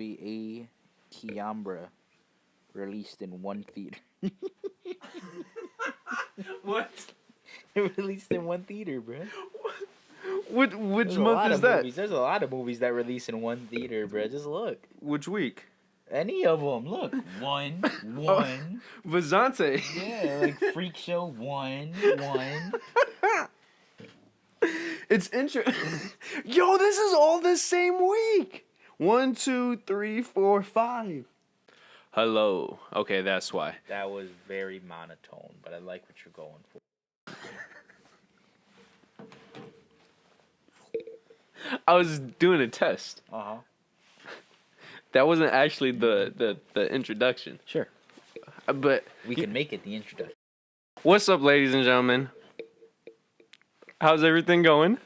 A. Kiambra released in one theater. What? Released in one theater, bro. Which There's month is that? Movies. There's a lot of movies that release in one theater, bro. Just look. Which week? Any of them. Look. One. Vazante. Yeah, like Freak Show. One. It's interesting. Yo, this is all the same week. 1, 2, 3, 4, 5. Hello. Okay, that's why. That was very monotone, but I like what you're going for. I was doing a test. Uh-huh. That wasn't actually the introduction. Sure. But We can make it the introduction. what's up, ladies and gentlemen? How's everything going?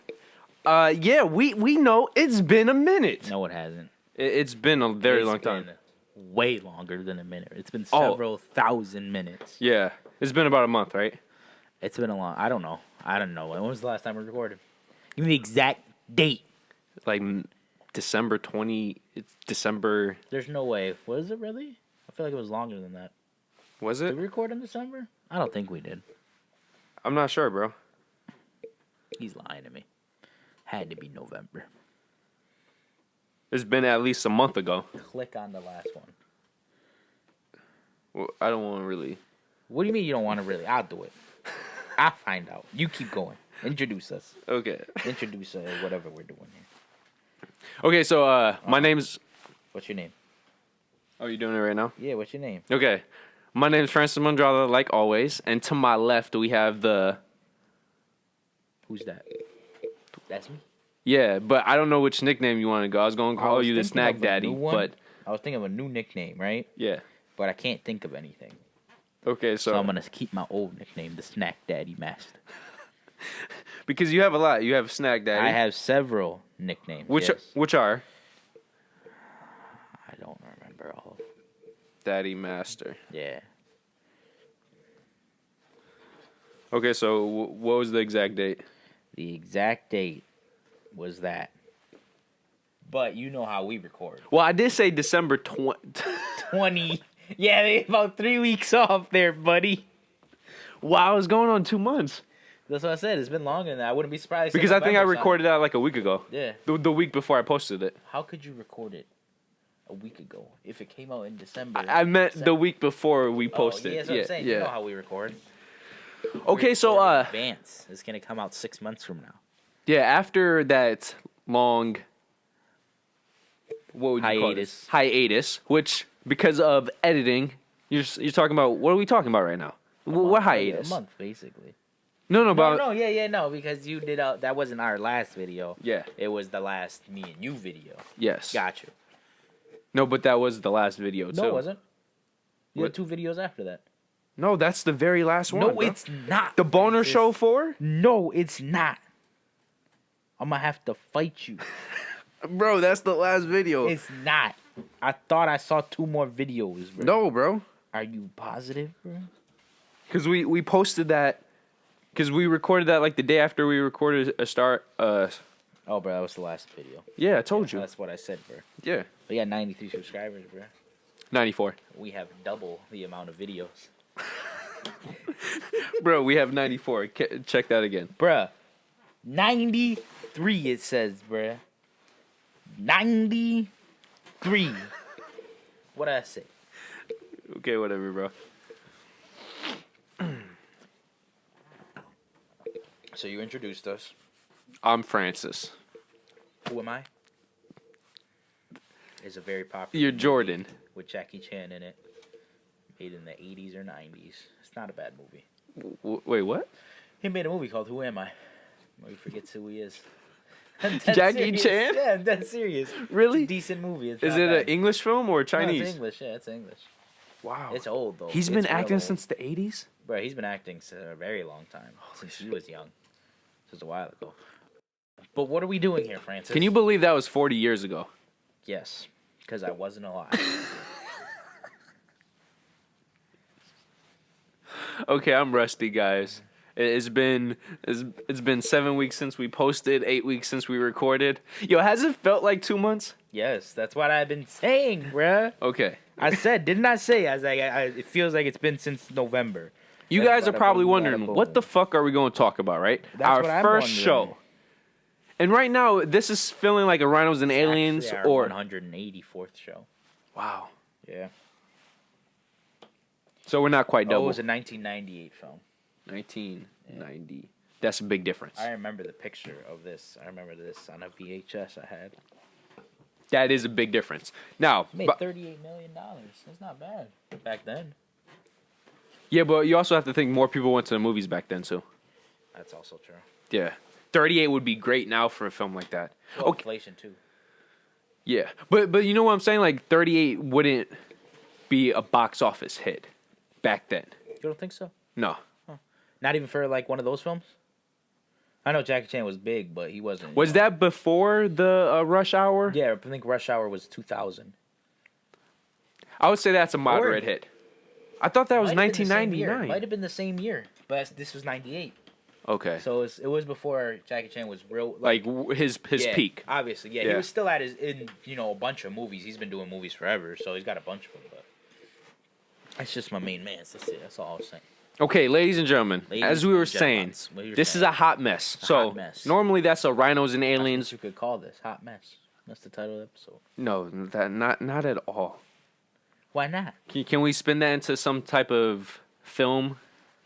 Yeah, we know it's been a minute. No, it hasn't. It's been a very long time. Been way longer than a minute. It's been several thousand minutes. Yeah, it's been about a month, right? It's been a long... I don't know. When was the last time we recorded? Give me the exact date. Like December 20. It's December. There's no way. Was it really? I feel like it was longer than that. Was Did it? we record in December? I don't think we did. I'm not sure, bro. He's lying to me. Had to be November. It's been at least a month ago. Click on the last one. Well, I don't want to really. What do you mean you don't want to really? I'll do it. I'll find out. You keep going. Introduce us. Okay. Introduce whatever we're doing here. Okay, so my name's. What's your name? Oh, you doing it right now? Yeah, what's your name? Okay, my name's Francis Mondrada, like always, and to my left we have the. Who's that? That's me. Yeah, but I don't know which nickname you want to go. I was going to call you the thinking Snack of a Daddy, new one. but I was thinking of a new nickname, right? yeah. But I can't think of anything. Okay, So I'm going to keep my old nickname, the Snack Daddy Master. because you have a lot. You have Snack Daddy. I have several nicknames. Which yes. which are I don't remember all of them. Daddy Master. Yeah. Okay, so what was the exact date? The exact date was that. But you know how we record. Well, I did say December 20. Yeah, they about 3 weeks off there, buddy. Wow, it was going on 2 months. That's what I said. It's been longer than that. I wouldn't be surprised. Because I think I recorded that like a week ago. Yeah. The week before I posted it. How could you record it a week ago if it came out in December? I meant the week before we posted. Yeah, that's what I'm saying. You know how we record. Okay, so in advance. It's gonna come out 6 months from now. yeah, after that long what would you call this? Hiatus, which because of editing, you're talking about. What are we talking about right now? What hiatus? A month, basically. No, because you did that wasn't our last video. Yeah. It was the last me and you video. Yes. Got you. No, but that was the last video too. No, it wasn't. You What? had 2 videos after that. No, that's the very last one. No, bro. it's not. The Boner Show 4? No, it's not. I'm gonna have to fight you. Bro, that's the last video. It's not. I thought I saw 2 more videos, bro. No, bro. Are you positive, bro? Because we posted that. Because we recorded that like the day after we recorded a start. Oh, bro, that was the last video. Yeah, I told you. That's what I said, bro. Yeah. We got 93 subscribers, bro. 94. We have double the amount of videos. Bro, we have 94. Check that again. Bruh. 93 it says, bruh. 93. What'd I say? Okay, whatever, bro. So you introduced us. I'm Francis. Who am I? It's a very popular You're movie Jordan. with Jackie Chan in it. Made in the 80s or 90s. It's not a bad movie. Wait, what? He made a movie called Who Am I? Where he forgets who he is. Jackie Chan? Yeah, I'm dead serious. Really? It's a decent movie. It's Is not it bad. an English film or No, Chinese? it's English. Yeah, it's English. Wow. It's old, though. He's It's been real acting old. since the 80s? Bro, he's been acting for a very long time. Since he was young. Since a while ago. But what are we doing here, Francis? Can you believe that was 40 years ago? Yes. Because I wasn't alive. Okay, I'm rusty, guys. It's been 7 weeks since we posted, 8 weeks since we recorded. Yo, has it felt like 2 months? Yes, that's what I've been saying, bruh. Okay. I said, didn't I say? I was like, it feels like it's been since November. You That's guys are bada probably boom, wondering, bada what the boom. fuck are we going to talk about, right? That's Our what I'm first wondering. show. And right now, this is feeling like a Rhinos and Aliens Actually, our or... 184th show. Wow. Yeah. So we're not quite Oh, double. it was a 1998 film. 1990. That's a big difference. I remember the picture of this. I remember this on a VHS I had. That is a big difference. Now, Made but, $38 million. That's not bad back then. yeah, but you also have to think more people went to the movies back then, too. That's also true. Yeah. 38 would be great now for a film like that. Well, Okay. inflation too. Yeah. But you know what I'm saying? Like, 38 wouldn't be a box office hit back then. You don't think so? No. Not even for like one of those films. I know Jackie Chan was big, but he wasn't. Was that before the Rush Hour? Yeah, I think Rush Hour was 2000. I would say that's a moderate hit. I thought that was Might have been the same year. 1999. Might have been the same year, but this was 98. Okay. So it was before Jackie Chan was real. His yeah, peak. Obviously, yeah. Yeah. He was still at in a bunch of movies. He's been doing movies forever, so he's got a bunch of them. But that's just my main man. That's it. That's all I was saying. Okay, ladies and gentlemen, Ladies as we were and saying, gentlemans, what you were this saying. is a hot mess. So hot mess. normally that's a Rhinos and That's Aliens. what you could call this hot mess. That's the title of the episode. No, that not at all. Why not? Can we spin that into some type of film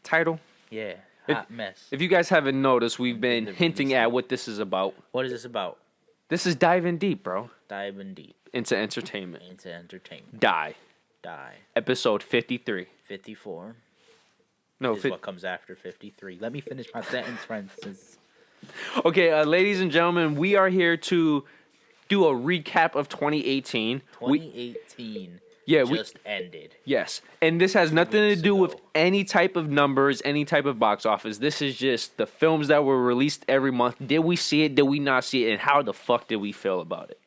title? Yeah, If- hot mess. If you guys haven't noticed, we've been The hinting release at date. what this is about. What is this about? This is diving deep, bro, Diving deep into entertainment. into entertainment. Die. Episode 53. 54 No, is what comes after 53. Let me finish my sentence, Francis. okay, ladies and gentlemen, we are here to do a recap of 2018. 2018 Yeah, just ended. Yes, and this has nothing to weeks do with ago. any type of numbers, any type of box office. This is just the films that were released every month. Did we see it? Did we not see it? And how the fuck did we feel about it?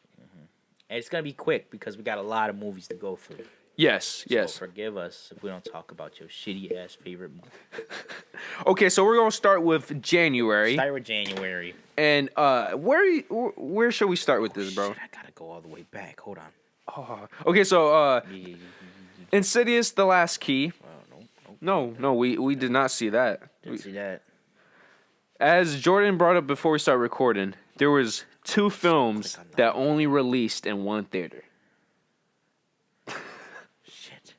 And it's going to be quick because we got a lot of movies to go through. Yes, So yes. forgive us if we don't talk about your shitty ass favorite movie. Okay, so we're gonna start with January, Start with January. and where should we start with this, bro? Shit, I got to go all the way back. Hold on. Oh, okay, so Yeah. Insidious: The Last Key. No. No, we did not see that. Didn't see that. As Jordan brought up before we start recording, there was two films Click on that only released in one theater. Shit.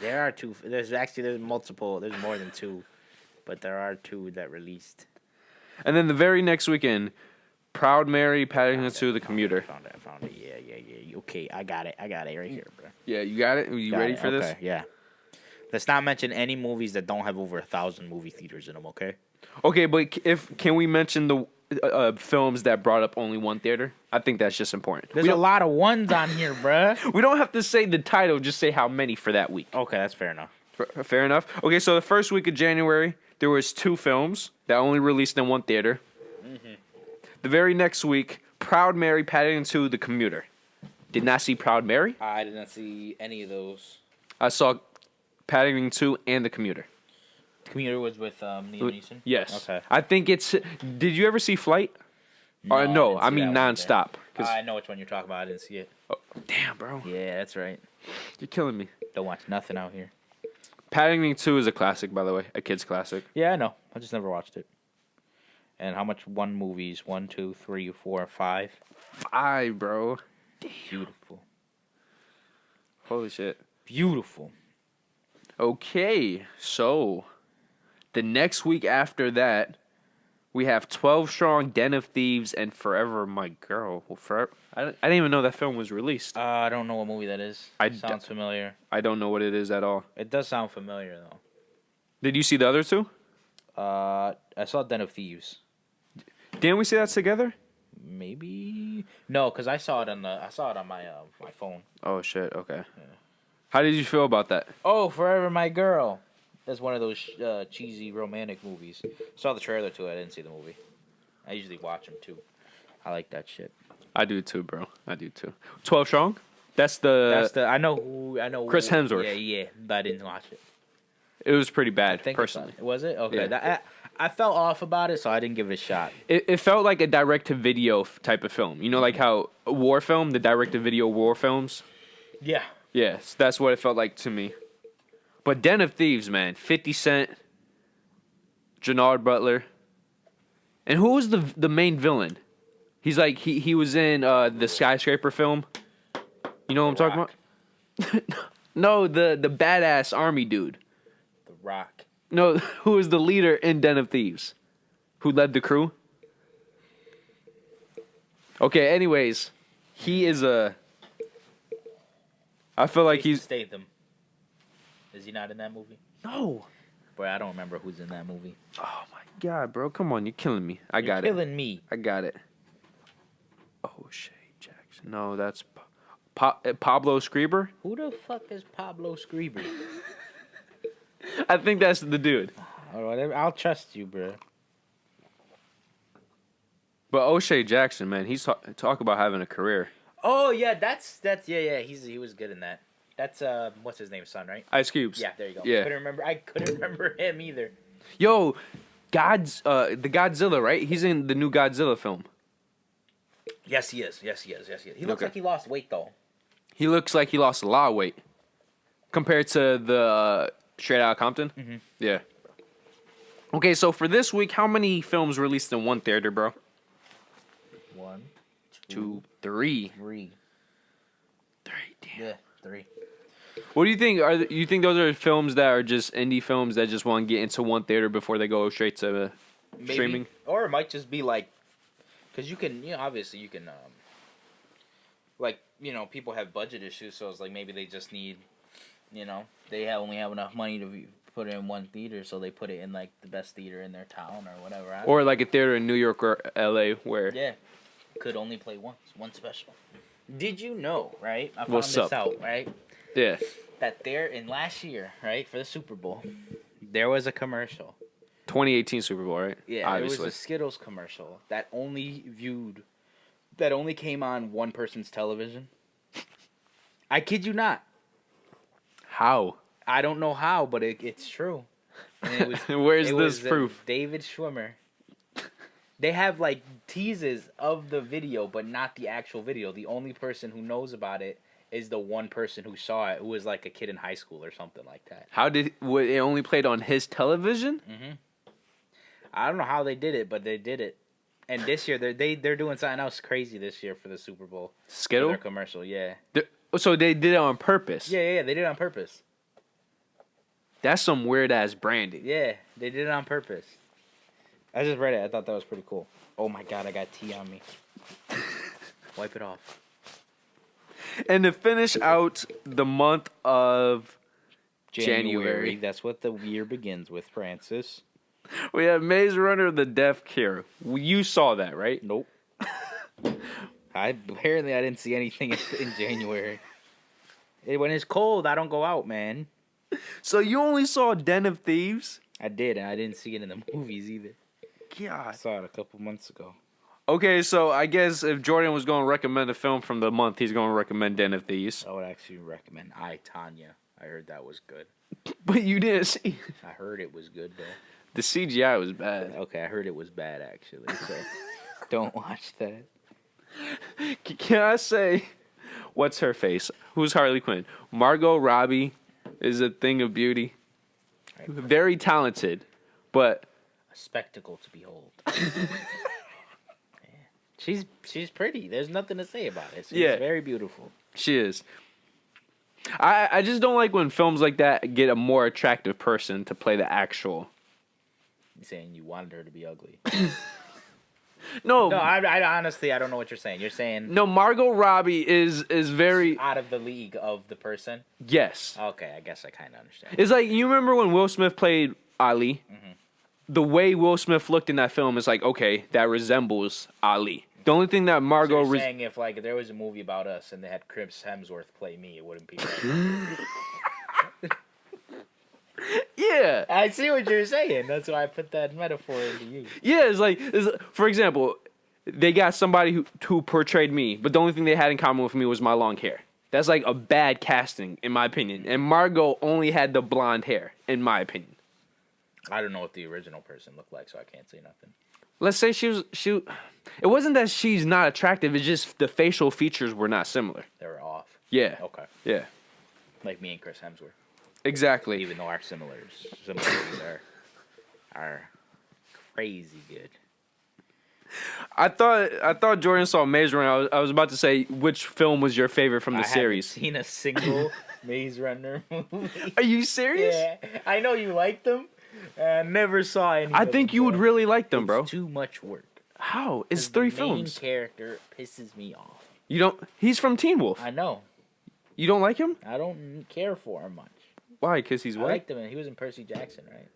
There are two. There's multiple. There's more than two. But there are two that released. And then the very next weekend, Proud Mary, Paddington 2, The Commuter. I found it. Yeah. Okay, I got it right here, bro. Yeah, you got it? You Got ready it, for this? okay, yeah. Let's not mention any movies that don't have over 1,000 movie theaters in them, okay? Okay, but can we mention the films that brought up only one theater? I think that's just important. There's a lot of ones on here, bruh. We don't have to say the title, just say how many for that week. Okay, that's fair enough. Fair enough. Okay, so the first week of January, there was two films that only released in one theater. Mm-hmm. The very next week, Proud Mary, Paddington 2, The Commuter. Did not see Proud Mary. I did not see any of those. I saw Paddington 2 and The Commuter. The Commuter was with Liam Neeson? Yes. Okay. I think it's... Did you ever see Flight? No, I No, didn't I see mean that one nonstop. 'cause- I know which one you're talking about. I didn't see it. oh, damn, bro. Yeah, that's right. You're killing me. Don't watch nothing out here. Paddington 2 is a classic, by the way. A kid's classic. Yeah, I know. I just never watched it. And how much one movies? 1, 2, 3, 4, 5? 5, bro. Beautiful. Holy shit. Beautiful. Okay, so the next week after that, we have 12 Strong, Den of Thieves, and Forever My Girl. Well, I didn't even know that film was released. I don't know what movie that is. Sounds familiar. I don't know what it is at all. It does sound familiar though. Did you see the other two? I saw Den of Thieves. Didn't we see that together? Maybe no, because I saw it on my my phone. Oh, shit, okay. How did you feel about that? Oh, Forever My Girl. That's one of those cheesy romantic movies. Saw the trailer to it. I didn't see the movie. I usually watch them too. I like that shit. I do too, bro. I do too. 12 Strong? That's the... I know. Chris Hemsworth. Yeah, but I didn't watch it. It was pretty bad, I think personally. was it? Okay. Yeah. I felt off about it, so I didn't give it a shot. It felt like a direct-to-video type of film. You know, like how a war film, the direct-to-video war films? Yeah. Yes, that's what it felt like to me. But Den of Thieves, man. 50 Cent, Jannard Butler. And who was the main villain? He's like, he was in the Skyscraper film. You know what I'm talking about? No, the badass army dude. The Rock. No, who was the leader in Den of Thieves? Who led the crew? Okay, anyways. He is a... I feel like he's... Statham. Is he not in that movie? No. Boy, I don't remember who's in that movie. Oh my god, bro. Come on, you're killing me. You're killing me. I got it. O'Shea Jackson. No, that's Pablo Schreiber? Who the fuck is Pablo Schreiber? I think that's the dude. Or whatever. I'll trust you, bro. But O'Shea Jackson, man, he's talk about having a career. Oh yeah, that's yeah. He was good in that. That's what's his name, son, right? Ice Cubes. Yeah, there you go. Yeah. I couldn't remember him either. Yo, the Godzilla, right? He's in the new Godzilla film. Yes, he is. He looks like he lost weight though. He looks like he lost a lot of weight compared to the Straight Outta Compton. Mm-hmm. Yeah. Okay, so for this week, how many films released in one theater, bro? 1, 2, 3. 3. 3. Damn. Yeah, 3. What do you think? You think those are films that are just indie films that just want to get into one theater before they go straight to Maybe. streaming? Or it might just be like, because you can, obviously you can, like, people have budget issues, so it's like maybe they just need, they only have enough money to put it in one theater, so they put it in like the best theater in their town or whatever. Or like a theater in New York or LA where could only play once, one special. Did you know, right? I found What's this up? out, right? Yeah. That there in last year, right, for the Super Bowl, there was a commercial. 2018 Super Bowl, right? Yeah, obviously. it was a Skittles commercial that only came on one person's television. I kid you not. How? I don't know how, but it's true. And it was, Where's this proof? David Schwimmer. They have like teases of the video, but not the actual video. The only person who knows about it is the one person who saw it, who was like a kid in high school or something like that. How did it only played on his television? Mm-hmm. I don't know how they did it, but they did it. And this year they're doing something else crazy this year for the Super Bowl. Skittle? Their commercial, yeah. So they did it on purpose. Yeah, they did it on purpose. That's some weird ass branding. Yeah, they did it on purpose. I just read it. I thought that was pretty cool. Oh my god, I got tea on me. Wipe it off. And to finish out the month of January. That's what the year begins with, Francis. We have Maze Runner: The Death Cure. You saw that, right? Nope. Apparently I didn't see anything in January. When it's cold, I don't go out, man. So you only saw Den of Thieves? I did, and I didn't see it in the movies either. I God. saw it a couple months ago. Okay, so I guess if Jordan was going to recommend a film from the month, he's going to recommend Den of Thieves. I would actually recommend I, Tonya. I heard that was good. But you didn't see. I heard it was good, though. The CGI was bad. Okay, I heard it was bad, actually, so don't watch that. Can I say, what's her face? Who's Harley Quinn? Margot Robbie is a thing of beauty. Very talented, but... A spectacle to behold. Yeah. She's pretty. There's nothing to say about it. She's very beautiful. She is. I just don't like when films like that get a more attractive person to play the actual. You're saying you wanted her to be ugly. No, I honestly, I don't know what you're saying. You're saying... No, Margot Robbie is very... out of the league of the person? Yes. Okay, I guess I kind of understand. It's like, you remember when Will Smith played Ali? Mm-hmm. The way Will Smith looked in that film is like, okay, that resembles Ali. The only thing that Margot... So you're saying if there was a movie about us and they had Chris Hemsworth play me, it wouldn't be right. Yeah. I see what you're saying. That's why I put that metaphor into you. Yeah, it's like, for example, they got somebody who portrayed me, but the only thing they had in common with me was my long hair. That's like a bad casting, in my opinion. And Margot only had the blonde hair, in my opinion. I don't know what the original person looked like, so I can't say nothing. Let's say she. It wasn't that she's not attractive. It's just the facial features were not similar. They were off. Yeah. Okay. Yeah. Like me and Chris Hemsworth. Exactly. Even though our similarities are crazy good. I thought Jordan saw Maze Runner. I was about to say, which film was your favorite from the series? I haven't seen a single Maze Runner movie. Are you serious? Yeah, I know you liked them. I never saw any. I think you would really like them, bro. It's too much work. How? It's 3 films. The main character pisses me off. You don't. He's from Teen Wolf. I know. You don't like him? I don't care for him much. Why? Because he's I white? liked him, and he was in Percy Jackson, right?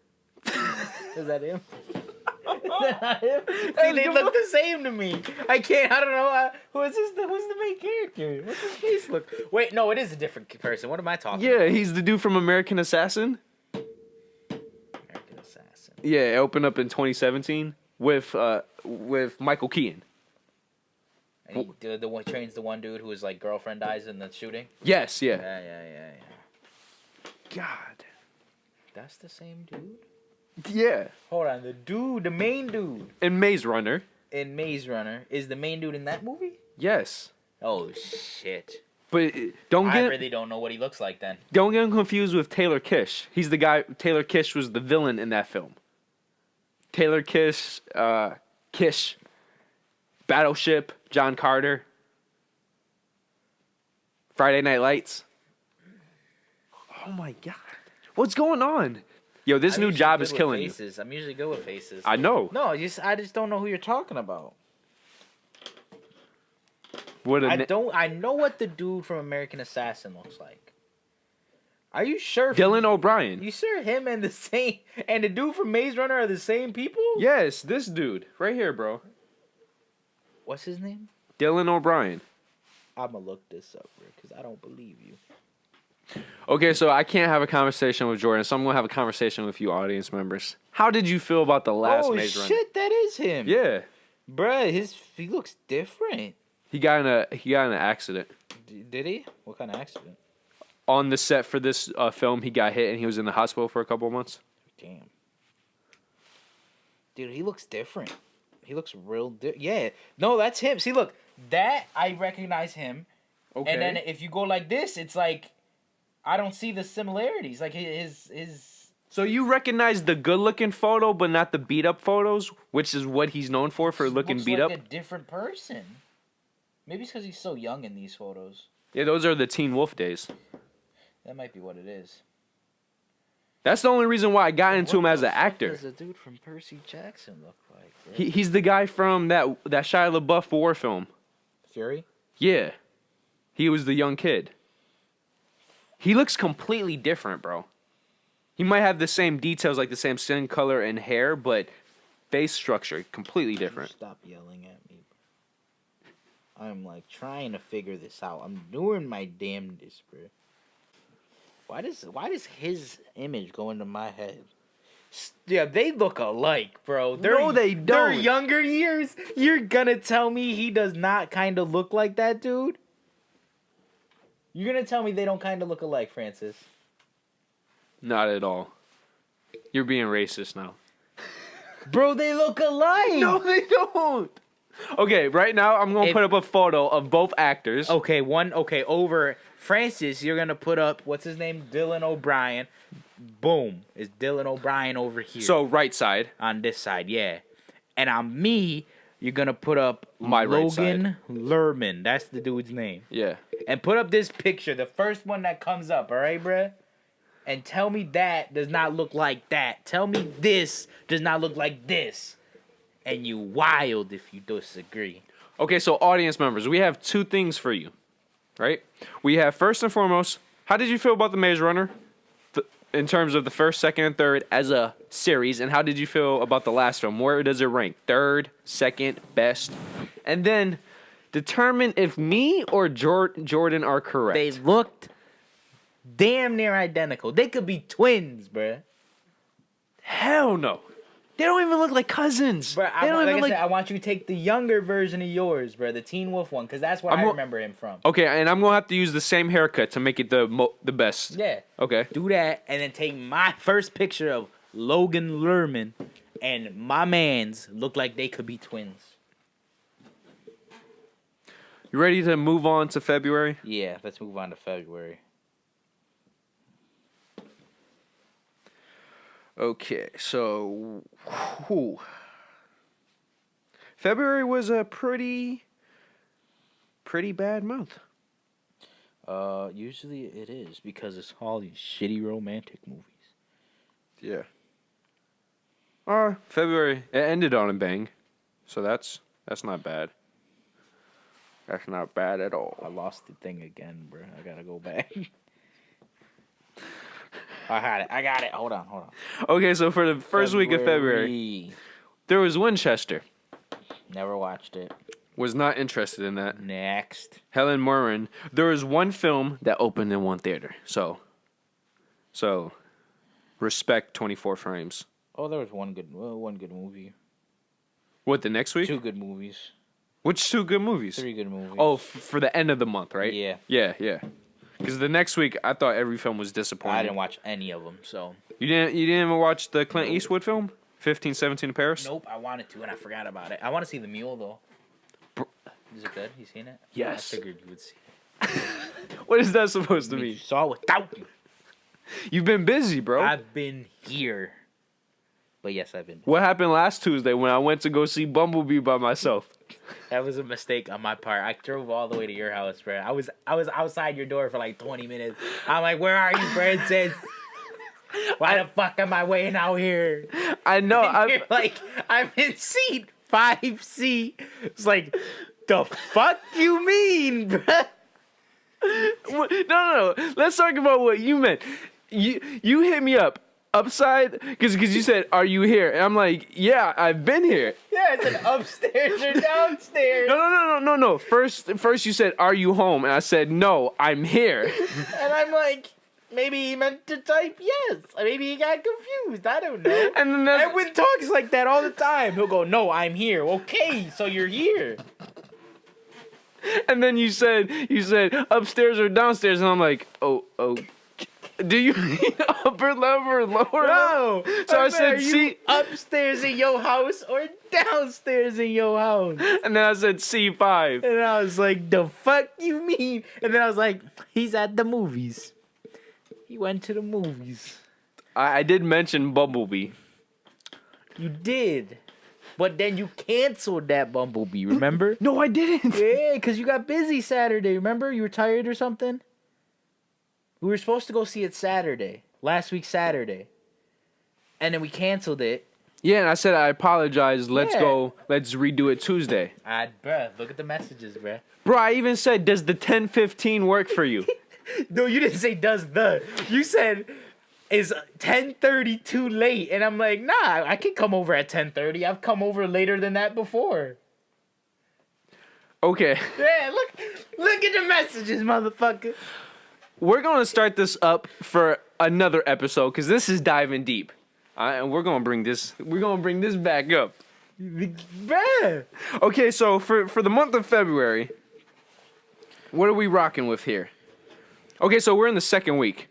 Is that him? Is that not him? See, they look the same to me. I don't know. Who's the main character? What's his face look? Wait, no, it is a different person. What am I talking about? Yeah, he's the dude from American Assassin. American Assassin. Yeah, it opened up in 2017 with Michael Keaton. And he the one trains the one dude who his like girlfriend dies in the shooting. Yes, yeah. Yeah. God. That's the same dude? Yeah. Hold on, the main dude And Maze Runner. in Maze Runner is the main dude in that movie? Yes. Oh shit. But don't I get really don't know what he looks like then. don't get him confused with Taylor Kish. He's the guy. Taylor Kish was the villain in that film. Taylor Kish, Battleship, John Carter, Friday Night Lights. Oh my God. What's going on? Yo, this new job is killing you. I'm usually good with faces. I know. No, I just don't know who you're talking about. I know what the dude from American Assassin looks like. Are you sure? Dylan O'Brien. You sure him and the dude from Maze Runner are the same people? Yes, this dude. Right here, bro. What's his name? Dylan O'Brien. I'm gonna look this up, bro, because I don't believe you. Okay, so I can't have a conversation with Jordan, so I'm going to have a conversation with you audience members. How did you feel about the last Maze Runner? Oh shit, that is him. Yeah. Bruh, he looks different. He got in an accident. Did he? What kind of accident? On the set for this film, he got hit and he was in the hospital for a couple of months. Damn. Dude, he looks different. He looks real yeah. No, that's him. See, look. That, I recognize him. Okay. And then if you go like this, it's like, I don't see the similarities. Like, his... So you recognize the good-looking photo, but not the beat-up photos, which is what he's known for looking beat up? Looks like a different person. Maybe it's because he's so young in these photos. Yeah, those are the Teen Wolf days. That might be what it is. That's the only reason why I got into him as an actor. What does the dude from Percy Jackson look like? Bro? He's the guy from that Shia LaBeouf war film. Fury? Yeah. He was the young kid. He looks completely different, bro. He might have the same details, like the same skin color and hair, but face structure completely different. Stop yelling at me. I'm like trying to figure this out. I'm doing my damnedest, bro. Why does his image go into my head? Yeah, they look alike, bro. No, they don't. They're younger years. You're gonna tell me he does not kind of look like that dude? You're gonna tell me they don't kind of look alike, Francis? Not at all. You're being racist now. Bro, they look alike. No, they don't. Okay, right now I'm going to put up a photo of both actors. Okay, over Francis, you're going to put up, what's his name? Dylan O'Brien. Boom. It's Dylan O'Brien over here. So, right side. On this side, yeah. And on me, you're going to put up my Logan right Lerman. That's the dude's name. Yeah. And put up this picture, the first one that comes up, all right, bruh? And tell me that does not look like that. Tell me this does not look like this. And you wild if you disagree. Okay, so audience members, we have two things for you, right? We have, first and foremost, how did you feel about The Maze Runner in terms of the first, second, and third as a series? And how did you feel about the last film? Where does it rank? Third, second, best? And then determine if me or Jordan are correct. They looked damn near identical. They could be twins, bruh. Hell no. They don't even look like cousins. Bruh, I want you to take the younger version of yours, bruh, the Teen Wolf one, because that's what I remember him from. Okay, and I'm going to have to use the same haircut to make it the best. Yeah. Okay. Do that, and then take my first picture of Logan Lerman, and my mans look like they could be twins. You ready to move on to February? Yeah, let's move on to February. Okay, so February was a pretty bad month. Usually it is because it's all these shitty romantic movies. Yeah. February it ended on a bang, so that's not bad. That's not bad at all. I lost the thing again, bro. I gotta go back. I got it. Hold on. Okay, so for the first week of February, there was Winchester. Never watched it. Was not interested in that. Next. Helen Mirren. There was one film that opened in one theater. So respect 24 frames. Oh, there was one good movie. What, the next week? 2 good movies. Which 2 good movies? 3 good movies. Oh, for the end of the month, right? Yeah. Yeah. Because the next week, I thought every film was disappointing. I didn't watch any of them, so. You didn't even watch the Clint Eastwood film, 1517 in Paris? Nope, I wanted to, and I forgot about it. I want to see The Mule, though. Is it good? You seen it? Yes. I figured you would see it. What is that supposed to You mean? saw it without you. You've been busy, bro. I've been here. But yes, I've been. What happened last Tuesday when I went to go see Bumblebee by myself? That was a mistake on my part. I drove all the way to your house, bro. I was outside your door for like 20 minutes. I'm like, where are you, Francis? Why the fuck am I waiting out here? I know. You're like, I'm in seat 5C. It's like, the fuck you mean, bro? No. Let's talk about what you meant. You hit me up upside because you said, "Are you here?" And I'm like, "Yeah, I've been here." Yeah, I said upstairs or downstairs. No. First you said, "Are you home?" And I said, "No, I'm here." And I'm like, maybe he meant to type yes. Maybe he got confused. I don't know. And then Edwin talks like that all the time. He'll go, "No, I'm here." Okay, so you're here. And then you said upstairs or downstairs, and I'm like, oh. Do you mean upper level or lower No. level? So I said, C. Upstairs in your house or downstairs in your house? And then I said C5. And I was like, the fuck you mean? And then I was like, he's at the movies. He went to the movies. I did mention Bumblebee. You did. But then you canceled that Bumblebee, remember? No, I didn't. Yeah, because you got busy Saturday, remember? You were tired or something? We were supposed to go see it Saturday. Last week Saturday. And then we canceled it. Yeah, and I said I apologize. Let's redo it Tuesday. Bruh, look at the messages, bruh. Bro, I even said, does the 10:15 work for you? No, you didn't say does the. You said, is 10:30 too late? And I'm like, nah, I can come over at 10:30. I've come over later than that before. Okay. Yeah, look at the messages, motherfucker. We're going to start this up for another episode because this is diving deep. And we're going to bring this back up. Bruh. Okay, so for the month of February, what are we rocking with here? Okay, so we're in the second week.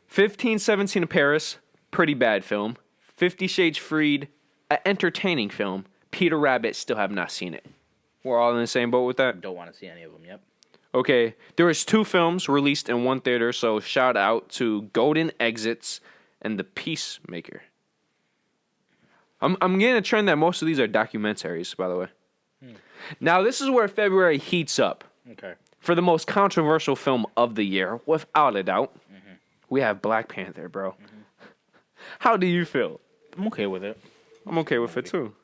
1517 in Paris, pretty bad film. 50 Shades Freed, an entertaining film. Peter Rabbit, still have not seen it. We're all in the same boat with that? Don't want to see any of them, yep. Okay, there was 2 films released in one theater, so shout out to Golden Exits and The Peacemaker. I'm getting a trend that most of these are documentaries, by the way. Now, this is where February heats up. Okay. For the most controversial film of the year, without a doubt, we have Black Panther, bro. How do you feel? I'm okay with it. I'm okay with it, too.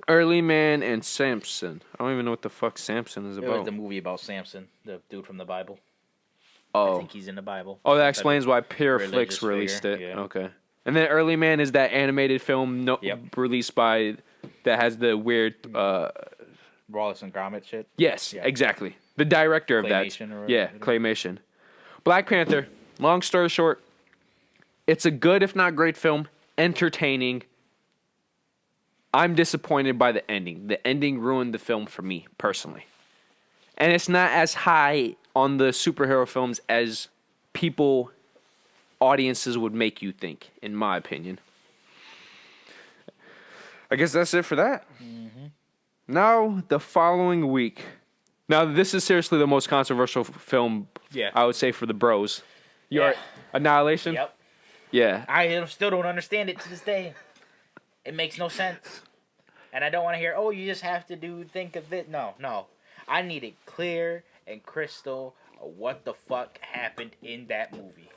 Early Man and Samson. I don't even know what the fuck Samson is It about. was the movie about Samson, the dude from the Bible. Oh. I think he's in the Bible. Oh, that explains why Pure religious Flix released figure, it. yeah. Okay. And then Early Man is that animated film released by that has the weird Wallace and Gromit shit. Yes, Yeah. exactly. The director of that. Claymation or Yeah, whatever. Claymation. Black Panther, long story short, it's a good if not great film, entertaining. I'm disappointed by the ending. The ending ruined the film for me, personally. And it's not as high on the superhero films as people audiences would make you think, in my opinion. I guess that's it for that. Mm-hmm. Now, the following week. Now, this is seriously the most controversial film, I would say, for the bros. Annihilation? Yep. Yeah. I still don't understand it to this day. It makes no sense. And I don't want to hear, oh, you just have to think of it. No. I need it clear and crystal of what the fuck happened in that movie.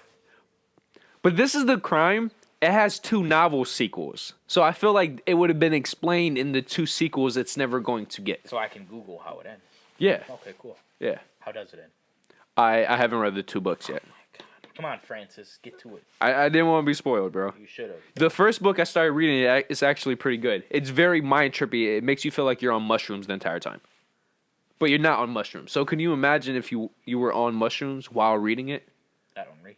But this is the crime. It has 2 novel sequels. So I feel like it would have been explained in the 2 sequels it's never going to get. So I can Google how it ends. Yeah. Okay, cool. Yeah. How does it end? I haven't read the 2 books yet. Oh my God. Come on, Francis. Get to it. I didn't want to be spoiled, bro. You should have. The first book I started reading, it's actually pretty good. It's very mind trippy. It makes you feel like you're on mushrooms the entire time. But you're not on mushrooms. So can you imagine if you were on mushrooms while reading it? I don't read.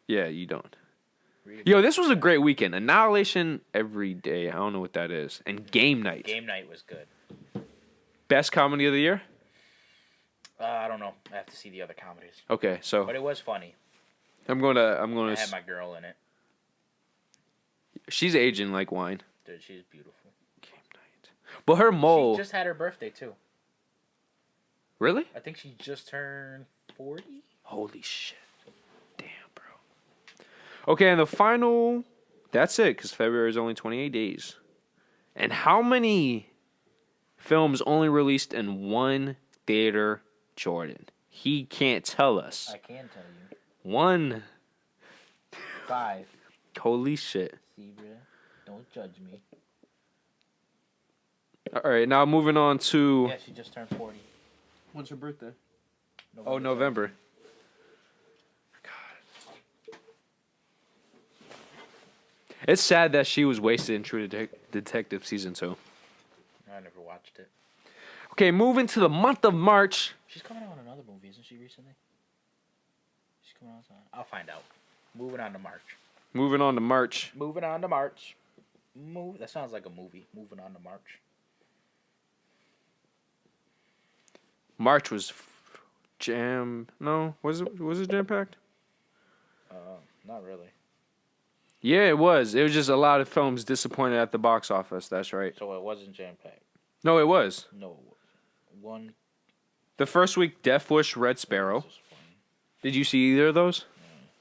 Yeah, you don't. Yo, this was a great weekend. Annihilation every day. I don't know what that is. And Game Night. Game Night was good. Best comedy of the year? I don't know. I have to see the other comedies. Okay, so But it was funny. I'm gonna. I had my girl in it. She's aging like wine. Dude, she's beautiful. Game Night. But her mole. She just had her birthday too. Really? I think she just turned 40. Holy shit. Damn, bro. Okay, and the final. That's it, because February is only 28 days. And how many films only released in one theater, Jordan? He can't tell us. I can tell you. 1. 5. Holy shit. Zebra, don't judge me. All right, now moving on to. Yeah, she just turned 40. When's her birthday? November. God. It's sad that she was wasted in True Detective Season 2. I never watched it. Okay, moving to the month of March. She's coming out with another movie, isn't she, recently? She's coming out with I'll find out. Moving on to March. Moving on to March. That sounds like a movie. Moving on to March. March was was it jam packed? Not really. Yeah, it was. It was just a lot of films disappointed at the box office. That's right. So it wasn't jam packed. No, it was. No, one. The first week, Death Wish, Red Sparrow. Did you see either of those?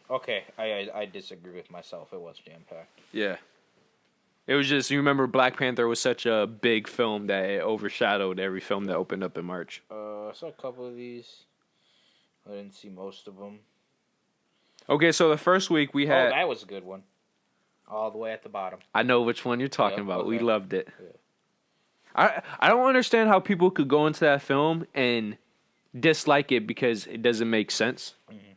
Okay, I disagree with myself. It was jam packed. Yeah. It was just, you remember Black Panther was such a big film that it overshadowed every film that opened up in March. I saw a couple of these. I didn't see most of them. Okay, so the first week we had. Oh, that was a good one. All the way at the bottom. I know which one you're talking about. Okay. We loved it. Yeah. I don't understand how people could go into that film and dislike it because it doesn't make sense. Mm-hmm.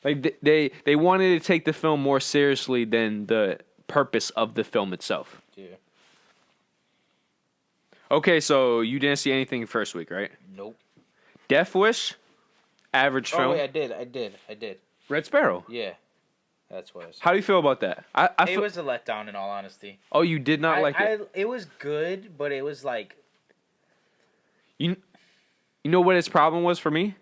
Like they wanted to take the film more seriously than the purpose of the film itself. Yeah. Okay, so you didn't see anything first week, right? Nope. Death Wish, average film. Oh, yeah, I did. Red Sparrow. Yeah. That's what I said. How do you feel about that? It was a letdown, in all honesty. Oh, you did not like it? It was good, but it was like... You know what its problem was for me?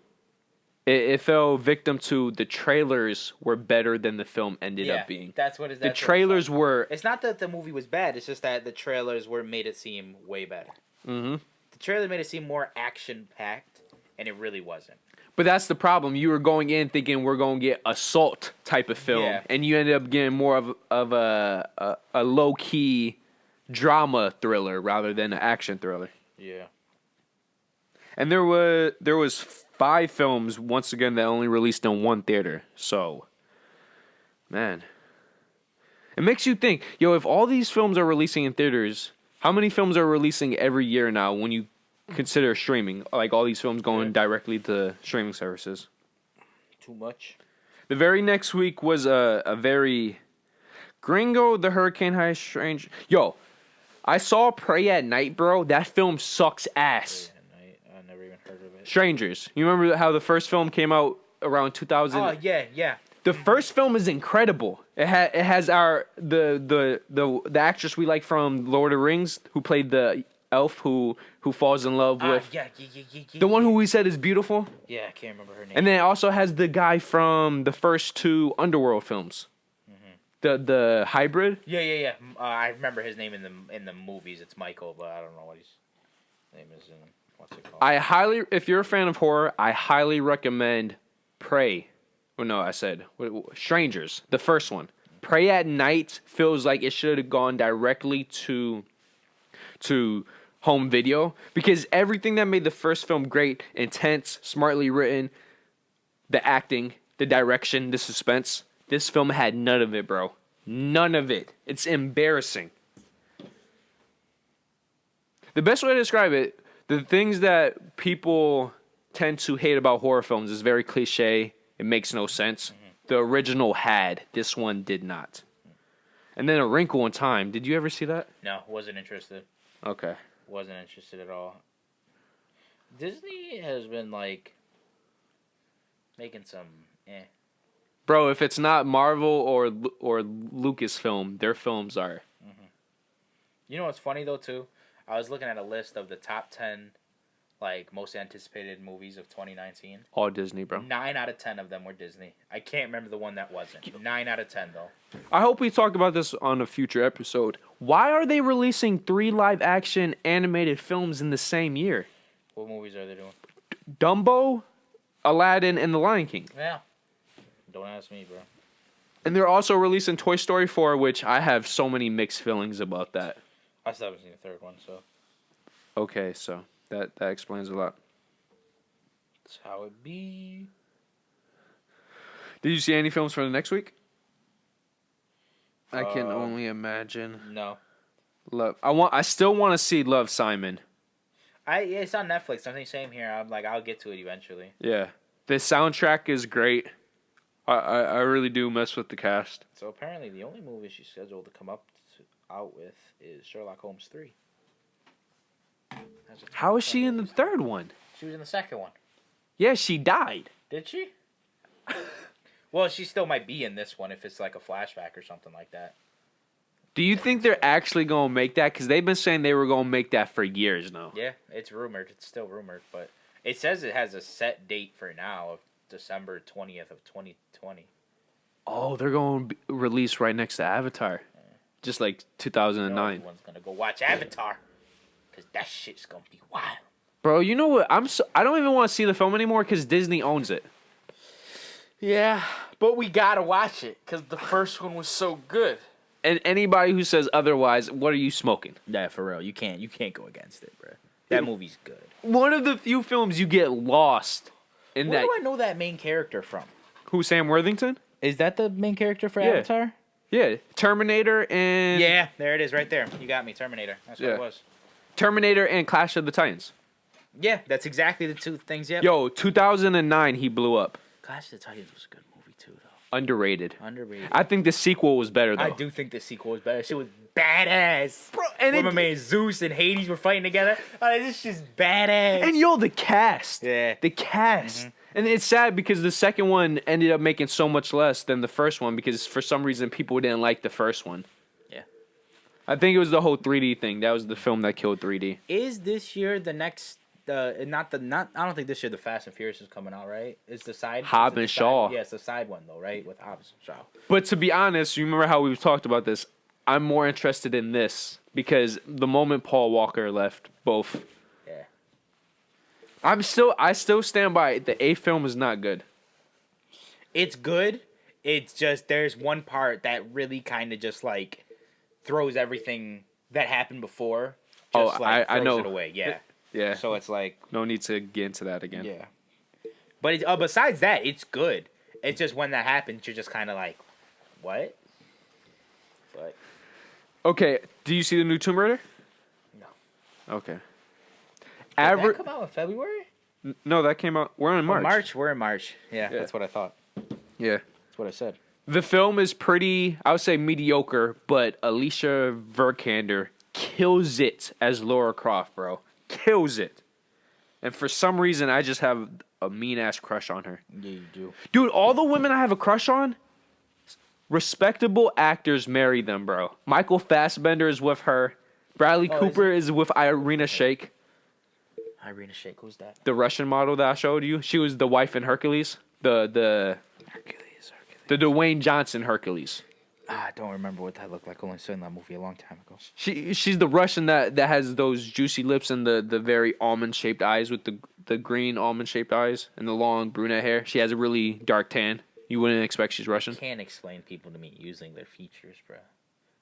It fell victim to the trailers were better than the film ended up being. That's what it is. The trailers were... It's not that the movie was bad. It's just that the trailers made it seem way better. Mm-hmm. The trailer made it seem more action-packed, and it really wasn't. But that's the problem. You were going in thinking we're going to get assault type of film, and you ended up getting more of a low-key drama thriller rather than an action thriller. Yeah. And there was 5 films, once again, that only released in one theater. So, man. It makes you think, if all these films are releasing in theaters, how many films are releasing every year now when you consider streaming? Like all these films going directly to streaming services. Too much. The very next week was a very... Gringo, the Hurricane High Strange... Yo, I saw Pray at Night, bro. That film sucks ass. I never even heard of it. Strangers. You remember how the first film came out around 2000? Oh, yeah. The first film is incredible. It has the actress we like from Lord of the Rings who played the elf who falls in love with yeah. the one who we said is beautiful. Yeah, I can't remember her name. And then it also has the guy from the first 2 Underworld films. The hybrid. Yeah. I remember his name in the movies. It's Michael, but I don't know what his name is in what's it called. If you're a fan of horror, I highly recommend Prey. Oh no, I said Strangers, the first one. Prey at Night feels like it should have gone directly to home video because everything that made the first film great, intense, smartly written, the acting, the direction, the suspense. This film had none of it, bro. None of it. It's embarrassing. The best way to describe it, the things that people tend to hate about horror films is very cliche. It makes no sense. The original had. This one did not. And then A Wrinkle in Time. Did you ever see that? No, wasn't interested. Okay. Wasn't interested at all. Disney has been like making some Bro, if it's not Marvel or Lucasfilm, their films are. You know what's funny though too? I was looking at a list of the top 10 like most anticipated movies of 2019. All Disney, bro. 9 out of 10 of them were Disney. I can't remember the one that wasn't. 9 out of 10 though. I hope we talk about this on a future episode. Why are they releasing 3 live-action animated films in the same year? What movies are they doing? Dumbo, Aladdin, and The Lion King. Yeah. Don't ask me, bro. And they're also releasing Toy Story 4, which I have so many mixed feelings about that. I still haven't seen the third one, so. Okay, so that explains a lot. That's how it be. Did you see any films for the next week? I can only imagine. No. Love. I still want to see Love, Simon. It's on Netflix. Something same here. I'm like, I'll get to it eventually. Yeah. The soundtrack is great. I really do mess with the cast. So apparently the only movie she's scheduled to come out with is Sherlock Holmes 3. How is she in the third one? She was in the second one. Yeah, she died. Did she? Well, she still might be in this one if it's like a flashback or something like that. Do you think they're actually going to make that? Because they've been saying they were going to make that for years now. Yeah, it's rumored. It's still rumored, but it says it has a set date for now of December 20th of 2020. Oh, they're going to release right next to Avatar. Yeah. Just like 2009. Everyone's going to go watch Avatar. Because that shit's going to be wild. Bro, you know what? I don't even want to see the film anymore because Disney owns it. Yeah, but we got to watch it because the first one was so good. And anybody who says otherwise, what are you smoking? Yeah, for real. You can't go against it, bro. That movie's good. One of the few films you get lost in. Where do I know that main character from? Who, Sam Worthington? Is that the main character for Avatar? Yeah, Terminator and... Yeah, there it is right there. You got me, Terminator. That's what it was. Terminator and Clash of the Titans. Yeah, that's exactly the two things, yeah. Yo, 2009, he blew up. Clash of the Titans was a good movie, too, though. Underrated. Underrated. I think the sequel was better, though. I do think the sequel was better. Shit was badass. Bro, and when my man Zeus and Hades were fighting together. This shit's badass. And yo, the cast. Yeah. The cast. Mm-hmm. And it's sad because the second one ended up making so much less than the first one because for some reason people didn't like the first one. Yeah. I think it was the whole 3D thing. That was the film that killed 3D. Is this year the next I don't think this year the Fast and Furious is coming out, right? It's the side Hobbs and Shaw. Yeah, it's the side one though, right? With Hobbs and Shaw. But to be honest, you remember how we've talked about this? I'm more interested in this because the moment Paul Walker left, both. Yeah. I still stand by it. The A film is not good. It's good. It's just there's one part that really kind of just like throws everything that happened before. Just, I know. It away. Yeah. Yeah. So it's like no need to get into that again. Yeah. But besides that, it's good. It's just when that happens, you're just kind of like, what? But. Okay. Do you see the new Tomb Raider? No. Okay. Did that come out in February? No, that came out. We're in March. We're in March. Yeah, that's what I thought. Yeah. That's what I said. The film is pretty, I would say mediocre, but Alicia Vikander kills it as Lara Croft, bro. Kills it. And for some reason, I just have a mean-ass crush on her. Yeah, you do. Dude, all the women I have a crush on, respectable actors marry them, bro. Michael Fassbender is with her. Bradley Oh, is Cooper is with Irina Shayk, Irina Shayk, who's that? the Russian model that I showed you. She was the wife in Hercules. The Hercules. Dwayne Johnson Hercules. I don't remember what that looked like. Only saw that movie a long time ago. She's the Russian that has those juicy lips and the very almond shaped eyes with the green almond shaped eyes and the long brunette hair. She has a really dark tan. You wouldn't expect she's Russian. You can't explain people to me using their features, bro.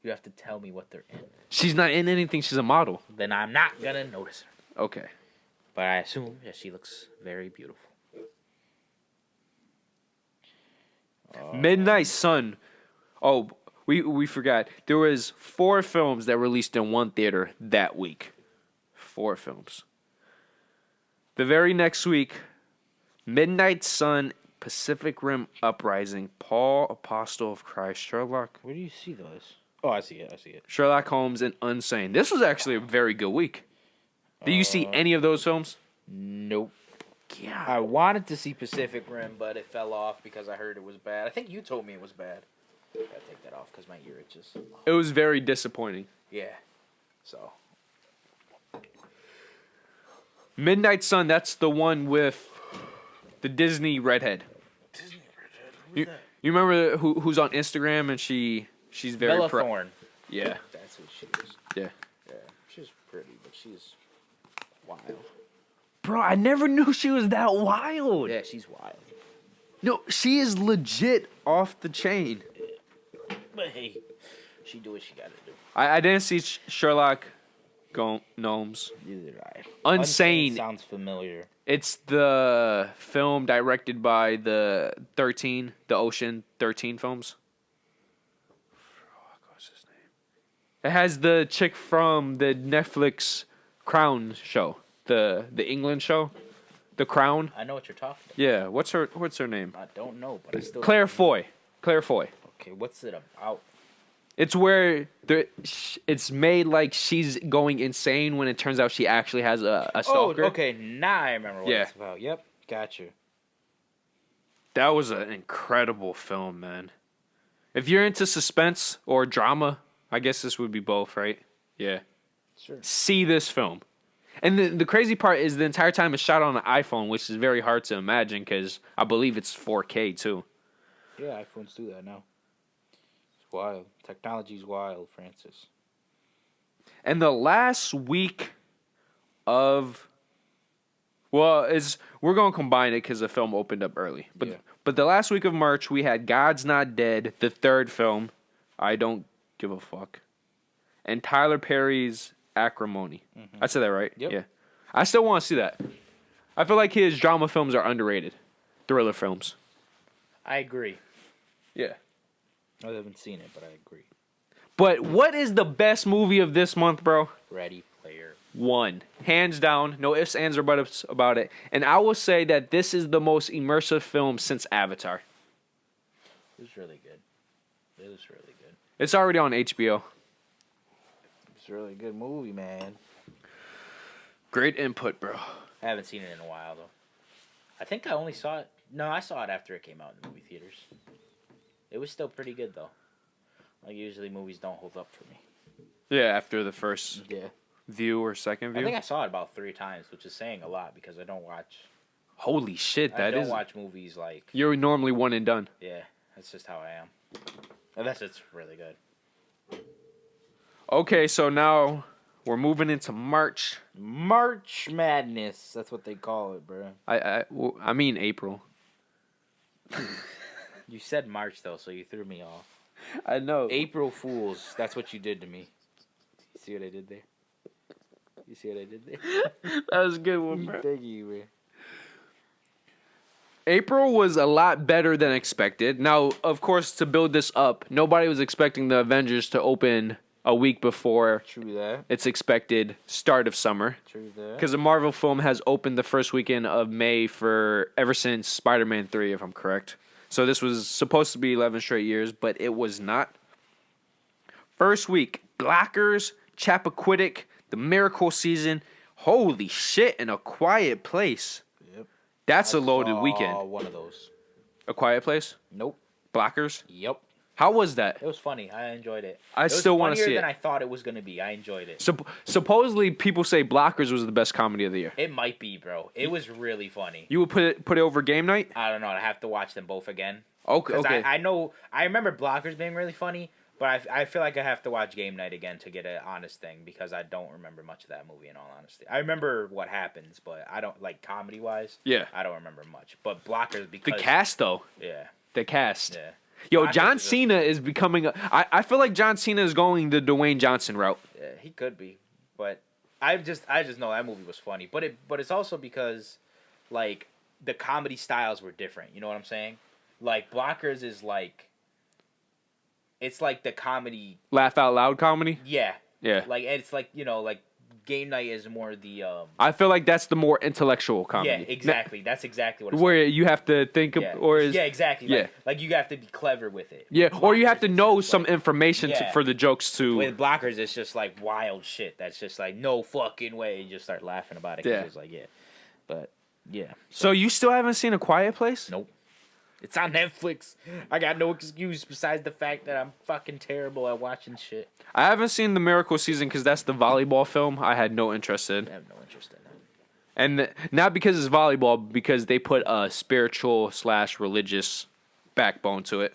You have to tell me what they're in. She's not in anything. She's a model. Then I'm not gonna notice her. Okay. But I assume that she looks very beautiful. Midnight Sun. Oh, we forgot. There was 4 films that released in one theater that week. 4 films. The very next week, Midnight Sun, Pacific Rim Uprising, Paul, Apostle of Christ, Sherlock. Where do you see those? Oh, I see it. Sherlock Holmes and Unsane. This was actually a very good week. Did you see any of those films? Nope. Yeah. I wanted to see Pacific Rim, but it fell off because I heard it was bad. I think you told me it was bad. I gotta take that off because my ear itches. It was very disappointing. Yeah. So. Midnight Sun, that's the one with the Disney redhead. Disney redhead? Who's that? You remember who's on Instagram and she's very Bella Thorne. Yeah. That's who she is. Yeah. Yeah. She's pretty, but she's wild. Bro, I never knew she was that wild. Yeah, she's wild. No, she is legit off the chain. But hey, she do what she gotta do. I didn't see Sherlock Gnomes. Neither did I. Unsane. Sounds familiar. It's the film directed by the Ocean 13 films. What's his name? It has the chick from the Netflix Crown show, the England show, The Crown. I know what you're talking about. Yeah, what's her name? I don't know, but I still. Claire Foy. Okay, what's it about? It's where it's made like she's going insane when it turns out she actually has a stalker. Oh, okay, now I remember what it's about. Yep, got you. That was an incredible film, man. If you're into suspense or drama, I guess this would be both, right? Yeah. Sure. See this film. And the crazy part is the entire time it's shot on an iPhone, which is very hard to imagine because I believe it's 4K too. Yeah, iPhones do that now. It's wild. Technology's wild, Francis. And the last week of... Well, we're going to combine it because the film opened up early. But the last week of March, we had God's Not Dead, the third film, I Don't Give a Fuck, and Tyler Perry's Acrimony. Mm-hmm. I said that right? Yep. Yeah. I still want to see that. I feel like his drama films are underrated. Thriller films. I agree. Yeah. I haven't seen it, but I agree. But what is the best movie of this month, bro? Ready Player One. Hands down. No ifs, ands, or buts about it. And I will say that this is the most immersive film since Avatar. It was really good. It was really good. It's already on HBO. It's a really good movie, man. Great input, bro. I haven't seen it in a while, though. I think I only saw it... No, I saw it after it came out in the movie theaters. It was still pretty good, though. Like, usually movies don't hold up for me. Yeah, after the first view or second view. I think I saw it about 3 times, which is saying a lot because I don't watch... Holy shit, I don't watch movies like... You're normally one and done. Yeah, that's just how I am. Unless it's really good. Okay, so now we're moving into March. March Madness. That's what they call it, bro. I mean April. You said March, though, so you threw me off. I know. April Fools. That's what you did to me. You see what I did there? You see what I did there? That was a good one, bro. Thank you, bro. April was a lot better than expected. Now, of course, to build this up, nobody was expecting the Avengers to open a week before True that. its expected start of summer. True that. Because a Marvel film has opened the first weekend of May ever since Spider-Man 3, if I'm correct. So this was supposed to be 11 straight years, but it was not. First week, Blackers, Chappaquiddick, The Miracle Season. Holy shit, in A Quiet Place. Yep. That's a loaded weekend. One of those. A Quiet Place? Nope. Blackers? Yep. How was that? It was funny. I enjoyed it. I still want to see funnier it. than I thought it was gonna be. I enjoyed it. Supposedly, people say Blockers was the best comedy of the year. It might be, bro. It was really funny. You would put it over Game Night? I don't know. I have to watch them both again. Okay. I know. I remember Blockers being really funny, but I feel like I have to watch Game Night again to get an honest thing because I don't remember much of that movie. In all honesty, I remember what happens, but I don't like comedy wise. Yeah. I don't remember much. But Blockers because The cast though. Yeah. The cast. Yeah. Yo, Blockers John is just- Cena is becoming. I feel like John Cena is going the Dwayne Johnson route. Yeah, he could be, but I just know that movie was funny. But it's also because, like, the comedy styles were different. You know what I'm saying? Like Blockers is like, it's like the comedy. Laugh out loud comedy. Yeah. Yeah. Like it's like like Game Night is more the. I feel like that's the more intellectual comedy. Yeah, exactly. That's exactly what. It's Where you have to think of, or is yeah, exactly. Yeah. Like you have to be clever with it. yeah, or you have to Blockers is know just some like- information Yeah. for the jokes to. With Blockers, it's just like wild shit. That's just like no fucking way. You just start laughing about it. 'Cause Yeah. It's like but yeah. So you still haven't seen A Quiet Place? Nope. It's on Netflix. I got no excuse besides the fact that I'm fucking terrible at watching shit. I haven't seen The Miracle Season because that's the volleyball film. I had no interest in, I have no interest in that. and not because it's volleyball, because they put a spiritual / religious backbone to it.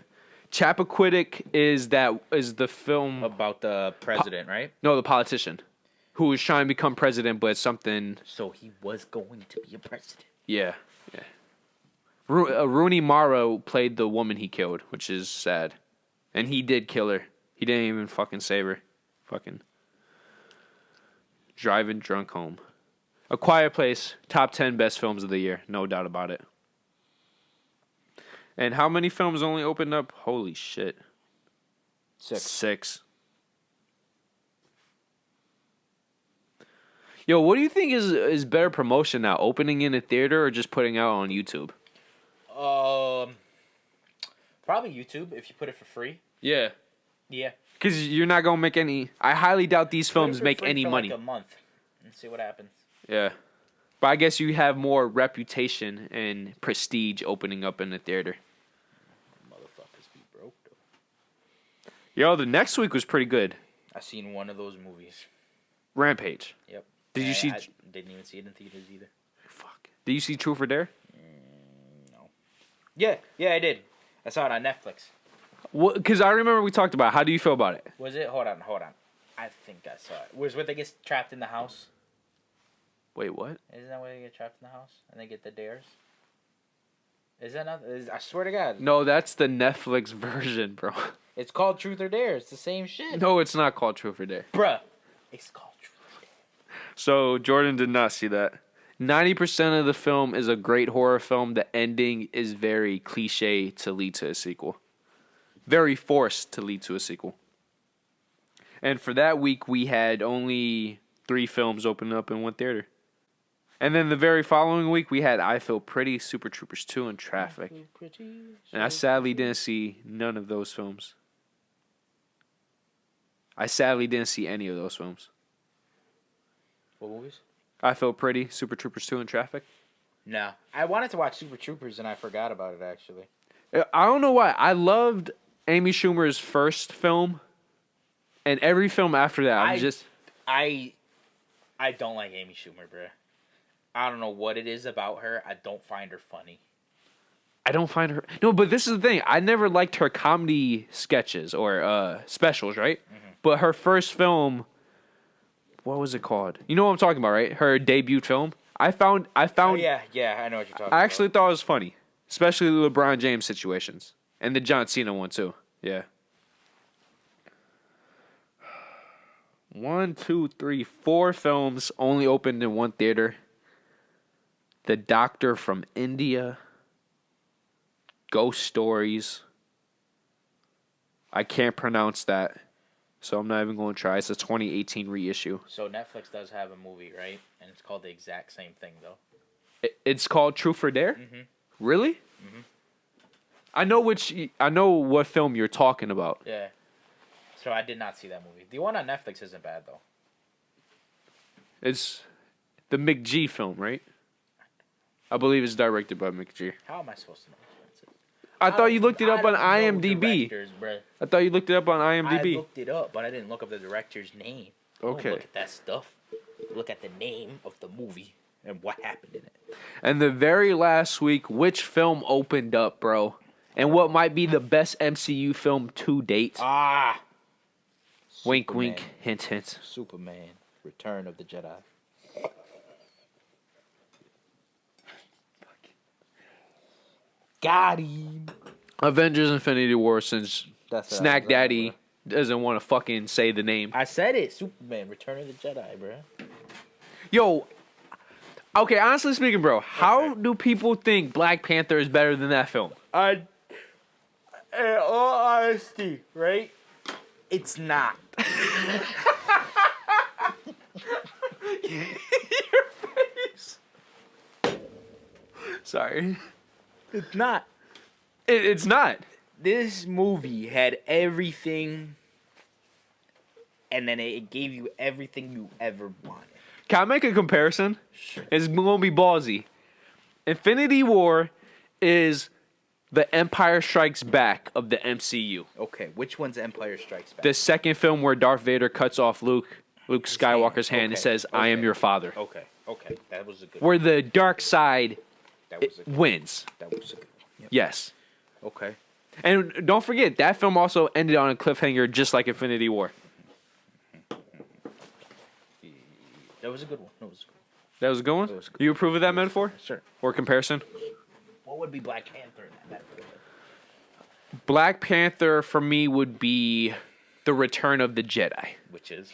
Chappaquiddick is the film About the president, right? No, the politician who was trying to become president, but something. So he was going to be a president. Yeah. Rooney Mara played the woman he killed, which is sad, and he did kill her. He didn't even fucking save her. Fucking driving drunk home. A Quiet Place, top 10 best films of the year, no doubt about it. And how many films only opened up? Holy shit. 6. Yo, what do you think is better promotion now? Opening in a theater or just putting out on YouTube? Probably YouTube if you put it for free. Yeah. Yeah. Because you're not going to make any... I highly doubt these Put it films for make free any for money. Like a month and see what happens. Yeah. But I guess you have more reputation and prestige opening up in the theater. Motherfuckers be broke though. Yo, the next week was pretty good. I seen one of those movies. Rampage. Yep. Did you see... I didn't even see it in theaters either. Fuck. Did you see Truth or Dare? No. Yeah, I did. I saw it on Netflix. Because I remember we talked about it. How do you feel about it? Was it? Hold on. I think I saw it. Was where they get trapped in the house? Wait, what? Isn't that where they get trapped in the house and they get the dares? Is that not? I swear to God. No, that's the Netflix version, bro. It's called Truth or Dare. It's the same shit. No, it's not called Truth or Dare. Bruh. It's called Truth or Dare. So Jordan did not see that. 90% of the film is a great horror film. The ending is very cliche to lead to a sequel. Very forced to lead to a sequel. And for that week, we had only 3 films open up in one theater. And then the very following week, we had I Feel Pretty, Super Troopers 2, and Traffic. And I sadly didn't see none of those films. I sadly didn't see any of those films. What movies? I Feel Pretty, Super Troopers 2, and Traffic. No. I wanted to watch Super Troopers and I forgot about it actually. I don't know why. I loved Amy Schumer's first film. And every film after that, I don't like Amy Schumer, bruh. I don't know what it is about her. I don't find her funny. I don't find her... No, but this is the thing. I never liked her comedy sketches or specials, right? Mm-hmm. But her first film... What was it called? You know what I'm talking about, right? Her debut film. I found. Oh, yeah, I know what you're talking about. I actually thought it was funny, especially the LeBron James situations and the John Cena one too. Yeah. 1, 2, 3, 4 films only opened in one theater. The Doctor from India. Ghost Stories. I can't pronounce that. So I'm not even going to try. It's a 2018 reissue. So Netflix does have a movie, right? And it's called the exact same thing, though. It's called Truth or Dare? Mm-hmm. Really? Mm-hmm. I know what film you're talking about. Yeah. So I did not see that movie. The one on Netflix isn't bad, though. It's the McG film, right? I believe it's directed by McG. How am I supposed to know? I thought you looked it up on I don't know IMDb. directors, bruh. I thought you looked it up on I IMDb. looked it up, but I didn't look up the director's name. I don't Okay. look at that stuff. Look at the name of the movie and what happened in it. And the very last week, which film opened up, bro? And what might be the best MCU film to date? Ah. Wink, Superman. wink, hint, hint. Superman, Return of the Jedi. Got him. Avengers Infinity War, since That's what I Snack was on, Daddy doesn't want to fucking say the name. I said it. Superman, Return of the Jedi, bro. Yo, okay, honestly speaking, bro, how do people think Black Panther is better than that film? In all honesty, right? It's not. Your face. Sorry. It's not. It's not. This movie had everything, and then it gave you everything you ever wanted. Can I make a comparison? Sure. It's gonna be ballsy. Infinity War is the Empire Strikes Back of the MCU. Okay, which one's Empire Strikes Back? The second film where Darth Vader cuts off Luke Skywalker's hand and Okay, says, "I am okay. your father." Okay, that was a good. Where the dark side That was a good. wins. That was a good. Yep. Yes. Okay. And don't forget, that film also ended on a cliffhanger just like Infinity War. That was a good one. That was good. That was a good one? That was good. You approve of that metaphor? Sure. Or comparison? What would be Black Panther in that metaphor? Black Panther for me would be The Return of the Jedi. Which is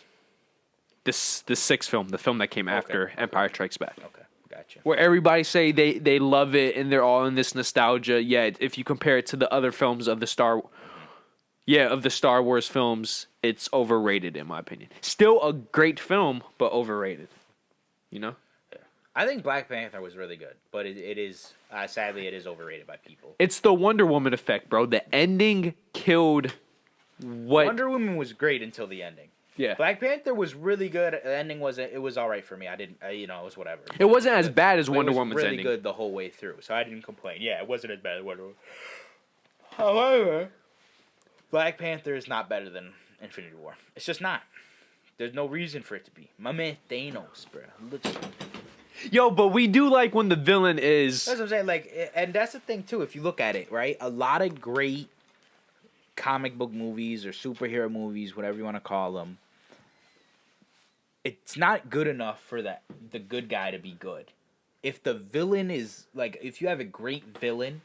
The sixth film, the film that came after Empire Strikes Back. okay. Gotcha. Where everybody say they love it and they're all in this nostalgia. Yet if you compare it to the other films of the Star Wars films, it's overrated in my opinion. Still a great film, but overrated. You know? Yeah. I think Black Panther was really good, but it is sadly it is overrated by people. It's the Wonder Woman effect, bro. The ending killed what Wonder Woman was great until the ending. Yeah. Black Panther was really good. The ending wasn't. It was all right for me. I didn't. It was whatever. It wasn't as bad as But Wonder it was Woman's really ending. good the whole way through, so I didn't complain. Yeah, it wasn't as bad as Wonder Woman. However, Black Panther is not better than Infinity War. It's just not. There's no reason for it to be. My man Thanos, bro. Look at him. Yo, but we do like when the villain is That's what I'm saying. Like, and that's the thing too. If you look at it, right, a lot of great comic book movies or superhero movies, whatever you want to call them, it's not good enough for the good guy to be good. If the villain is like, if you have a great villain,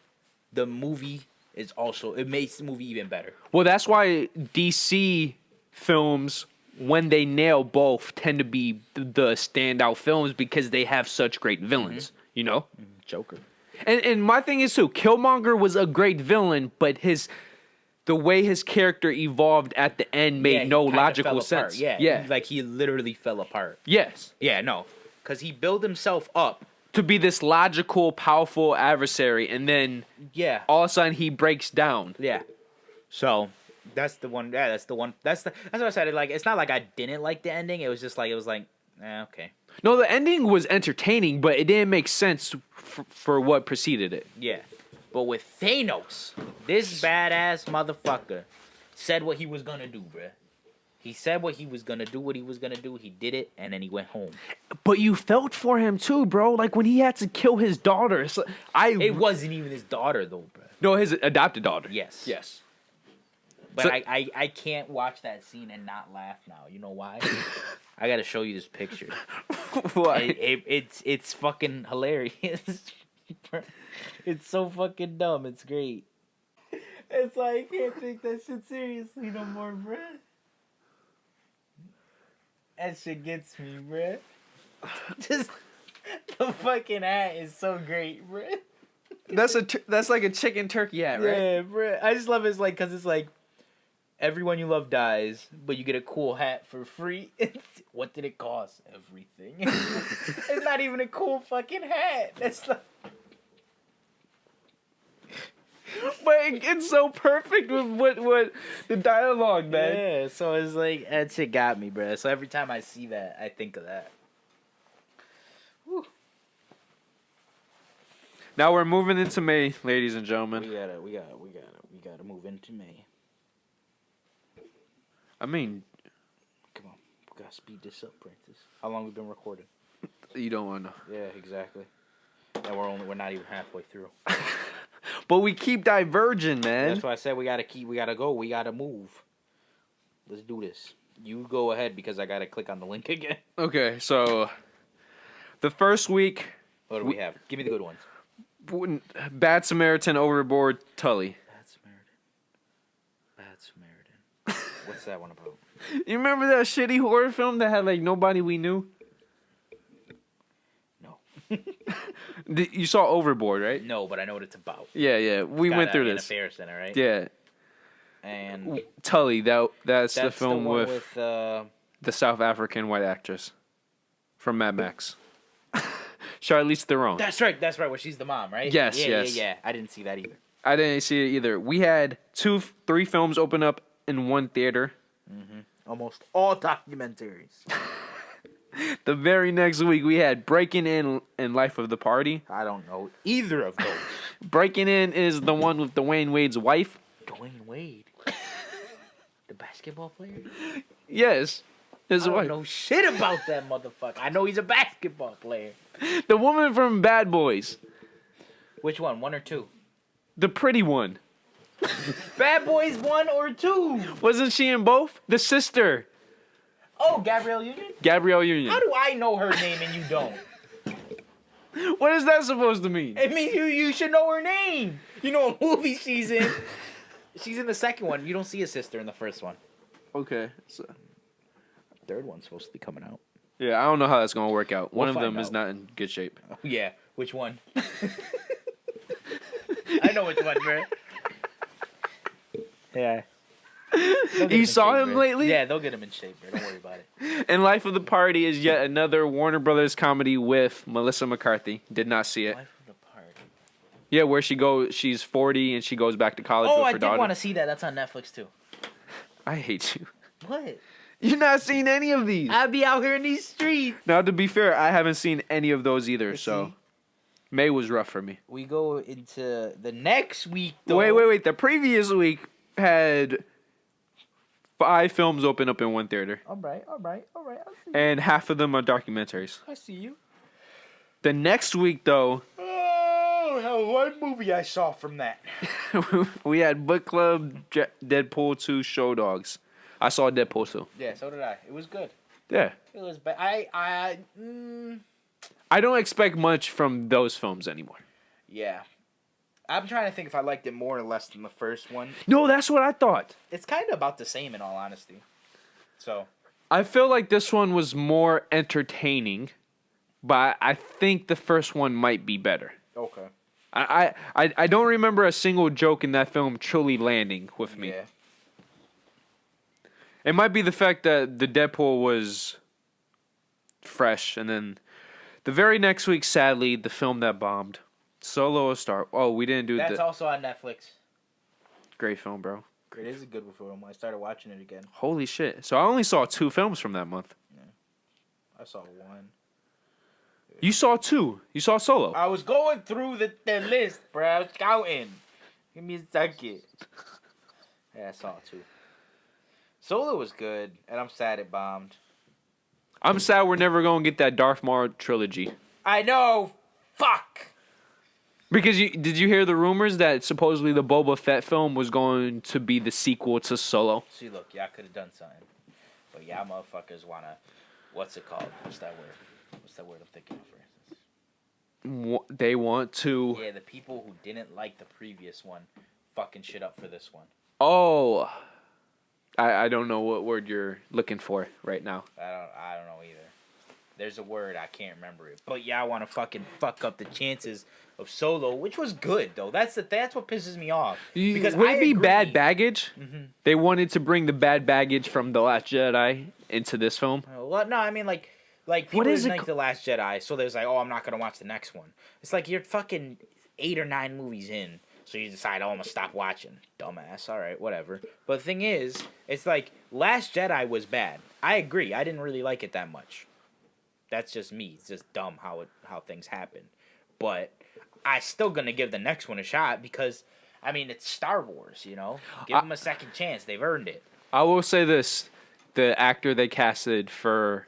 the movie is also, it makes the movie even better. Well, that's why DC films, when they nail both, tend to be the standout films because they have such great villains, you know? Joker. And my thing is too, Killmonger was a great villain, but the way his character evolved at the end made no logical sense. Yeah. Like he literally fell apart. Yes. Yeah, no. Because he built himself up. To be this logical, powerful adversary, and then Yeah. all of a sudden he breaks down. Yeah. So that's the one. Yeah, that's the one. That's what I said. Like, it's not like I didn't like the ending. It was just like okay. No, the ending was entertaining, but it didn't make sense for what preceded it. Yeah. But with Thanos, this badass motherfucker said what he was gonna do, bruh. He said what he was gonna do, what he was gonna do. He did it, and then he went home. But you felt for him too, bro. Like when he had to kill his daughter. It wasn't even his daughter, though, bruh. No, his adopted daughter. Yes. Yes. But So- I can't watch that scene and not laugh now. You know why? I gotta show you this picture. Why? It's fucking hilarious. It's so fucking dumb. It's great. It's like, I can't take that shit seriously no more, bruh. That shit gets me, bruh. Just the fucking hat is so great, bruh. That's like a chicken turkey hat, right? Yeah, bruh. I just love it's like, cause it's like everyone you love dies, but you get a cool hat for free. What did it cost? Everything. It's not even a cool fucking hat. That's like. But it's so perfect with what the dialogue, man. Yeah, so it's like, that shit got me, bruh. So every time I see that, I think of that. Whew. Now we're moving into May, ladies and gentlemen. We gotta move into May. I mean, Come on, we gotta speed this up, Prentice. How long we been recording? you don't want to. Yeah, exactly. And we're not even halfway through. But we keep diverging, man. That's why I said we gotta go, we gotta move. Let's do this. You go ahead because I gotta click on the link again. Okay, so the first week, What do we have? Give me the good ones. Bad Samaritan, Overboard, Tully. Bad Samaritan. What's that one about? You remember that shitty horror film that had like nobody we knew? No. You saw Overboard, right? No, but I know what it's about. Yeah. We went through In a this. fair center, right? Yeah. And Tully, that's the film the one with the South African white actress from Mad Max. Charlize Theron. That's right. Where she's the mom, right? Yes, Yeah. yes. I didn't see that either. I didn't see it either. We had 3 films open up in one theater. Almost all documentaries. The very next week, we had Breaking In and Life of the Party. I don't know either of those. Breaking In is the one with Dwayne Wade's wife. Dwayne Wade, the basketball player. Yes, his I don't wife. know shit about that motherfucker. I know he's a basketball player. The woman from Bad Boys. Which one? 1 or 2? The pretty one. Bad Boys 1 or 2? Wasn't she in both? The sister. Oh, Gabrielle Union. Gabrielle Union. How do I know her name and you don't? What is that supposed to mean? It means you should know her name. You know what movie she's in. She's in the second one. You don't see a sister in the first one. Okay. So, Third one's supposed to be coming out. yeah, I don't know how that's going to work out. One We'll of them find is out. not in good shape. Oh, yeah. Which one? I know which one, bro. Yeah. You saw him lately? Yeah, they'll get him in shape, bro. Don't worry about it. And Life of the Party is yet another Warner Brothers comedy with Melissa McCarthy. Did not see it. Life of the Party. Yeah, where she's 40 and she goes back to college Oh, with I her did daughter. want to see that. That's on Netflix, too. I hate you. What? You're not seeing any of these. I'd be out here in these streets. Now, to be fair, I haven't seen any of those either, Let's so see. May was rough for me. We go into the next week, though. Wait. The previous week had 5 films open up in one theater, All right. I see you. and half of them are documentaries. I see you. The next week, though, Oh, hell, one movie I saw from that. we had Book Club, Deadpool 2, Show Dogs. I saw Deadpool 2. Yeah, so did I. It was good. Yeah. It was bad. I don't expect much from those films anymore. Yeah. I'm trying to think if I liked it more or less than the first one. No, that's what I thought. It's kind of about the same in all honesty. So, I feel like this one was more entertaining, but I think the first one might be better. okay. I don't remember a single joke in that film truly landing with me. Yeah. It might be the fact that the Deadpool was fresh, and then the very next week, sadly, the film that bombed, Solo a Star. Oh, we didn't do That's the also on Netflix. great film, bro. It is a good film. I started watching it again. Holy shit! So I only saw 2 films from that month. I saw one. You saw 2. You saw Solo. I was going through the list, bro. I was counting. Give me a second. Yeah, I saw 2. Solo was good, and I'm sad it bombed. I'm sad we're never gonna get that Darth Maul trilogy. I know. Fuck. Because did you hear the rumors that supposedly the Boba Fett film was going to be the sequel to Solo? See, look, y'all could have done something. But y'all motherfuckers want to... What's it called? What's that word? What's that word I'm thinking of, for instance? They want to... Yeah, the people who didn't like the previous one fucking shit up for this one. Oh... I don't know what word you're looking for right now. I don't know either. There's a word, I can't remember it. But y'all want to fucking fuck up the chances of Solo, which was good, though. That's what pisses me off. Because Would I it be agree. bad baggage? Mm-hmm. They wanted to bring the bad baggage from The Last Jedi into this film? Well, no, I mean, like people What is didn't it like The Last Jedi, so there's like, oh, I'm not going to watch the next one. It's like you're fucking 8 or 9 movies in, so you decide, oh, I'm going to stop watching. Dumbass. All right, whatever. But the thing is, it's like, Last Jedi was bad. I agree. I didn't really like it that much. That's just me. It's just dumb how things happen. But I still gonna give the next one a shot because, I mean, it's Star Wars. You know, give them a second chance. They've earned it. I will say this: the actor they casted for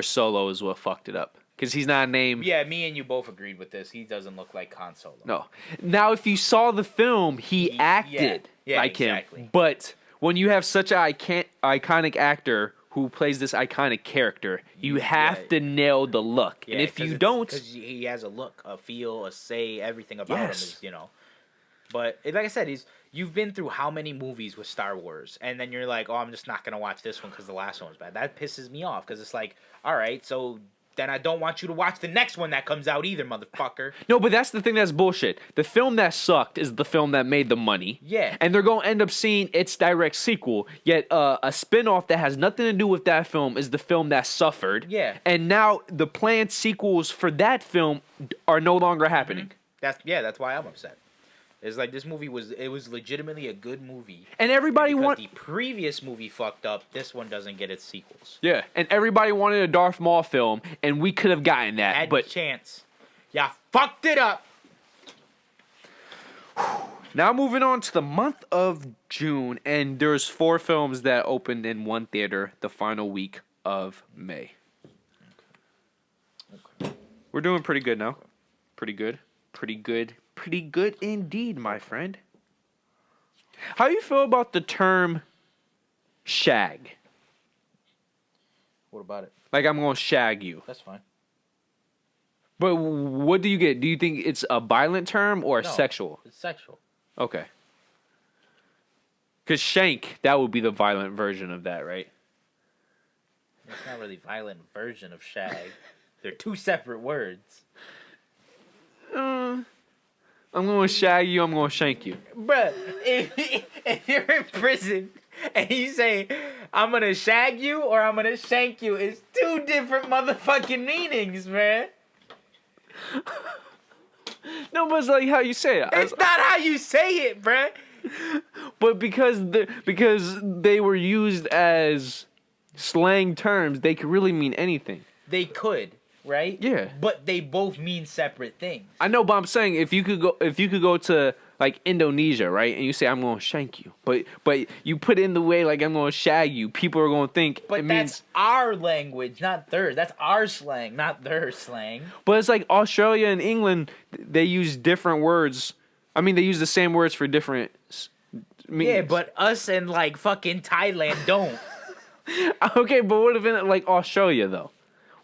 Solo is what fucked it up because he's not named. Yeah, me and you both agreed with this. He doesn't look like Han Solo. No. Now, if you saw the film, he acted like exactly. him. But when you have such an iconic actor who plays this iconic character, you have to nail the look. Yeah, and if you don't, because he has a look, a feel, a say, everything about him is, you know. But like I said, you've been through how many movies with Star Wars, and then you're like, oh, I'm just not gonna watch this one because the last one was bad. That pisses me off because it's like, all right, so then I don't want you to watch the next one that comes out either, motherfucker. No, but that's the thing that's bullshit. The film that sucked is the film that made the money. Yeah. And they're going to end up seeing its direct sequel. Yet a spin-off that has nothing to do with that film is the film that suffered. Yeah. And now the planned sequels for that film are no longer happening. That's why I'm upset. It's like this movie was legitimately a good movie. And everybody the previous movie fucked up. This one doesn't get its sequels. Yeah, and everybody wanted a Darth Maul film, and we could have gotten that. Had but the chance. Yeah, fucked it up. Now moving on to the month of June, and there's 4 films that opened in one theater the final week of May. Okay. We're doing pretty good now. Pretty good. Pretty good. Pretty good indeed, my friend. How do you feel about the term shag? What about it? Like, I'm going to shag you. That's fine. But what do you get? Do you think it's a violent term or sexual? It's sexual. Okay. Because shank, that would be the violent version of that, right? It's not really a violent version of shag. They're 2 separate words. I'm going to shag you, I'm going to shank you. Bruh, if you're in prison and you say, I'm going to shag you or I'm going to shank you, it's 2 different motherfucking meanings, man. No, but it's like how you say it. It's not how you say it, bruh. But because they were used as slang terms, they could really mean anything. They could. Right? Yeah. But they both mean separate things. I know, but I'm saying if you could go to like Indonesia, right, and you say I'm going to shank you, but you put it in the way like I'm going to shag you, people are going to think but it that's means our language, not theirs. That's our slang, not their slang. But it's like Australia and England, they use different words. I mean, they use the same words for different meanings. Yeah, but us and like fucking Thailand don't. Okay, but what if in like Australia though?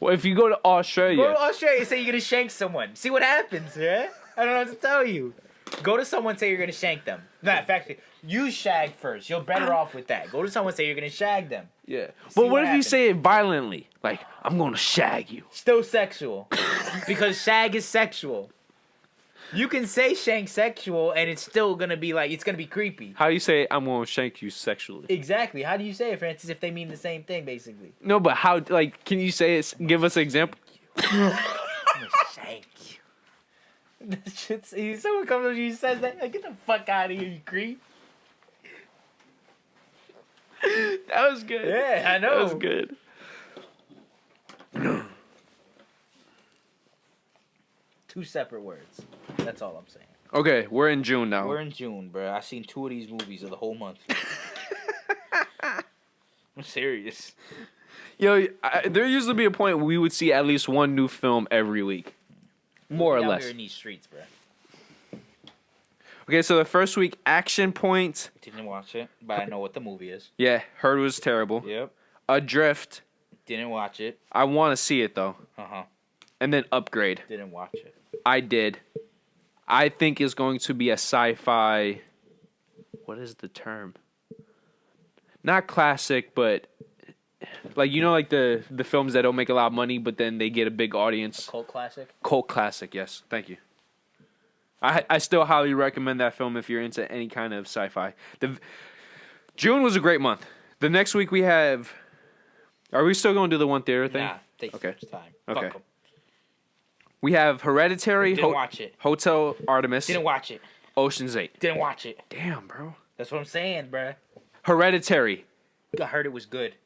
Well, if you go to Australia... Say you're going to shank someone. See what happens, man. I don't know what to tell you. Go to someone, say you're going to shank them. No, in fact, you shag first. You're better off with that. Go to someone, say you're going to shag them. Yeah. But what if you say it violently? Like, I'm going to shag you. Still sexual. Because shag is sexual. You can say shank sexual, and it's still going to be like, it's going to be creepy. How do you say, I'm going to shank you sexually? Exactly. How do you say it, Francis, if they mean the same thing, basically? No, but how, like, can you say it? Give us an example. I'm going to shank you. Someone comes up to you and says that, like, get the fuck out of here, you creep. That was good. Yeah, I know. That was good. 2 separate words. That's all I'm saying. Okay, we're in June now. We're in June, bro. I've seen 2 of these movies of the whole month. I'm serious. Yo, there used to be a point where we would see at least 1 new film every week. More or less. Here in these streets, bro. Okay, so the first week, Action Point. Didn't watch it, but I know what the movie is. Yeah, heard it was terrible. Yep. Adrift. Didn't watch it. I want to see it, though. Uh-huh. And then Upgrade. Didn't watch it. I did. I think it's going to be a sci-fi... What is the term? Not classic, but... Like, you know, like the films that don't make a lot of money, but then they get a big audience. A cult classic? Cult classic, yes. Thank you. I still highly recommend that film if you're into any kind of sci-fi. June was a great month. The next week we have... Are we still going to do the 1 theater thing? Nah, take your time. Okay. Fuck 'em. We have Hereditary. Didn't watch it. Hotel Artemis. Didn't watch it. Ocean's 8. Didn't watch it. Damn, bro. That's what I'm saying, bro. Hereditary. I heard it was good.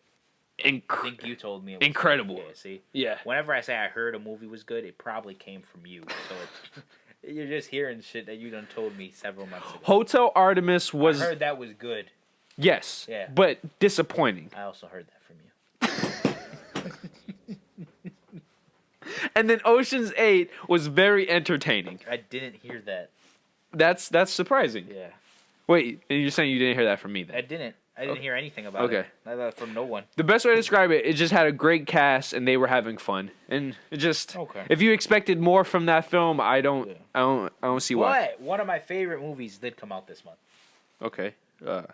I think you told me it was incredible. Good. Yeah, see? Yeah. Whenever I say I heard a movie was good, it probably came from you. So You're just hearing shit that you done told me several months ago. Hotel Artemis was I heard that was good. yes, Yeah. but disappointing. I also heard that from you. And then Ocean's 8 was very entertaining. I didn't hear that. That's surprising. Yeah. Wait, and you're saying you didn't hear that from me then? I didn't hear anything about it. Okay. From no one. The best way to describe it, it just had a great cast and they were having fun. And it just if you expected more from that film, I don't see why. But one of my favorite movies did come out this month. Okay. Let's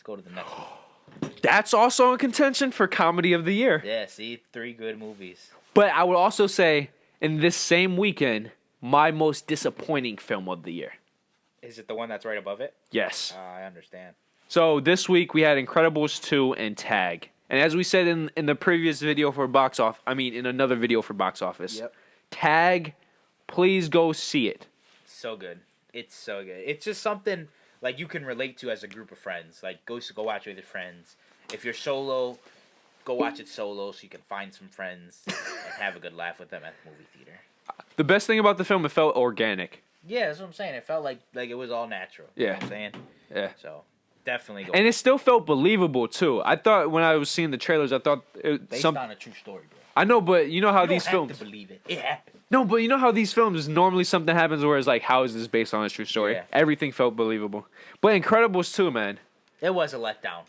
go to the next one. That's also in contention for comedy of the year. Yeah, see, 3 good movies. But I would also say in this same weekend, my most disappointing film of the year. Is it the one that's right above it? Yes. I understand. So this week we had Incredibles 2 and Tag. And as we said in the previous video for box office, in another video for box office, Tag, please go see it. So good. It's so good. It's just something like you can relate to as a group of friends. Like go watch it with your friends. If you're solo, go watch it solo so you can find some friends and have a good laugh with them at the movie theater. The best thing about the film, it felt organic. Yeah, that's what I'm saying. It felt like it was all natural. You know what I'm saying? Yeah. So definitely go. And it still felt believable too. I thought when I was seeing the trailers, I thought based on a true story, bro. I know, but you know how you these don't films. have to believe it. It happened. No, but you know how these films normally something happens where it's like, how is this based on a true story? Yeah. Everything felt believable. But Incredibles 2, man. It was a letdown.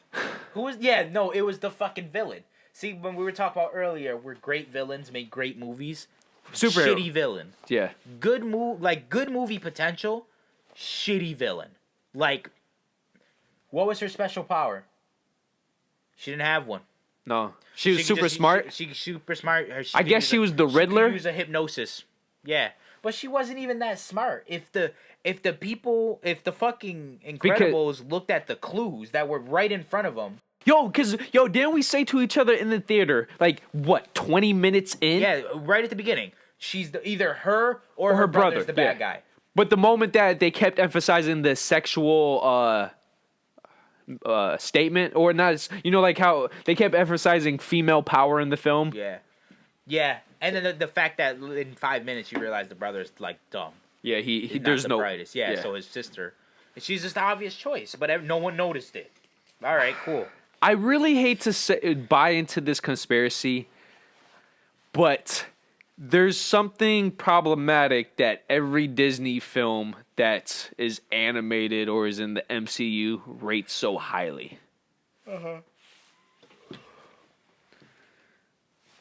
Who was? Yeah, no, it was the fucking villain. See, when we were talking about earlier, where great villains make great movies. Superhero. Shitty villain. Yeah. Good movie potential. Shitty villain. Like, what was her special power? She didn't have one. No. She was super smart. She's super smart. I guess she was the Riddler. She could use a hypnosis. Yeah. But she wasn't even that smart. If the fucking Incredibles looked at the clues that were right in front of them. Didn't we say to each other in the theater, like, what, 20 minutes in? Yeah, right at the beginning. She's either her or her brother's the bad guy. But the moment that they kept emphasizing the sexual statement, or not, like how they kept emphasizing female power in the film. Yeah. Yeah. And then the fact that in 5 minutes you realize the brother's, like, dumb. Yeah, He's there's not the no brightest. Yeah, so his sister. She's just the obvious choice, but no one noticed it. All right, cool. I really hate to buy into this conspiracy, but there's something problematic that every Disney film that is animated or is in the MCU rates so highly. Uh-huh.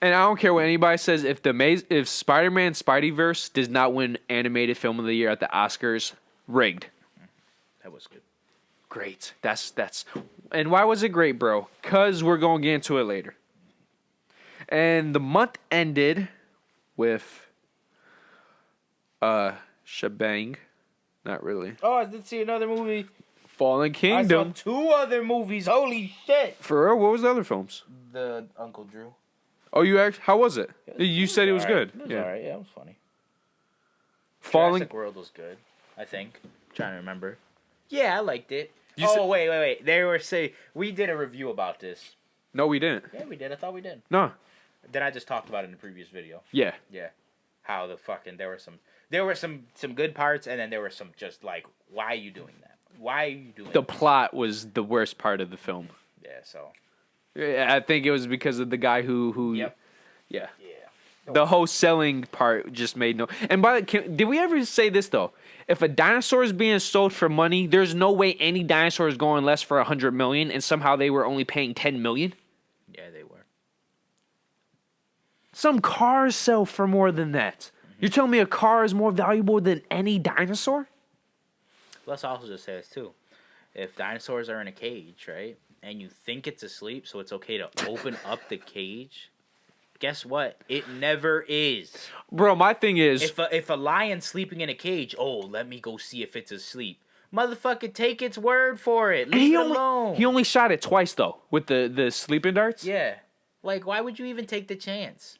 And I don't care what anybody says, if Spider-Man Spideyverse does not win animated film of the year at the Oscars, rigged. That was good. Great. That's and why was it great, bro? Cause we're gonna get into it later. And the month ended with shebang. Not really. Oh, I did see another movie. Fallen Kingdom. I saw 2 other movies. Holy shit. For real? What was the other films? The Uncle Drew. Oh, how was it? You said it was good. It was alright. Yeah, it was funny. Jurassic World was good, I think. I'm trying to remember. Yeah, I liked it. Wait. They were saying we did a review about this. No, we didn't. Yeah, we did. I thought we did. No. Then I just talked about it in the previous video. Yeah. Yeah. How there were some good parts, and then there were some just like, why are you doing that? Why are you doing the plot was the worst part of the film. Yeah, so. I think it was because of the guy who Yep. Yeah. Yeah. The whole selling part just made no. And did we ever say this though? If a dinosaur is being sold for money, there's no way any dinosaur is going less for $100 million, and somehow they were only paying $10 million. Yeah, they were. Some cars sell for more than that. Mm-hmm. You're telling me a car is more valuable than any dinosaur? Let's also just say this too. If dinosaurs are in a cage, right, and you think it's asleep, so it's okay to open up the cage. Guess what? It never is. Bro, my thing is... If a lion's sleeping in a cage, let me go see if it's asleep. Motherfucker, take its word for it. Leave it alone. He only shot it twice, though, with the sleeping darts. Yeah. Like, why would you even take the chance?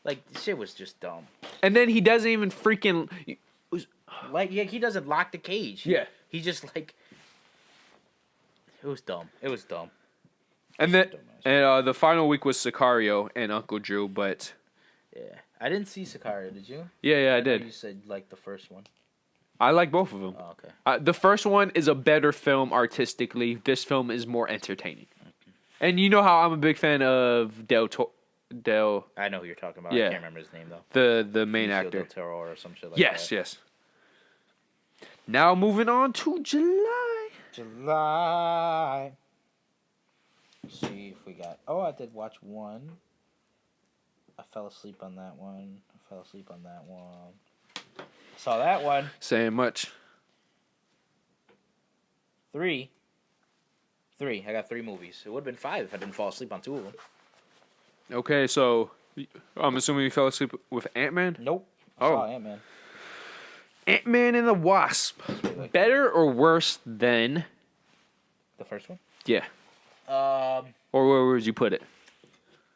Like, this shit was just dumb. And then he doesn't even freaking... he doesn't lock the cage. Yeah. He just, like... It was dumb. And then the final week was Sicario and Uncle Drew, but yeah, I didn't see Sicario. Did you? Yeah, I know did. You said like the first one. I like both of them. Oh, okay. The first one is a better film artistically. This film is more entertaining. And you know how I'm a big fan of Del. I know who you're talking about. Yeah. I can't remember his name though. The main Benicio actor. Del Toro or some shit like Yes, that. yes. Now moving on to July. July. Let's see if we got. Oh, I did watch one. I fell asleep on that one. Saw that one. Saying much. 3. I got 3 movies. It would have been 5 if I didn't fall asleep on 2 of them. Okay, so I'm assuming you fell asleep with Ant-Man? Nope. I Oh. saw Ant-Man. Ant-Man and the Wasp. Better or worse than... The first one? Yeah. Um, Or where would you put it?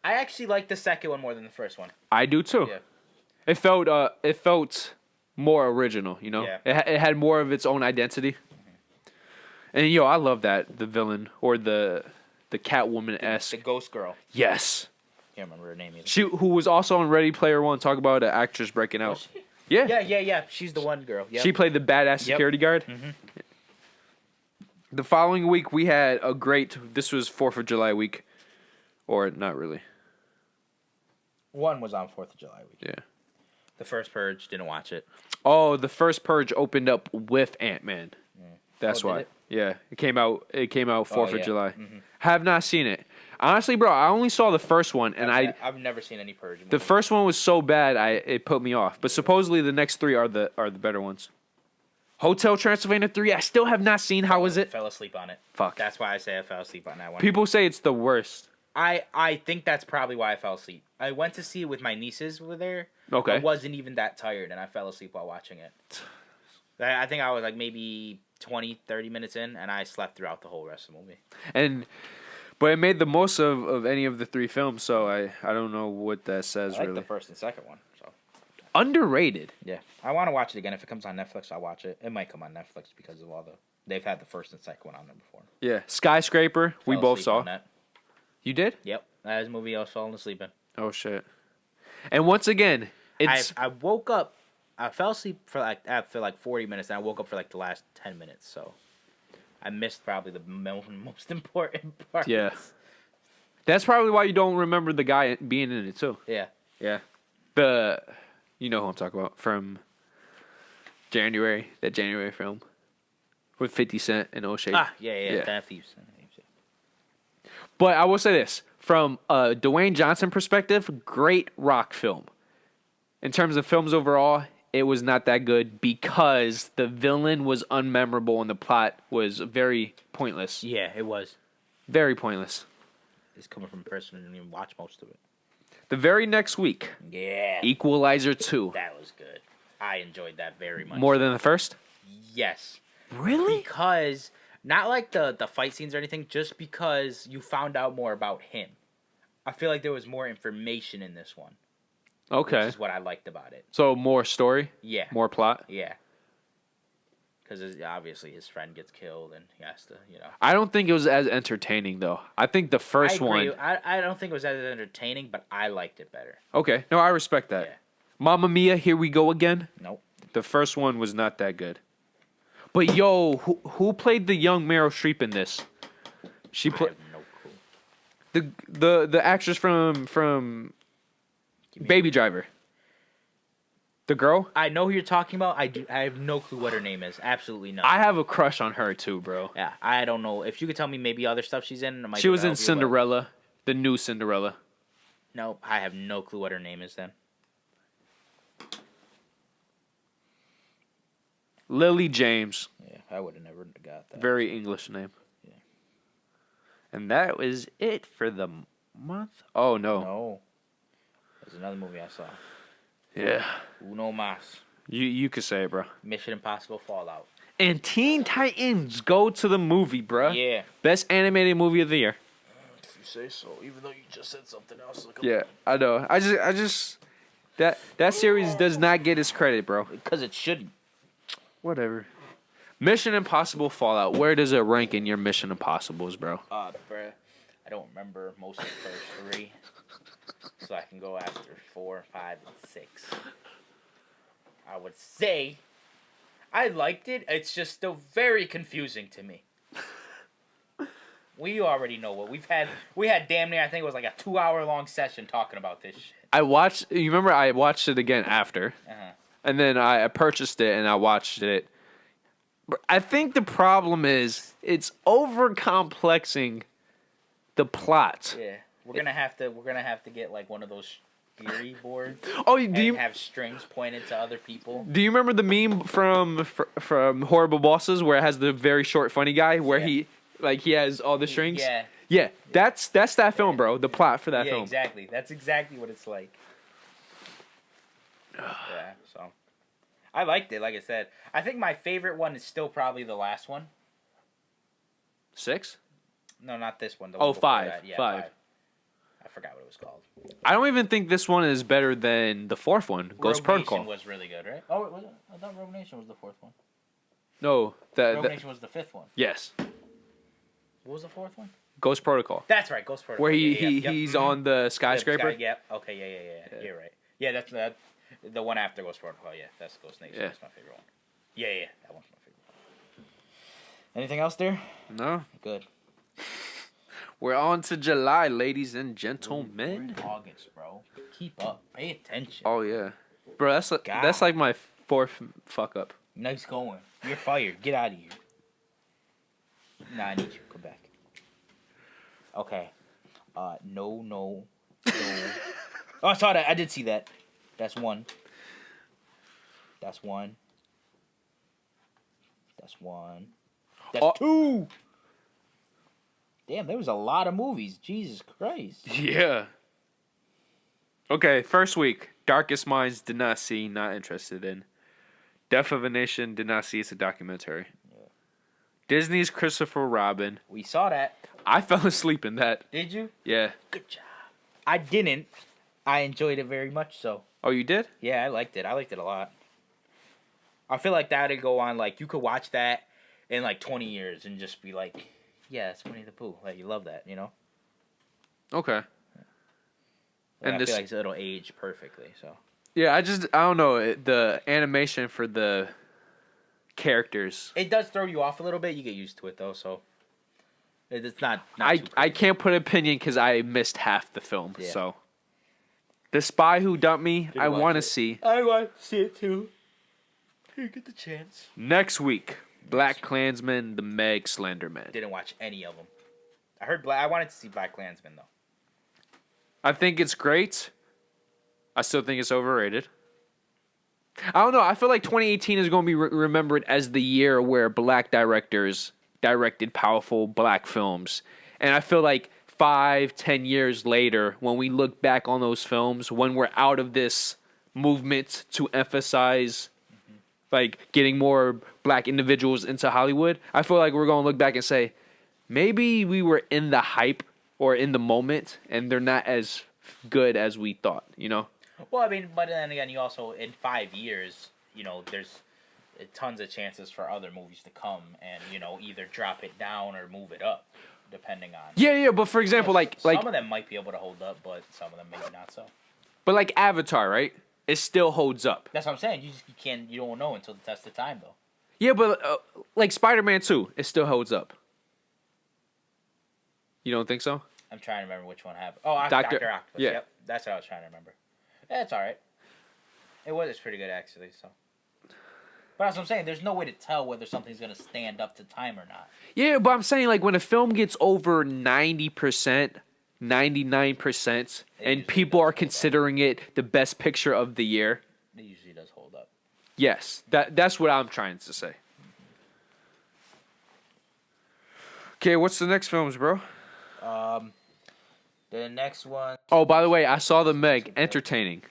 I actually like the second one more than the first one. I do too. Yeah. It felt more original, you know? Yeah. It had more of its own identity. And I love that, the villain or the Catwoman-esque. The Ghost Girl. Yes. Can't remember her name either. She who was also on Ready Player One. Talk about an actress breaking out. Was she? Yeah. Yeah. She's the one girl. Yep. She played the badass security guard. Mhm. The following week we had a great. This was 4th of July week, or not really. One was on 4th of July week. Yeah. The first Purge, didn't watch it. Oh, the first Purge opened up with Ant-Man. That's Oh, did why. it? Yeah, it came out 4th of yeah. July. Mhm. Have not seen it. Honestly, bro, I only saw the first one, and I've never seen any Purge. the movies. first one was so bad, it put me off. But supposedly the next 3 are the better ones. Hotel Transylvania 3, I still have not seen. How is it? Fell asleep on it. Fuck. That's why I say I fell asleep on that one. People say it's the worst. I think that's probably why I fell asleep. I went to see it with my nieces were there. Okay. I wasn't even that tired, and I fell asleep while watching it. I think I was like maybe 20, 30 minutes in, and I slept throughout the whole rest of the movie. But it made the most of any of the 3 films, so I don't know what that says I like really. the first and second one. So Underrated. yeah, I want to watch it again. If it comes on Netflix, I'll watch it. It might come on Netflix because of they've had the first and second one on there before. Yeah. Skyscraper, we Fell both asleep saw. on that. You did? Yep, that was a movie I was falling asleep in. Oh shit. And once again, it's I woke up. I fell asleep for like 40 minutes, and I woke up for like the last 10 minutes. So I missed probably the most important part. Yeah. That's probably why you don't remember the guy being in it too. Yeah. Yeah. You know who I'm talking about from January, that January film with 50 Cent and O'Shea. Yeah. That Thieves. But I will say this, from a Dwayne Johnson perspective, great rock film. In terms of films overall, it was not that good because the villain was unmemorable and the plot was very pointless. Yeah, it was. Very pointless. It's coming from a person who didn't even watch most of it. The very next week, Yeah. Equalizer 2. That was good. I enjoyed that very much. More than the first? Yes. Really? Because, not like the fight scenes or anything, just because you found out more about him. I feel like there was more information in this one. Okay. Which is what I liked about it. So more story? Yeah. More plot? Yeah. Because obviously his friend gets killed and he has to, I don't think it was as entertaining, though. I think the first I agree. one... I don't think it was as entertaining, but I liked it better. Okay. No, I respect that. Yeah. Mamma Mia, Here We Go Again. Nope. The first one was not that good. But yo, who played the young Meryl Streep in this? She I played have no clue. the actress from Baby Driver. The girl? I know who you're talking about. I have no clue what her name is. Absolutely none. I have a crush on her too, bro. Yeah, I don't know. If you could tell me maybe other stuff she's in. I might She be was able in to help you, but- Cinderella, the new Cinderella. No, I have no clue what her name is then. Lily James. Yeah, I would have never got that. Very English name. Yeah. And that was it for the month. Oh no. No. There's another movie I saw. Yeah. Uno Mas. You could say it, bro. Mission Impossible Fallout. And Teen Titans Go to the Movie, bro. Yeah. Best animated movie of the year. If you say so, even though you just said something else. Yeah, I know. I just that series does not get its credit, bro. Because it shouldn't. Whatever. Mission Impossible Fallout. Where does it rank in your Mission Impossibles, bro? Bruh. I don't remember most of the first 3. so I can go after 4, 5, and 6. I would say I liked it. It's just still very confusing to me. We already know what we had damn near, I think it was like a 2-hour-long session talking about this shit. You remember I watched it again after. Uh-huh. And then I purchased it and I watched it. But I think the problem is it's over-complexing the plot. Yeah. We're gonna have to get like one of those theory boards. Oh, have strings pointed to other people? Do you remember the meme from Horrible Bosses where it has the very short funny guy where he has all the strings? Yeah. Yeah, that's that film, bro. The plot for that film. Yeah, exactly. That's exactly what it's like. Yeah, so I liked it. Like I said, I think my favorite one is still probably the last one. 6? No, not this one. The Oh, one before 5. that. Yeah, 5. I forgot what it was called. I don't even think this one is better than the 4th one, Ghost Rogue Protocol. Nation was really good, right? Oh, was it? I thought Rogue Nation was the 4th one. No, Rogue Nation was the 5th one. Yes. What was the 4th one? Ghost Protocol. That's right, Ghost Protocol. Where he's on the skyscraper. Yeah. Okay. Yeah. You're right. Yeah, that's the one after Ghost Protocol. Yeah, that's Ghost Nation. Yeah. That's my favorite one. Yeah. That one's my favorite one. Anything else there? No. Good. We're on to July, ladies and We're gentlemen. in August, bro. Keep up. Pay attention. Oh yeah, bro. That's like my 4th fuck up. Nice going. You're fired. Get out of here. Nah, I need you. Come back. Okay. No. Oh, I saw that. I did see that. That's one. That's 2. Damn, there was a lot of movies. Jesus Christ. Yeah. Okay, first week. Darkest Minds did not see, not interested in. Death of a Nation did not see. It's a documentary. Yeah. Disney's Christopher Robin. We saw that. I fell asleep in that. Did you? Yeah. Good job. I didn't. I enjoyed it very much so. Oh, you did? Yeah, I liked it. I liked it a lot. I feel like that'd go on, like, you could watch that in, like, 20 years and just be like, yeah, it's Winnie the Pooh. Like, you love that, you know? Okay. Like, And I this- feel like it'll age perfectly, so. Yeah, I don't know. The animation for the characters. It does throw you off a little bit. You get used to it, though, so. It's not too I crazy. can't put an opinion because I missed half the film. Yeah. So, The Spy Who Dumped Me, Didn't I watch want to it. see. I want to see it, too. You get the chance. Next week, Black Klansman, The Meg, Slender Man. Didn't watch any of them. I wanted to see Black Klansman, though. I think it's great. I still think it's overrated. I don't know. I feel like 2018 is going to be remembered as the year where black directors directed powerful black films. And I feel like 5-10 years later, when we look back on those films, when we're out of this movement to emphasize like getting more black individuals into Hollywood, I feel like we're going to look back and say, maybe we were in the hype or in the moment and they're not as good as we thought, you know? Well, I mean, but then again, you also, in 5 years, you know, there's tons of chances for other movies to come and, you know, either drop it down or move it up, depending on... Yeah, but for example, like some of them might be able to hold up, but some of them maybe not so. But like Avatar, right? It still holds up. That's what I'm saying. You don't know until the test of time, though. Yeah, but like Spider-Man 2, it still holds up. You don't think so? I'm trying to remember which one happened. Oh, Doctor- Dr. Octopus. yeah. Yep, that's what I was trying to remember. Yeah, it's all right. It's pretty good, actually, so... But that's what I'm saying. There's no way to tell whether something's going to stand up to time or not. Yeah, but I'm saying like when a film gets over 90%, 99%, and people are considering it the best picture of the year. It usually does hold up. Yes, that's what I'm trying to say. Okay, what's the next films, bro? The next one... Oh, by the way, I saw The Meg. Entertaining.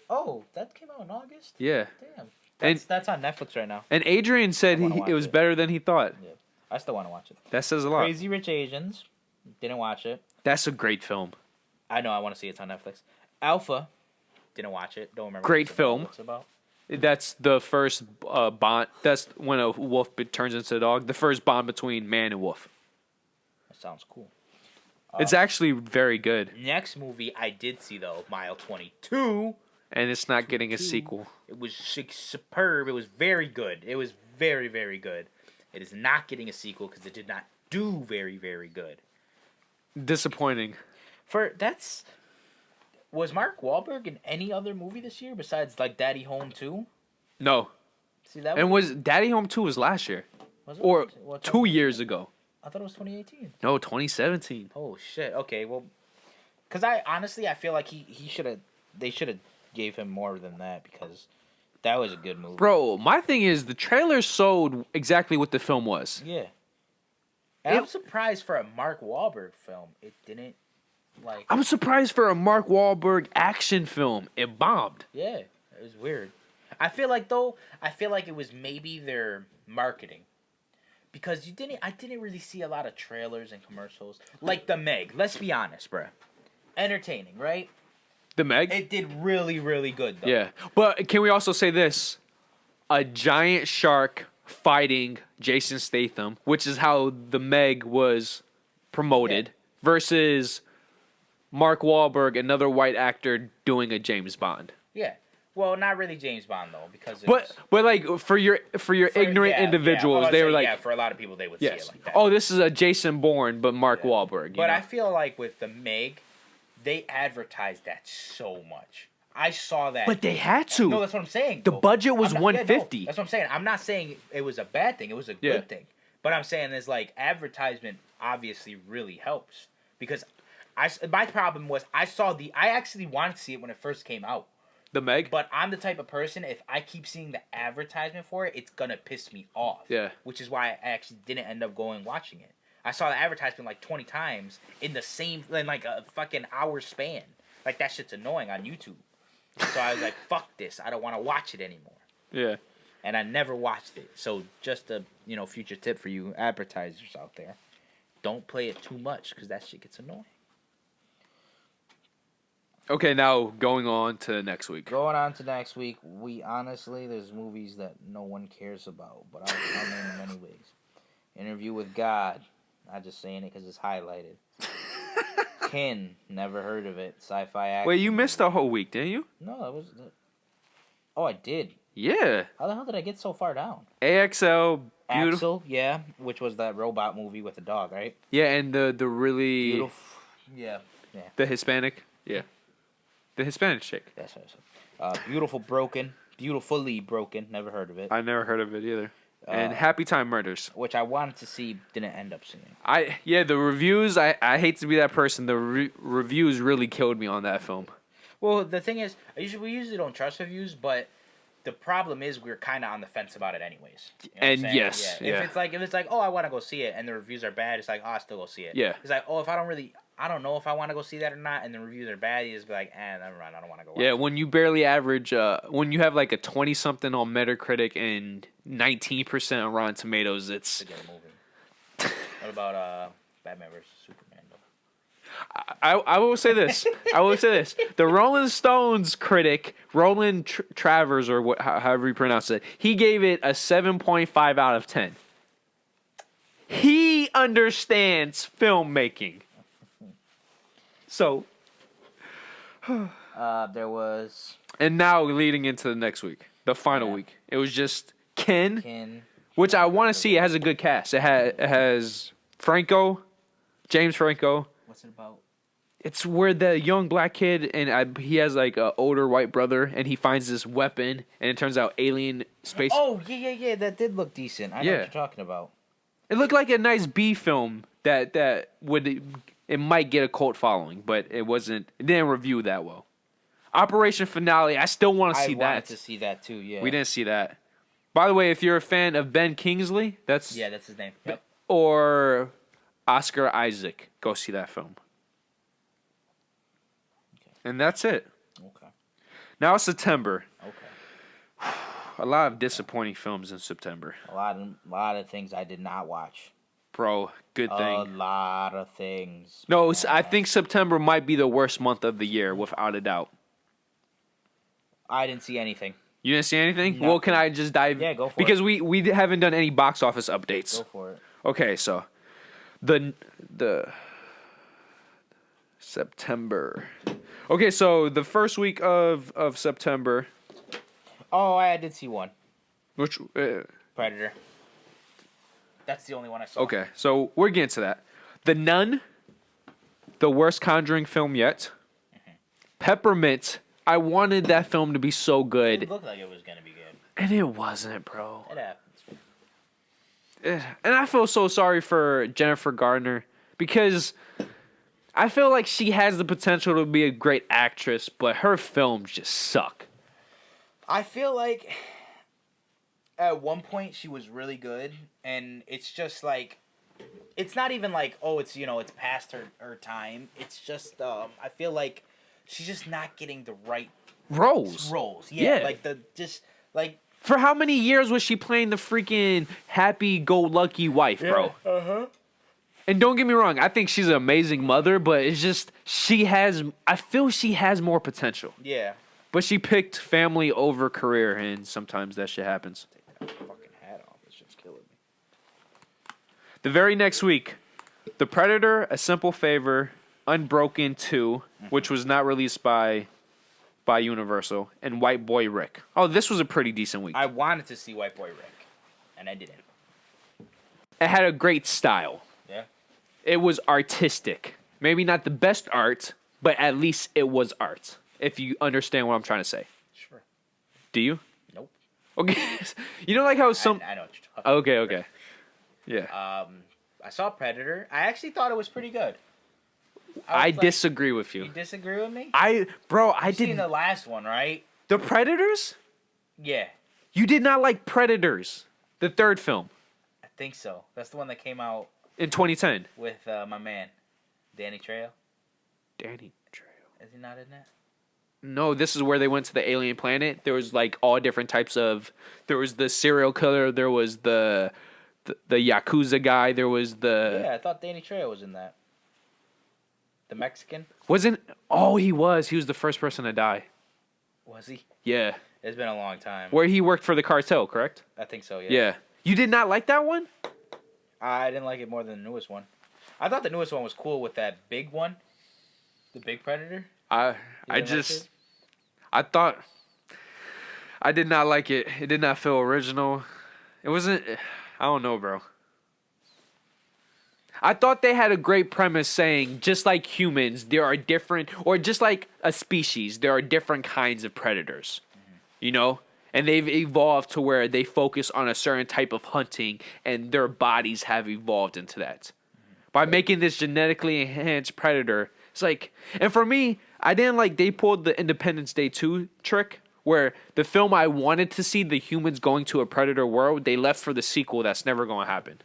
Oh, that came out in August? Yeah. Damn. That's on Netflix right now. And Adrian said I wanna watch it was it. better than he thought. Yeah. I still want to watch it. That says a lot. Crazy Rich Asians. Didn't watch it. That's a great film. I know. I want to see it. It's on Netflix. Alpha. Didn't watch it. Don't remember. Great film. What it's about. That's the first bond. That's when a wolf turns into a dog. The first bond between man and wolf. That sounds cool. It's actually very good, Next movie I did see though, Mile 22. and it's not getting a sequel. It was superb. It was very good. It was very, very good. It is not getting a sequel because it did not do very, very good. Disappointing. Was Mark Wahlberg in any other movie this year besides like Daddy Home 2? No. See that? And was Daddy Home 2 was last year. Was it? Or Well, 2 years ago. I thought it was 2018. No, 2017. Oh shit. Okay, well, because I feel like they should have gave him more than that because that was a good movie. Bro, my thing is the trailer sold exactly what the film was. Yeah. And I'm surprised for a Mark Wahlberg film, it didn't like. I'm surprised for a Mark Wahlberg action film. It bombed. Yeah, it was weird. I feel like it was maybe their marketing. Because I didn't really see a lot of trailers and commercials. Like The Meg, let's be honest, bruh. Entertaining, right? The Meg? It did really, really good, though. Yeah. But can we also say this? A giant shark fighting Jason Statham, which is how The Meg was promoted, versus Mark Wahlberg, another white actor, doing a James Bond. Yeah. Well, not really James Bond, though, because but like for your ignorant individuals, they were like, for a lot of people, they would see it like that. Oh, this is a Jason Bourne, but Mark Wahlberg. But I feel like with The Meg, they advertised that so much. I saw that. But they had to. No, that's what I'm saying. The budget was $150. That's what I'm saying. I'm not saying it was a bad thing. It was a good thing. But I'm saying is like advertisement obviously really helps because my problem was I actually wanted to see it when it first came out. The Meg? But I'm the type of person, if I keep seeing the advertisement for it, it's gonna piss me off. Yeah. Which is why I actually didn't end up watching it. I saw the advertisement like 20 times in like a fucking hour span. Like that shit's annoying on YouTube. So I was like, fuck this. I don't want to watch it anymore. Yeah. And I never watched it. So just a future tip for you advertisers out there. Don't play it too much because that shit gets annoying. Okay, now going on to next week. Going on to next week, there's movies that no one cares about, but I'll name them anyways. Interview with God. I'm just saying it because it's highlighted. Kin, never heard of it. Sci-fi action. Wait, you missed the whole week, didn't you? No, that was. Oh, I did. Yeah. How the hell did I get so far down? AXL. Axel, yeah, which was that robot movie with the dog, right? Yeah, and the really Beautiful. Yeah. the Hispanic. Yeah. The Hispanic chick. That's what I said. Beautifully Broken. Never heard of it. I never heard of it either. And Happy Time Murders, which I wanted to see, didn't end up seeing. The reviews. I hate to be that person. The reviews really killed me on that film. Well, the thing is, we usually don't trust reviews, but the problem is we're kind of on the fence about it anyways. You know and yes, yeah. If it's like, oh, I want to go see it, and the reviews are bad, it's like, oh, I still go see it. Yeah. It's like, oh, if I don't know if I want to go see that or not, and the reviews are bad, you just be like, never mind, I don't want to go watch Yeah, it. when you barely average, when you have like a 20-something on Metacritic and 19% on Rotten Tomatoes, it's... a good movie. What about Batman vs. Superman, though? I will say this. The Rolling Stones critic, Roland Travers, or however you pronounce it, he gave it a 7.5 out of 10. He understands filmmaking. So, there was... And now leading into the next week, the final week, it was just Kin, which I want to see. It has a good cast. It has James Franco. What's it about? It's where the young black kid and he has like an older white brother, and he finds this weapon, and it turns out alien space. Oh yeah, that did look decent. I know what you're talking about. It looked like a nice B film that would. It might get a cult following, but it wasn't. It didn't review that well. Operation Finale. I still want to see that. I wanted to see that too. Yeah. We didn't see that. By the way, if you're a fan of Ben Kingsley, that's his name. Yep. Or Oscar Isaac, go see that film. Okay. And that's it. Okay. Now it's September. Okay. A lot of disappointing films in September. A lot of things I did not watch. Bro, good thing. A lot of things. No, I think September might be the worst month of the year, without a doubt. I didn't see anything. You didn't see anything? No. Well, can I just dive? Yeah, go for because it. Because we haven't done any box office updates. Go for it. Okay, so the September. Okay, so the first week of September. Oh, I did see one. Which Predator. That's the only one I saw. Okay, so we're getting to that. The Nun, the worst Conjuring film yet. Mm-hmm. Peppermint. I wanted that film to be so good. It looked like it was gonna be good. And it wasn't, bro. It happens. And I feel so sorry for Jennifer Gardner because I feel like she has the potential to be a great actress, but her films just suck. I feel like at one point she was really good, and it's just like, it's not even like, oh, it's, it's past her time. It's just, I feel like she's just not getting the right roles. Yeah. Like, for how many years was she playing the freaking happy-go-lucky wife, bro? Yeah. Uh-huh. And don't get me wrong, I think she's an amazing mother, but it's just, I feel she has more potential. Yeah. But she picked family over career, and sometimes that shit happens. Take that fucking hat off. This shit's killing me. The very next week, The Predator, A Simple Favor, Unbroken 2, which was not released by Universal, and White Boy Rick. Oh, this was a pretty decent week. I wanted to see White Boy Rick, and I didn't. It had a great style. Yeah. It was artistic. Maybe not the best art, but at least it was art. If you understand what I'm trying to say. Sure. Do you? Nope. Okay. You know, like how some. I know what you're talking about. Okay. Yeah. I saw Predator. I actually thought it was pretty good. I disagree with you. You disagree with me? I You've seen didn't. the last one, right? The Predators? Yeah. You did not like Predators, the third film, I think so. That's the one that came out in 2010. with my man, Danny Trejo. Danny Trejo. Is he not in that? No, this is where they went to the alien planet. There was like all different types of. There was the serial killer. There was the Yakuza guy. There was the. Yeah, I thought Danny Trejo was in that. The Mexican? Wasn't. Oh, he was. He was the first person to die. Was he? Yeah. It's been a long time. Where he worked for the cartel, correct? I think so, yeah. Yeah. You did not like that one? I didn't like it more than the newest one. I thought the newest one was cool with that big one. The big Predator. I thought. I did not like it. It did not feel original. It wasn't. I don't know, bro. I thought they had a great premise saying, just like humans, there are different, or just like a species, there are different kinds of predators. Mm-hmm. You know? And they've evolved to where they focus on a certain type of hunting, and their bodies have evolved into that. Mm-hmm. By making this genetically enhanced predator, it's like, and for me, I didn't like, they pulled the Independence Day 2 trick, where the film I wanted to see, the humans going to a predator world, they left for the sequel that's never going to happen.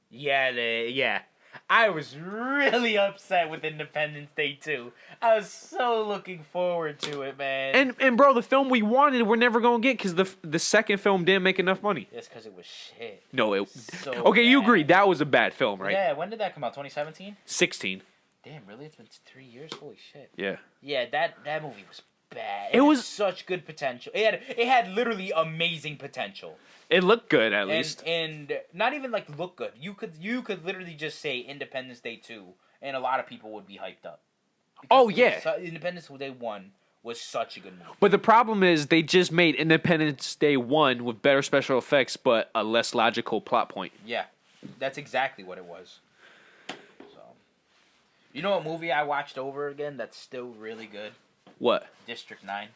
Yeah. I was really upset with Independence Day 2. I was so looking forward to it, man. And bro, the film we wanted, we're never going to get because the second film didn't make enough money. It's because it was shit. No, it... So okay, bad. you agree. That was a bad film, right? Yeah, when did that come out? 2017? 16. Damn, really? It's been 3 years? Holy shit. Yeah. Yeah, that movie was bad. It was had such good potential. It had literally amazing potential. It looked good, at least. And not even like look good. You could literally just say Independence Day 2, and a lot of people would be hyped up. Oh, yeah. Independence Day 1 was such a good movie. But the problem is they just made Independence Day 1 with better special effects, but a less logical plot point. Yeah, that's exactly what it was. So, you know what movie I watched over again that's still really good? What? District 9.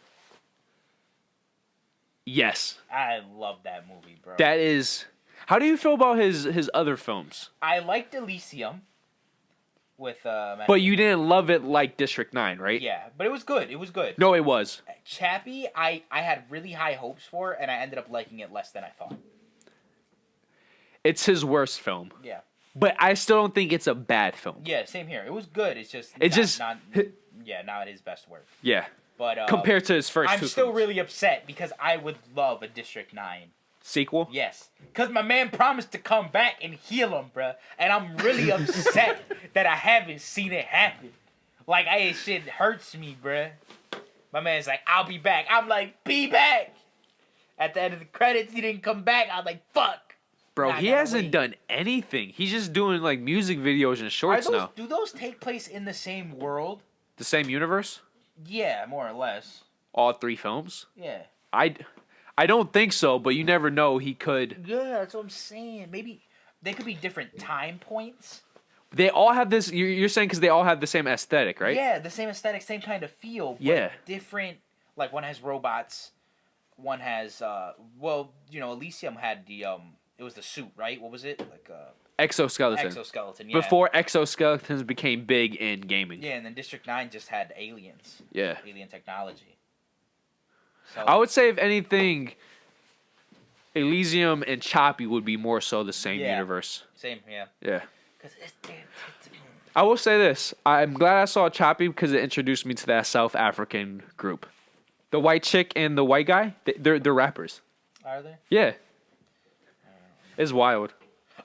Yes. I love that movie, bro. That is... How do you feel about his other films? I liked Elysium with... but you didn't love it like District 9, right? Yeah, but it was good. It was good. No, it was. Chappie, I had really high hopes for, and I ended up liking it less than I thought. It's his worst film. Yeah. But I still don't think it's a bad film. Yeah, same here. It was good. It's just... not his best work. Yeah. But compared to his first two I'm still films. really upset because I would love a District 9 sequel. Yes, because my man promised to come back and heal him, bruh. And I'm really upset that I haven't seen it happen. Like, shit hurts me, bruh. My man's like, I'll be back. I'm like, be back. At the end of the credits, he didn't come back. I was like, fuck. Bro, Nah, he no, no, hasn't wait. done anything. He's just doing like music videos and shorts now. Do those take place in the same world? The same universe? Yeah, more or less. All 3 films? Yeah. I don't think so, but you never know. He could. Yeah, that's what I'm saying. Maybe they could be different time points. They all have this. You're saying because they all have the same aesthetic, right? Yeah, the same aesthetic, same kind of feel. But Yeah. different. Like one has robots, one has Elysium had the it was the suit, right? What was it? Like Exoskeleton. exoskeleton. Yeah. Before exoskeletons became big in gaming. Yeah, and then District 9 just had aliens. Yeah. Alien technology. So I would say if anything, Elysium and Choppy would be more so the same universe. Same, yeah. Yeah. Because I will say this. I'm glad I saw Choppy because it introduced me to that South African group. The white chick and the white guy, they're rappers. Are they? Yeah. It's wild.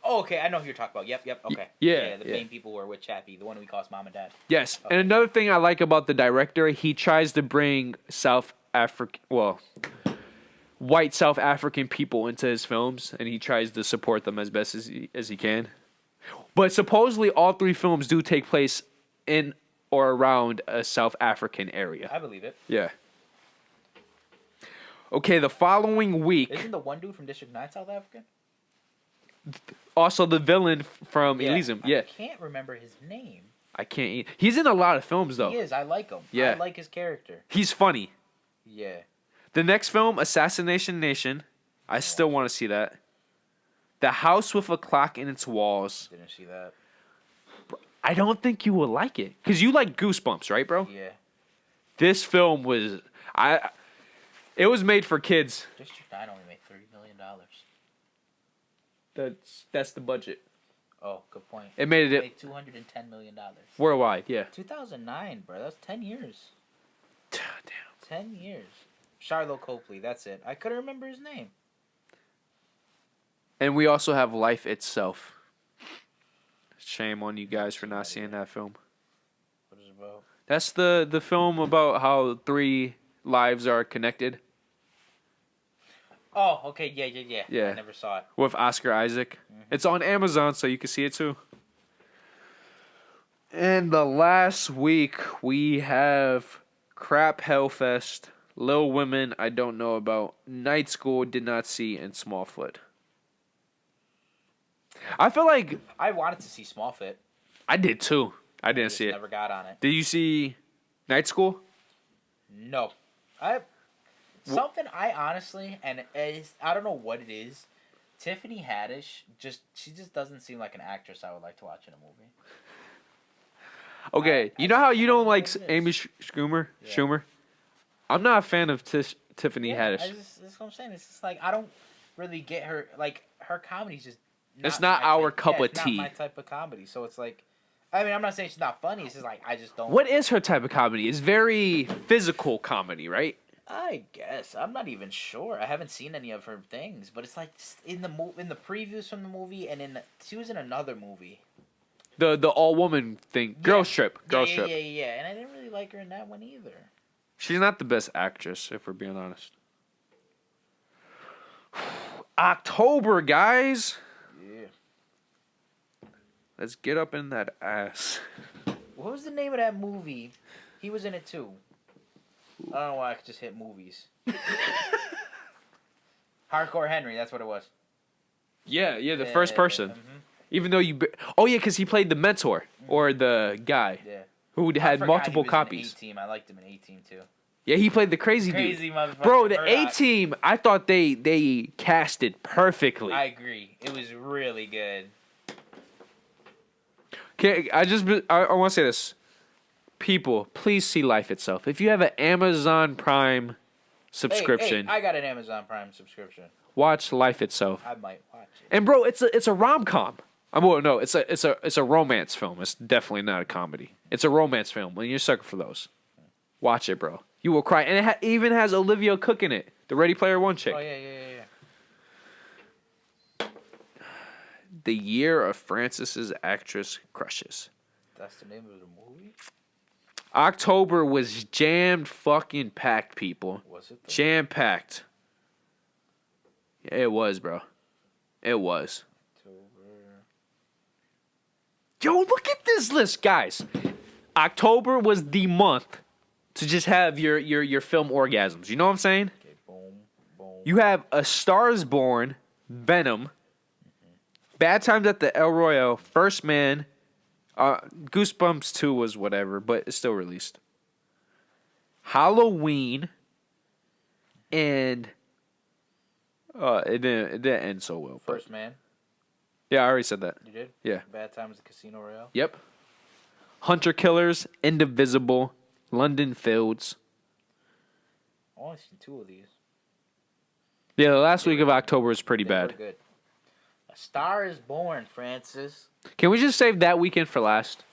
Oh, okay. I know who you're talking about. Yep. Okay. Yeah, The yeah. main people were with Chappie, the one we calls Mom and Dad. Yes. Okay. And another thing I like about the director, he tries to bring white South African people into his films, and he tries to support them as best as he can. But supposedly all 3 films do take place in or around a South African area. I believe it. Yeah. Okay, the following week, Isn't the one dude from District 9 South African? also the villain from Elysium. Yeah. I can't remember his name. I can't eat. He's in a lot of films, though. He is. I like him. Yeah. I like his character. He's funny. Yeah. The next film, Assassination Nation. I still want to see that. The House with a Clock in Its Walls. Didn't see that. I don't think you will like it. Because you like Goosebumps, right, bro? Yeah. This film was... It was made for kids. District 9 only made $30 million. That's the budget. Oh, good point. It made it... made $210 million. Worldwide, yeah. 2009, bro. That's 10 years. Damn. 10 years. Charlotte Copley, that's it. I couldn't remember his name. And we also have Life Itself. Shame on you guys for not seeing that film. What is it about? That's the film about how 3 lives are connected. Oh, okay, yeah. Yeah. I never saw it. With Oscar Isaac. Mm-hmm. It's on Amazon, so you can see it too. And the last week, we have Crap Hellfest, Little Women, I don't know about, Night School, did not see, and Smallfoot. I feel like... I wanted to see Smallfoot. I did too. I didn't see it. Never got on it. Did you see Night School? No. Something I honestly, and I don't know what it is, Tiffany Haddish, she just doesn't seem like an actress I would like to watch in a movie. Okay, you know how you don't like Amy Schumer? Yeah. Schumer? I'm not a fan of Tiffany Haddish. That's what I'm saying. It's just like, I don't really get her, like, her comedy's just It's not my our type. cup of It's tea. not my type of comedy, so it's like, I mean, I'm not saying she's not funny, it's just like, I just don't. What is her type of comedy? It's very physical comedy, right? I guess. I'm not even sure. I haven't seen any of her things, but it's like in the previews from the movie, and she was in another movie. The all woman thing, Girls Trip. Yeah, and I didn't really like her in that one either. She's not the best actress, if we're being honest. October, guys. Yeah. Let's get up in that ass. What was the name of that movie? He was in it too. I don't know why I could just hit movies. Hardcore Henry, that's what it was. Yeah, the first person. Mhm. Even though oh yeah, because he played the mentor or the guy who had multiple copies. A-Team. I liked him in A-Team too. Yeah, he played the crazy dude. Motherfucker. Bro, the Murdoch. A-Team, I thought they casted perfectly. I agree. It was really good. Okay, I want to say this. People, please see Life Itself. If you have an Amazon Prime subscription, Hey, I got an Amazon Prime subscription. watch Life Itself. I might watch it. And bro, it's a rom-com. No, it's a romance film. It's definitely not a comedy. It's a romance film. When you're sucker for those, watch it, bro. You will cry, and it even has Olivia Cook in it, the Ready Player One chick. Oh yeah. The year of Francis's actress crushes. That's the name of the movie? October was jammed fucking packed, people. Was it? Jam packed. Yeah, it was, bro. It was. October. Yo, look at this list, guys. October was the month to just have your film orgasms. You know what I'm saying? Okay, boom, boom. You have A Star Is Born, Venom, Bad Times at the El Royale, First Man, Goosebumps 2 was whatever, but it's still released. Halloween, and it didn't end so well. First Man. Yeah, I already said that. You did? Yeah. Bad Times at Casino Royale. Yep. Hunter Killers, Indivisible, London Fields. I only seen 2 of these. Yeah, the last week of October was pretty They bad. were good. A Star Is Born, Francis. Can we just save that weekend for last?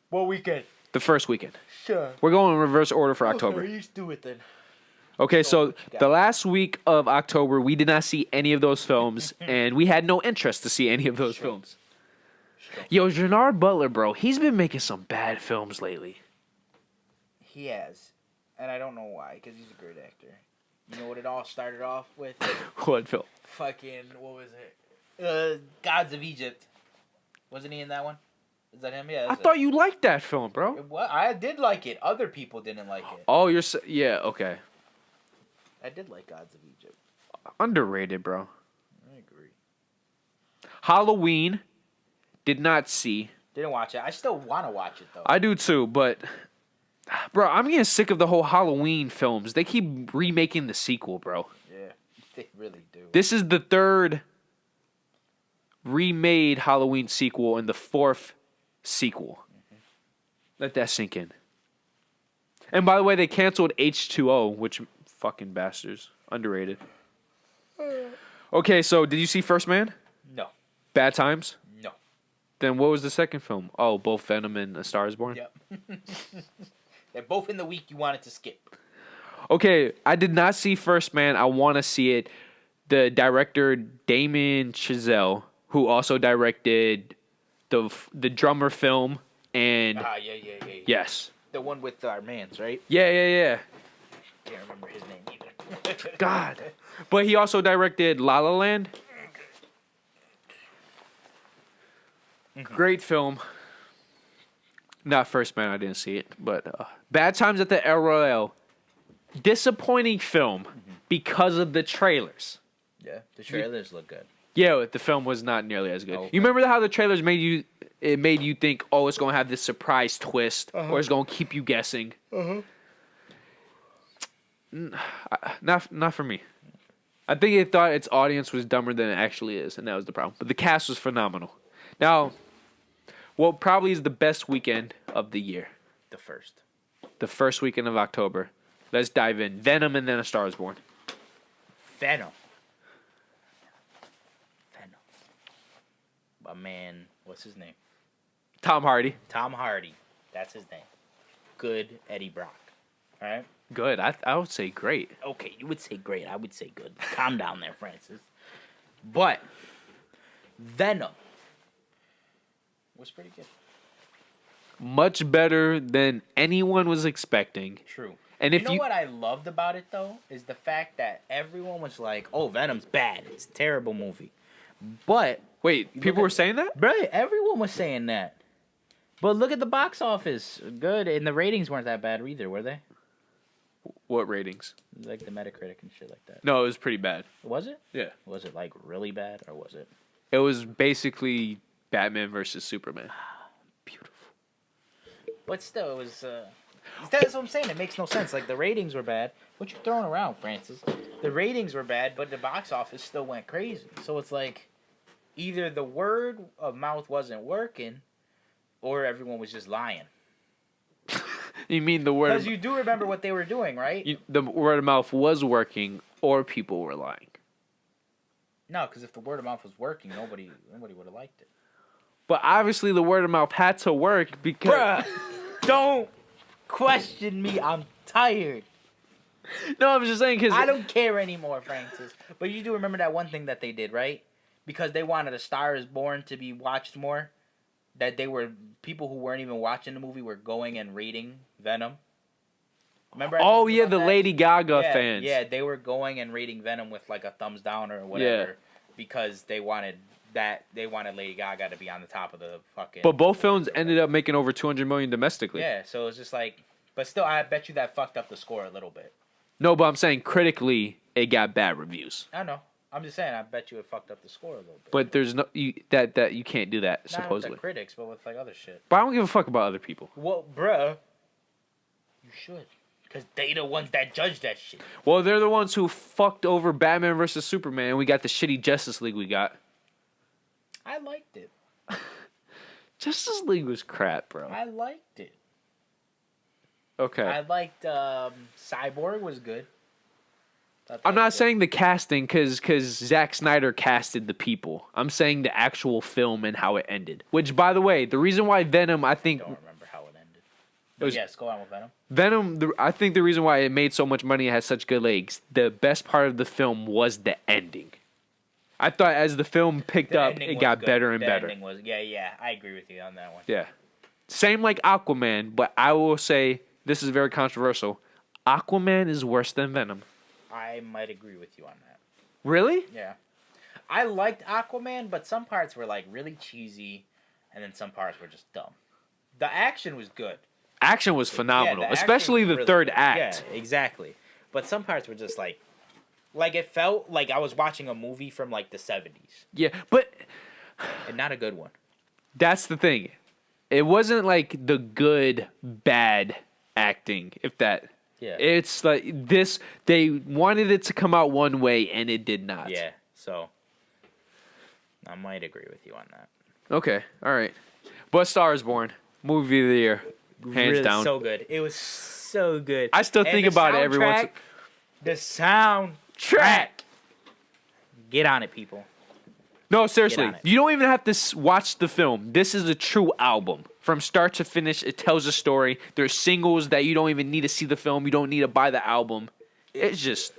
What weekend? The first weekend. Sure. We're going in reverse order for October. Okay, you do it then. Okay, so what you got. the last week of October, we did not see any of those films, and we had no interest to see any of those films. Sure. Yo, Gerard Butler, bro, he's been making some bad films lately. He has. And I don't know why, because he's a great actor. You know what it all started off with? What film? Fucking, what was it? Gods of Egypt. Wasn't he in that one? Is that him? Yeah. I thought you liked that film, bro. I did like it. Other people didn't like it. Oh, yeah, okay. I did like Gods of Egypt. Underrated, bro. I agree. Halloween, did not see. Didn't watch it. I still want to watch it, though. I do too, but bro, I'm getting sick of the whole Halloween films. They keep remaking the sequel, bro. Yeah, they really do. This is the third remade Halloween sequel and the fourth sequel. Let that sink in. And by the way, they canceled H2O, which fucking bastards. Underrated. Okay, so did you see First Man? No. Bad Times? No. Then what was the second film? Oh, both Venom and A Star Is Born? Yep. They're both in the week you wanted to skip. Okay, I did not see First Man. I want to see it. The director, Damien Chazelle, who also directed the drummer film and... Yeah. Yes. The one with our mans, right? Yeah. Can't remember his name either. God. But he also directed La La Land. Great film. Not First Man, I didn't see it. But Bad Times at the El Royale. Disappointing film because of the trailers. Yeah, the trailers look good. Yeah, the film was not nearly as good. Okay. You remember how the trailers made you think, oh, it's gonna have this surprise twist, or it's gonna keep you guessing. Not for me. I think it thought its audience was dumber than it actually is, and that was the problem. But the cast was phenomenal. Now, what probably is the best weekend of the year? The first. The first weekend of October. Let's dive in. Venom and then A Star Is Born. Venom. My man, what's his name? Tom Hardy. Tom Hardy. That's his name. Good Eddie Brock. All right? Good. I would say great. Okay, you would say great. I would say good. Calm down there, Francis. But Venom was pretty good. Much better than anyone was expecting. True. And if you know what I loved about it, though, is the fact that everyone was like, oh, Venom's bad. It's a terrible movie. But... Wait, people were saying that? Right, everyone was saying that. But look at the box office. Good. And the ratings weren't that bad either, were they? What ratings? Like the Metacritic and shit like that. No, it was pretty bad. Was it? Yeah. Was it like really bad or was it? It was basically Batman versus Superman. Beautiful. But still, it was... That's what I'm saying. It makes no sense. Like, the ratings were bad. What you throwing around, Francis? The ratings were bad, but the box office still went crazy. So it's like... Either the word of mouth wasn't working, or everyone was just lying. You mean the word? Because you do remember what they were doing, right? The word of mouth was working, or people were lying. No, because if the word of mouth was working, nobody would have liked it. But obviously, the word of mouth had to work because. Bruh, don't question me. I'm tired. No, I'm just saying because I don't care anymore, Francis. But you do remember that one thing that they did, right? Because they wanted A Star Is Born to be watched more, that they were people who weren't even watching the movie were going and rating Venom. Remember? Oh yeah, the that? Lady Gaga fans. Yeah, they were going and rating Venom with like a thumbs down or whatever. because they wanted Lady Gaga to be on the top of the fucking. But both films ended up making over 200 million domestically. Yeah, so it's just like, but still, I bet you that fucked up the score a little bit. No, but I'm saying critically, it got bad reviews. I know. I'm just saying, I bet you it fucked up the score a little bit. But there's no that you can't do that, Not supposedly. with the critics, but with like other shit. But I don't give a fuck about other people. Well, bruh, you should, because they the ones that judge that shit. Well, they're the ones who fucked over Batman versus Superman, and we got the shitty Justice League we got. I liked it. Justice League was crap, bro. I liked it. Okay. I liked Cyborg was good. I'm not saying the casting because Zack Snyder casted the people. I'm saying the actual film and how it ended. Which, by the way, the reason why Venom, I think... I don't remember how it ended. But yes, go on with Venom. Venom, I think the reason why it made so much money and has such good legs, the best part of the film was the ending. I thought as the film picked up, it got better and better. The ending was, yeah, I agree with you on that one. Yeah. Same like Aquaman, but I will say, this is very controversial, Aquaman is worse than Venom. I might agree with you on that. Really? Yeah. I liked Aquaman, but some parts were like really cheesy, and then some parts were just dumb. The action was good. Action was phenomenal, Yeah, especially the really third good. act. Yeah, exactly. But some parts were just like it felt like I was watching a movie from like the 70s. Yeah, but And not a good one. that's the thing. It wasn't like the good, bad acting, if that... Yeah. It's like this, they wanted it to come out one way, and it did not. Yeah, so I might agree with you on that. Okay, all right. But Star is Born, movie of the year, hands Really down. so good. It was so good. I still And think the about it every once. The soundtrack. Get on it, people. No, seriously, on it. you don't even have to watch the film. This is a true album. From start to finish, it tells a story. There's singles that you don't even need to see the film. You don't need to buy the album. It's just...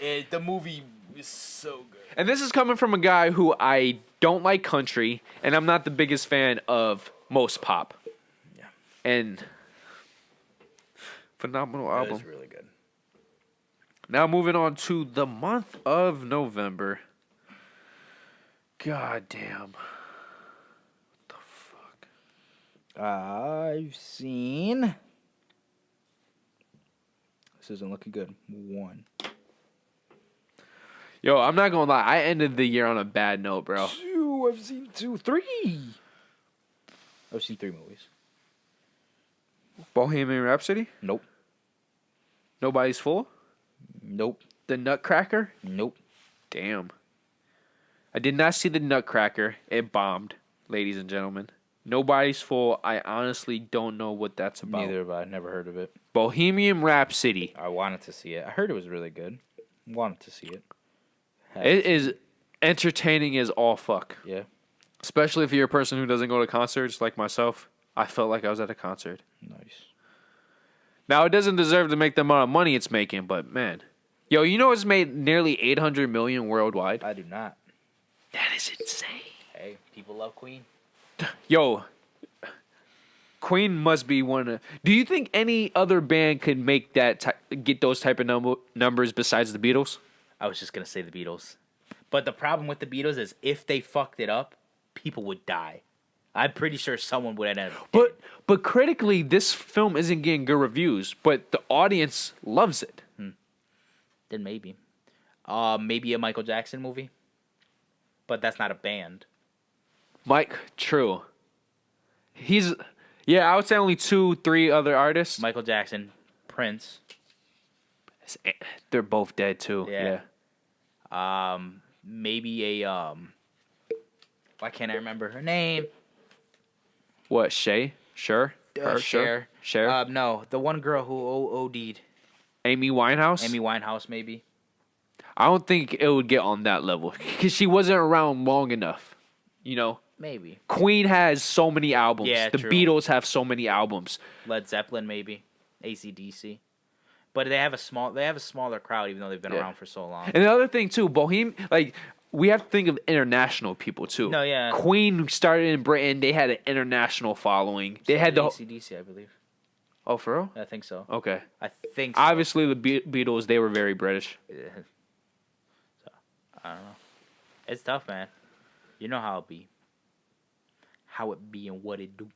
The movie is so good. And this is coming from a guy who I don't like country, and I'm not the biggest fan of most pop. Yeah. And... phenomenal album. It was really good. Now moving on to the month of November. God damn. What the fuck? I've seen... This isn't looking good. 1. Yo, I'm not gonna lie. I ended the year on a bad note, bro. 2. I've seen 2. 3. I've seen 3 movies. Bohemian Rhapsody? Nope. Nobody's Full? Nope. The Nutcracker? Nope. Damn. I did not see The Nutcracker. It bombed, ladies and gentlemen. Nobody's Full. I honestly don't know what that's about. Neither have I. Never heard of it. Bohemian Rhapsody. I wanted to see it. I heard it was really good. Wanted to see it. It is entertaining as all fuck. Yeah. Especially if you're a person who doesn't go to concerts like myself. I felt like I was at a concert. Nice. Now, it doesn't deserve to make the amount of money it's making, but man. Yo, you know it's made nearly 800 million worldwide? I do not. That is insane. Hey, people love Queen. Yo, Queen must be one of... Do you think any other band could make that get those type of numbers besides the Beatles? I was just going to say the Beatles. But the problem with the Beatles is if they fucked it up, people would die. I'm pretty sure someone would end up dead. But critically, this film isn't getting good reviews, but the audience loves it. Then maybe. Maybe a Michael Jackson movie. But that's not a band. Mike, true. I would say only 2-3 other artists. Michael Jackson, Prince. They're both dead too. Yeah. Maybe a why can't I remember her name? What, Shay? Sure. Cher. Cher. No, the one girl who OD'd. Amy Winehouse? Amy Winehouse, maybe. I don't think it would get on that level because she wasn't around long enough. You know? Maybe. Queen has so many albums. Yeah, the true. Beatles have so many albums. Led Zeppelin, maybe. AC/DC. But they have a smaller crowd, even though they've been around for so long. And the other thing too, we have to think of international people too. No, yeah. Queen started in Britain. They had an international following. They had the AC/DC, I believe. Oh, for real? I think so. Okay. I think so. Obviously, the Beatles, they were very British. So, I don't know. It's tough, man. You know how it be. How it be and what it do.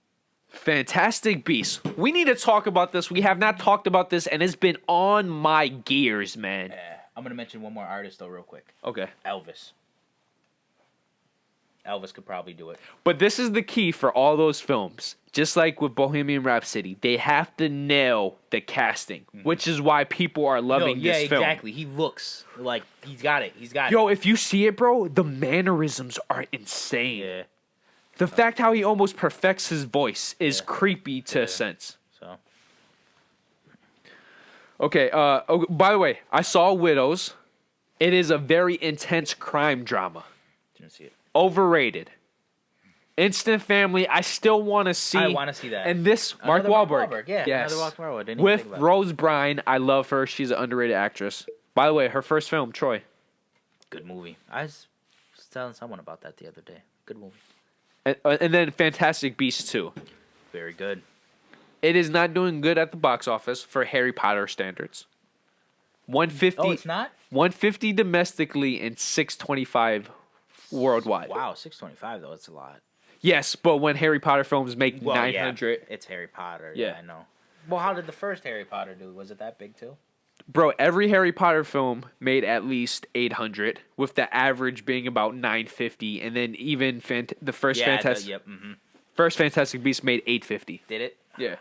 Fantastic Beasts. We need to talk about this. We have not talked about this, and it's been on my gears, man. I'm gonna mention one more artist though, real quick. Okay. Elvis. Elvis could probably do it. But this is the key for all those films. Just like with Bohemian Rhapsody, they have to nail the casting, which is why people are loving this film. Yeah, exactly. He looks like he's got it. He's got it. Yo, if you see it, bro, the mannerisms are insane. Yeah. The fact how he almost perfects his voice is creepy to a sense. So. Okay, by the way, I saw Widows. It is a very intense crime drama. Didn't see it. Overrated. Instant Family, I still want to see. I want to see that. And this, Mark Wahlberg. Yeah, yes. another Mark Wahlberg. Didn't even With think about Rose Byrne, I love her. She's an underrated actress. By the way, her first film, Troy. Good movie. I was telling someone about that the other day. Good movie. And then Fantastic Beasts 2. Very good. It is not doing good at the box office for Harry Potter standards. 150. Oh, it's not? 150 domestically and 625 worldwide. Wow, 625 though. That's a lot. Yes, but when Harry Potter films make 900, yeah, it's Harry Potter. Yeah. Yeah, I know. Well, how did the first Harry Potter do? Was it that big too? bro, every Harry Potter film made at least 800, with the average being about 950, and then even the first first Fantastic Beasts made 850. Did it? Yeah.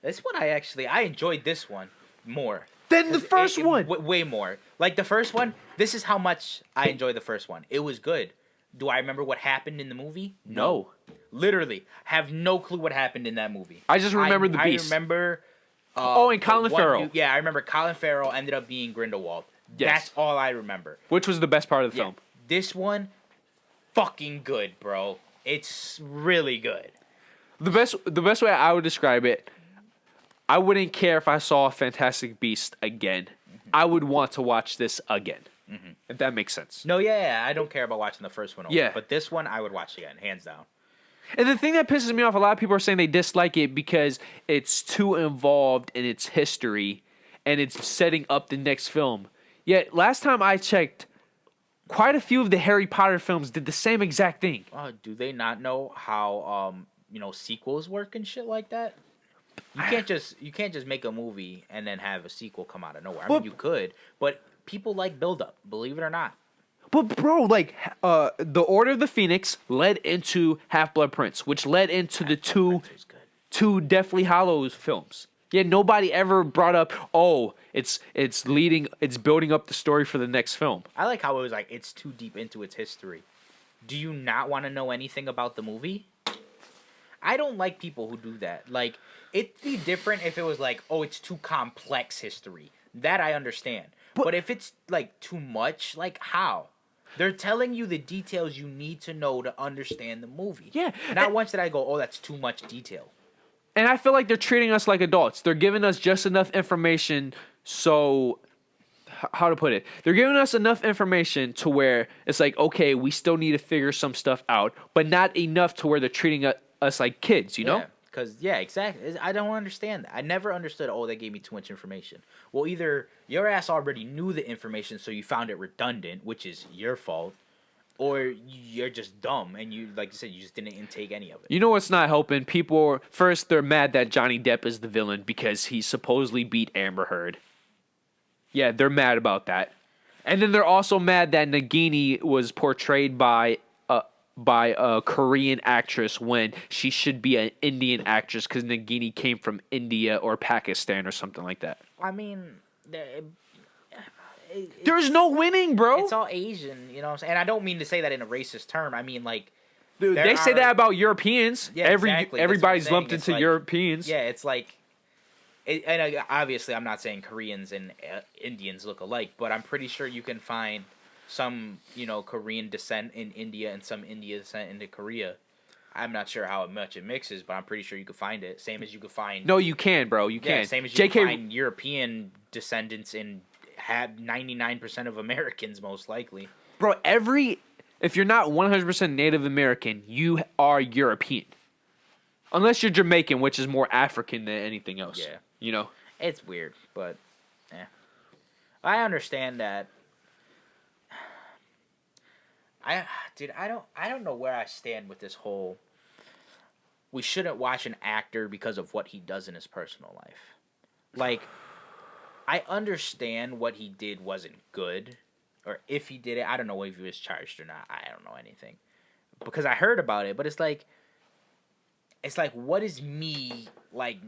This one I enjoyed this one more. Then the first one. Way more. Like the first one, this is how much I enjoyed the first one. It was good. Do I remember what happened in the movie? No. Literally, have no clue what happened in that movie. I just remember the Beast. I remember. And Colin Farrell. I remember Colin Farrell ended up being Grindelwald. Yes. That's all I remember. Which was the best part of the film. This one, fucking good, bro. It's really good. The best way I would describe it, I wouldn't care if I saw Fantastic Beast again. Mm-hmm. I would want to watch this again. Mm-hmm. If that makes sense. No, yeah, I don't care about watching the first one over. Yeah. But this one, I would watch again, hands down. And the thing that pisses me off, a lot of people are saying they dislike it because it's too involved in its history and it's setting up the next film. Yet, last time I checked, quite a few of the Harry Potter films did the same exact thing. Do they not know how sequels work and shit like that? You can't just make a movie and then have a sequel come out of nowhere. I mean, you could, but people like build up, believe it or not. But bro, like the Order of the Phoenix led into Half-Blood Prince, which led into the two Deathly Hallows films. Yeah, nobody ever brought up, it's building up the story for the next film. I like how it was like it's too deep into its history. Do you not want to know anything about the movie? I don't like people who do that. Like, it'd be different if it was like, it's too complex history. That I understand. But if it's like too much, like how? They're telling you the details you need to know to understand the movie. Yeah. Not once did I go, that's too much detail. And I feel like they're treating us like adults. They're giving us just enough information so... How to put it? They're giving us enough information to where it's like, okay, we still need to figure some stuff out, but not enough to where they're treating us like kids, you know? Because, exactly. I don't understand that. I never understood, they gave me too much information. Well, either your ass already knew the information, so you found it redundant, which is your fault, or you're just dumb, and you, like you said, you just didn't intake any of it. You know what's not helping? People, first, they're mad that Johnny Depp is the villain because he supposedly beat Amber Heard. Yeah, they're mad about that. And then they're also mad that Nagini was portrayed by a Korean actress when she should be an Indian actress because Nagini came from India or Pakistan or something like that. I mean, there's no winning, bro. It's all Asian, you know what I'm saying? And I don't mean to say that in a racist term. I mean, like... Dude, they say that about Europeans. Yeah, exactly. Everybody's lumped into like, Europeans. Yeah, it's like... And obviously, I'm not saying Koreans and Indians look alike, but I'm pretty sure you can find some, Korean descent in India and some India descent into Korea. I'm not sure how much it mixes, but I'm pretty sure you could find it. Same as you could find... No, you can, bro. You can. Same as you can find European descendants in 99% of Americans, most likely. Bro, if you're not 100% Native American, you are European. Unless you're Jamaican, which is more African than anything else. Yeah. You know? It's weird, but I understand that. I don't know where I stand with this whole. We shouldn't watch an actor because of what he does in his personal life. Like, I understand what he did wasn't good, or if he did it, I don't know if he was charged or not. I don't know anything because I heard about it, but it's like, what is me like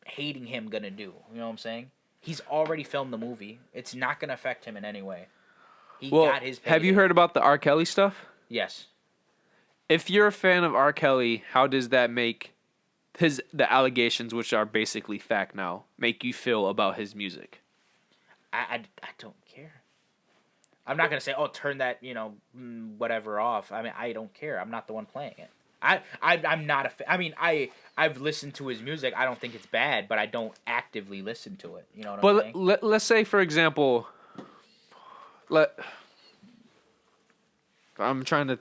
hating him gonna do? You know what I'm saying? He's already filmed the movie. It's not gonna affect him in any way. He got his payday. Have you heard about the R. Kelly stuff? Yes. If you're a fan of R. Kelly, how does that make the allegations, which are basically fact now, make you feel about his music? I don't care. I'm not gonna say, oh, turn that whatever off. I mean, I don't care. I'm not the one playing it. I'm not a fan. I mean, I've listened to his music. I don't think it's bad, but I don't actively listen to it. You know what I'm saying? But let's say, for example, I'm trying to.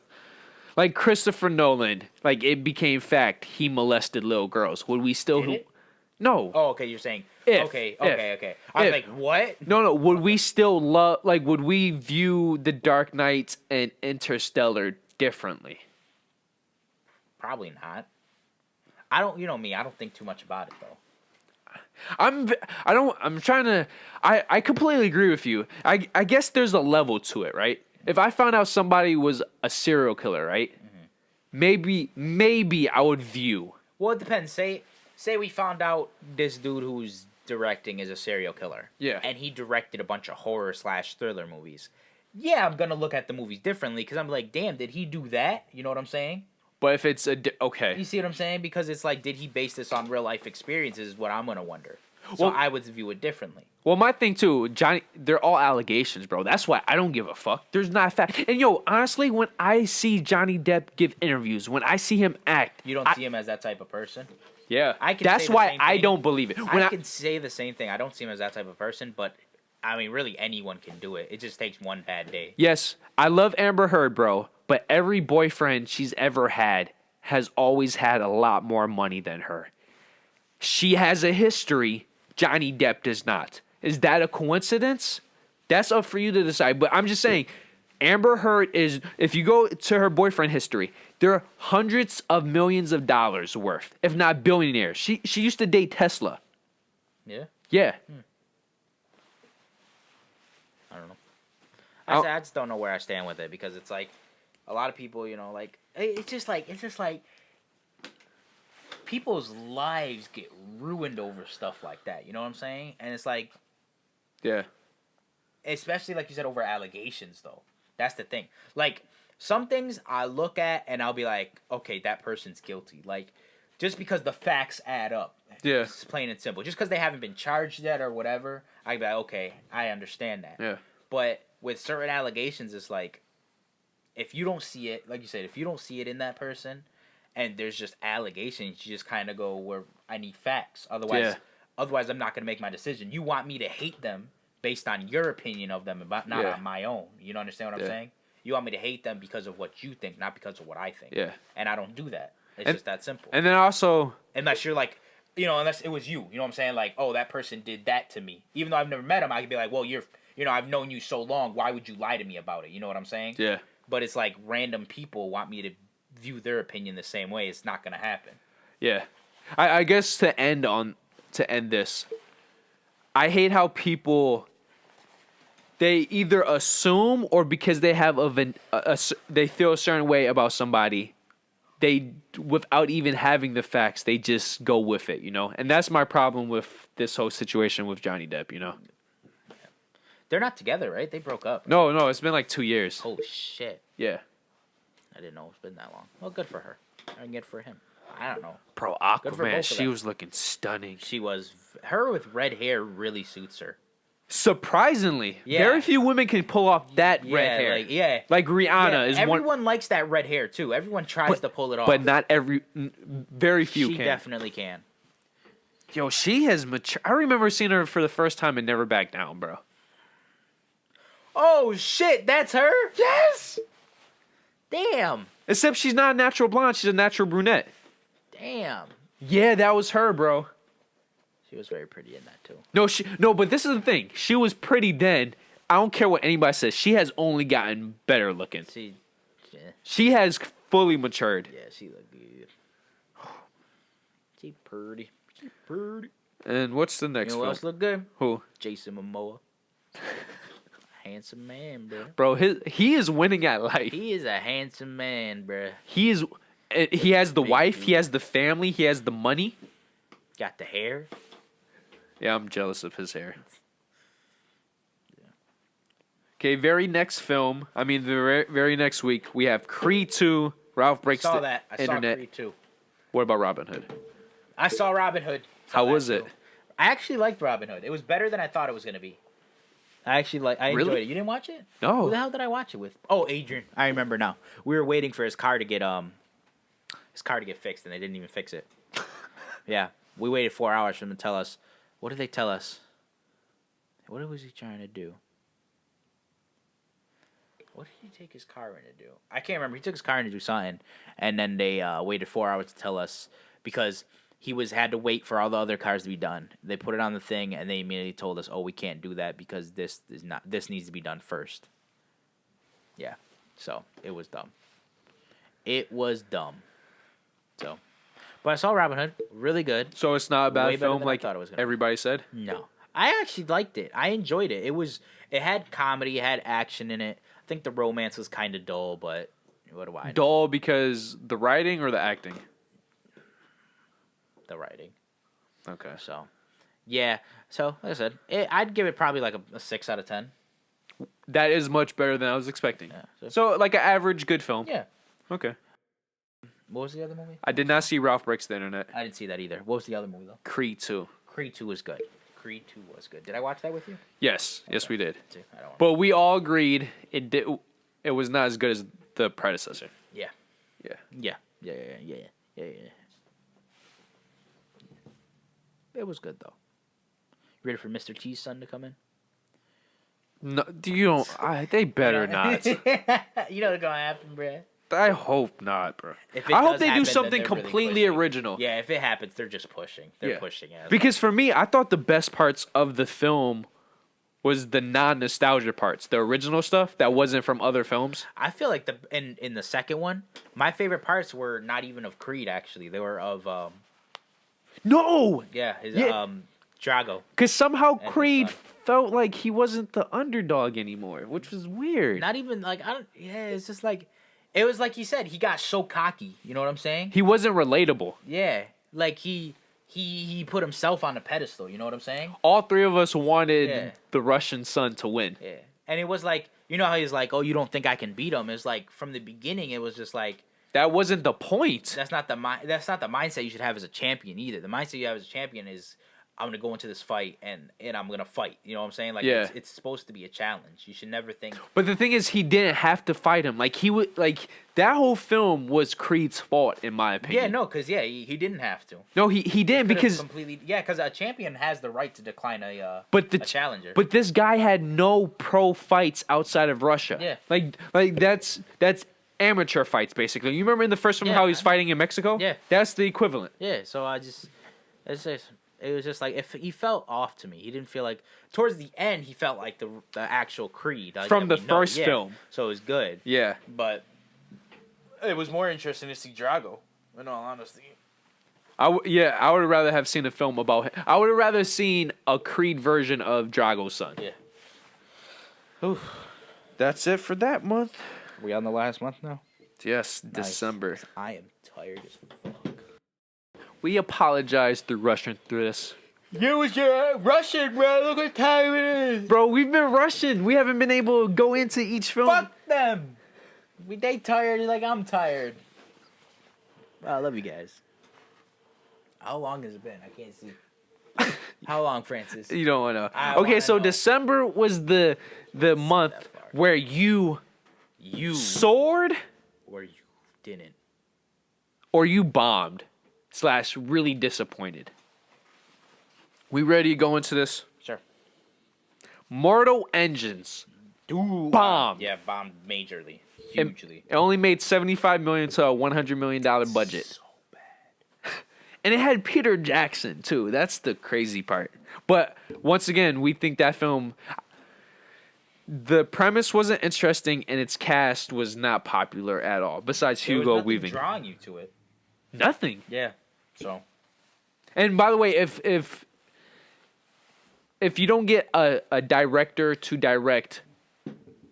Like Christopher Nolan, like it became fact he molested little girls. Would we still? Did it? No. Oh, okay. You're saying. If, okay. I was like, what? No. Would we still love? Like, would we view The Dark Knight and Interstellar differently? Probably not. I don't. You know me. I don't think too much about it though. I'm trying to. I completely agree with you. I guess there's a level to it, right? If I found out somebody was a serial killer, right? Mm-hmm. Maybe I would view. Well, it depends. Say we found out this dude who's directing is a serial killer. Yeah. And he directed a bunch of horror/thriller movies. Yeah, I'm gonna look at the movies differently because I'm like, damn, did he do that? You know what I'm saying? But if it's okay, you see what I'm saying? Because it's like, did he base this on real life experiences? Is what I'm gonna wonder. So I would view it differently. Well, my thing too, Johnny, they're all allegations, bro. That's why I don't give a fuck. There's not a fact. And honestly, when I see Johnny Depp give interviews, when I see him act, you don't see him as that type of person. Yeah, that's why I don't believe it. I can say the same thing. I don't see him as that type of person, but I mean, really, anyone can do it. It just takes one bad day. Yes, I love Amber Heard, bro, but every boyfriend she's ever had has always had a lot more money than her. She has a history. Johnny Depp does not. Is that a coincidence? That's up for you to decide. But I'm just saying, Amber Heard is, if you go to her boyfriend history, there are hundreds of millions of dollars worth, if not billionaires. She used to date Tesla. Yeah? Yeah. I don't know. I just don't know where I stand with it because it's like, a lot of people, like, it's just like, people's lives get ruined over stuff like that. You know what I'm saying? And it's like, yeah. Especially like you said, over allegations though. That's the thing. Like some things I look at and I'll be like, okay, that person's guilty. Like just because the facts add up. Yeah. It's plain and simple. Just because they haven't been charged yet or whatever, I'd be like, okay, I understand that. Yeah. But with certain allegations, it's like, if you don't see it, like you said, if you don't see it in that person, and there's just allegations, you just kind of go where I need facts. Otherwise, I'm not going to make my decision. You want me to hate them based on your opinion of them, not on my own. You don't understand what I'm saying? You want me to hate them because of what you think, not because of what I think. Yeah. And I don't do that. It's just that simple. And then also, unless you're like, unless it was you. You know what I'm saying? Like, oh, that person did that to me. Even though I've never met him, I could be like, well, I've known you so long. Why would you lie to me about it? You know what I'm saying? Yeah. But it's like random people want me to view their opinion the same way. It's not going to happen. Yeah. I guess to end this, I hate how people, they either assume or because they have they feel a certain way about somebody, they, without even having the facts, they just go with it, And that's my problem with this whole situation with Johnny Depp, They're not together, right? They broke up. No, it's been like 2 years. Holy shit. Yeah. I didn't know it's been that long. Well, good for her. And good for him. I don't know. Bro, Aquaman, she was looking stunning. She was. Her with red hair really suits her. Surprisingly. Yeah. Very few women can pull off that red hair. Like Rihanna is one. Everyone likes that red hair, too. Everyone tries to pull it off. But not very few can. She definitely can. Yo, she has matured. I remember seeing her for the first time and Never Back Down, bro. Oh, shit. That's her? Yes! Damn. Except she's not a natural blonde. She's a natural brunette. Damn. Yeah, that was her, bro. She was very pretty in that, too. No, but this is the thing. She was pretty then. I don't care what anybody says. She has only gotten better looking. She has fully matured. Yeah, she look good. She pretty. She pretty. And what's the next You know film? who else look good? Who? Jason Momoa. Handsome man, bro. Bro, he is winning at life. He is a handsome man, bro. He has the wife, he has the family, he has the money. Got the hair. Yeah, I'm jealous of his hair. Okay, very next film. I mean, the very next week we have Creed 2. Ralph breaks I saw the that. I internet. saw Creed 2. What about Robin Hood? I saw Robin Hood. How was it? I actually liked Robin Hood. It was better than I thought it was gonna be. I enjoyed Really? it. You didn't watch it? No. Who the hell did I watch it with? Oh, Adrian. I remember now. We were waiting for his car to get fixed, and they didn't even fix it. Yeah, we waited 4 hours for them to tell us. What did they tell us? What was he trying to do? What did he take his car in to do? I can't remember. He took his car in to do something, and then they waited 4 hours to tell us because he had to wait for all the other cars to be done. They put it on the thing, and they immediately told us, "Oh, we can't do that because this needs to be done first." Yeah, so it was dumb. It was dumb. So, but I saw Robin Hood, really good. So it's not a bad Way better film than I like thought it was gonna be. everybody said? No, I actually liked it. I enjoyed it. It had comedy, it had action in it. I think the romance was kind of dull, but what do I know? Dull because the writing or the acting? The writing. Okay. So, yeah. So, like I said, I'd give it probably like a 6 out of 10. That is much better than I was expecting. Yeah, So like an average good film. Yeah. Okay. What was the other movie? I did not see Ralph Breaks the Internet. I didn't see that either. What was the other movie, though? Creed 2. Creed 2 was good. Creed 2 was good. Did I watch that with you? Yes. Yes, we did. See, I don't But we all agreed it was not as good as the predecessor. Yeah. Yeah. Yeah. It was good, though. You ready for Mr. T's son to come in? No, they better not. You know what's going to happen, bruh. I hope not, bro. If it I hope does they happen, do then something they're really completely pushing. original. Yeah, if it happens, they're just pushing. They're Yeah. pushing it. Because for me, I thought the best parts of the film was the non-nostalgia parts, the original stuff that wasn't from other films. I feel like in the second one, my favorite parts were not even of Creed. Actually, they were of No, his Yeah. Drago. because somehow his Creed son. felt like he wasn't the underdog anymore, which was weird. Not even like I don't. Yeah, it's just like it was like you said. He got so cocky. You know what I'm saying? He wasn't relatable. Yeah, like he put himself on a pedestal. You know what I'm saying? All three of us wanted Yeah. the Russian son to win. Yeah, and it was like you know how he's like, oh, you don't think I can beat him? It's like from the beginning, it was just like. That wasn't the point. That's not the mindset you should have as a champion either. The mindset you have as a champion is I'm gonna go into this fight and I'm gonna fight. You know what I'm saying? Like Yeah. it's supposed to be a challenge. You should never think. But the thing is, he didn't have to fight him. Like he would, like that whole film was Creed's fault, in my opinion. Yeah, no, because he didn't have to. No, he didn't because because a champion has the right to decline a challenger. But this guy had no pro fights outside of Russia. Yeah. like that's amateur fights basically. You remember in the first film Yeah, how he's fighting in Mexico? Yeah. That's the equivalent. yeah, so it was just like if he felt off to me. He didn't feel like towards the end he felt like the actual Creed like, From that the we know. first Yeah, film. So it was good. Yeah. But it was more interesting to see Drago, in all honesty. I would have rather have seen a film about him. I would have rather seen a Creed version of Drago's son. Yeah. Oof. That's it for that month. We on the last month now? Yes, Nice. December. I am tired as fuck. We apologize through rushing through this. You was Russian, bro. Look what time it is. Bro, we've been rushing. We haven't been able to go into each film. Fuck them. They tired like I'm tired. I love you guys. How long has it been? I can't see. How long, Francis? You don't want to. I Okay, wanna so know. December was the month that far. where you soared Or you didn't. or you bombed / really disappointed. We ready to go into this? Sure. Mortal Engines. Dude. Bombed. Yeah, bombed majorly. Hugely. It only made $75 million to a $100 million budget. So bad. And it had Peter Jackson, too. That's the crazy part. But once again, we think that film... The premise wasn't interesting, and its cast was not popular at all. Besides There was Hugo nothing Weaving, drawing you to it. nothing. Yeah. So. And by the way, if you don't get a director to direct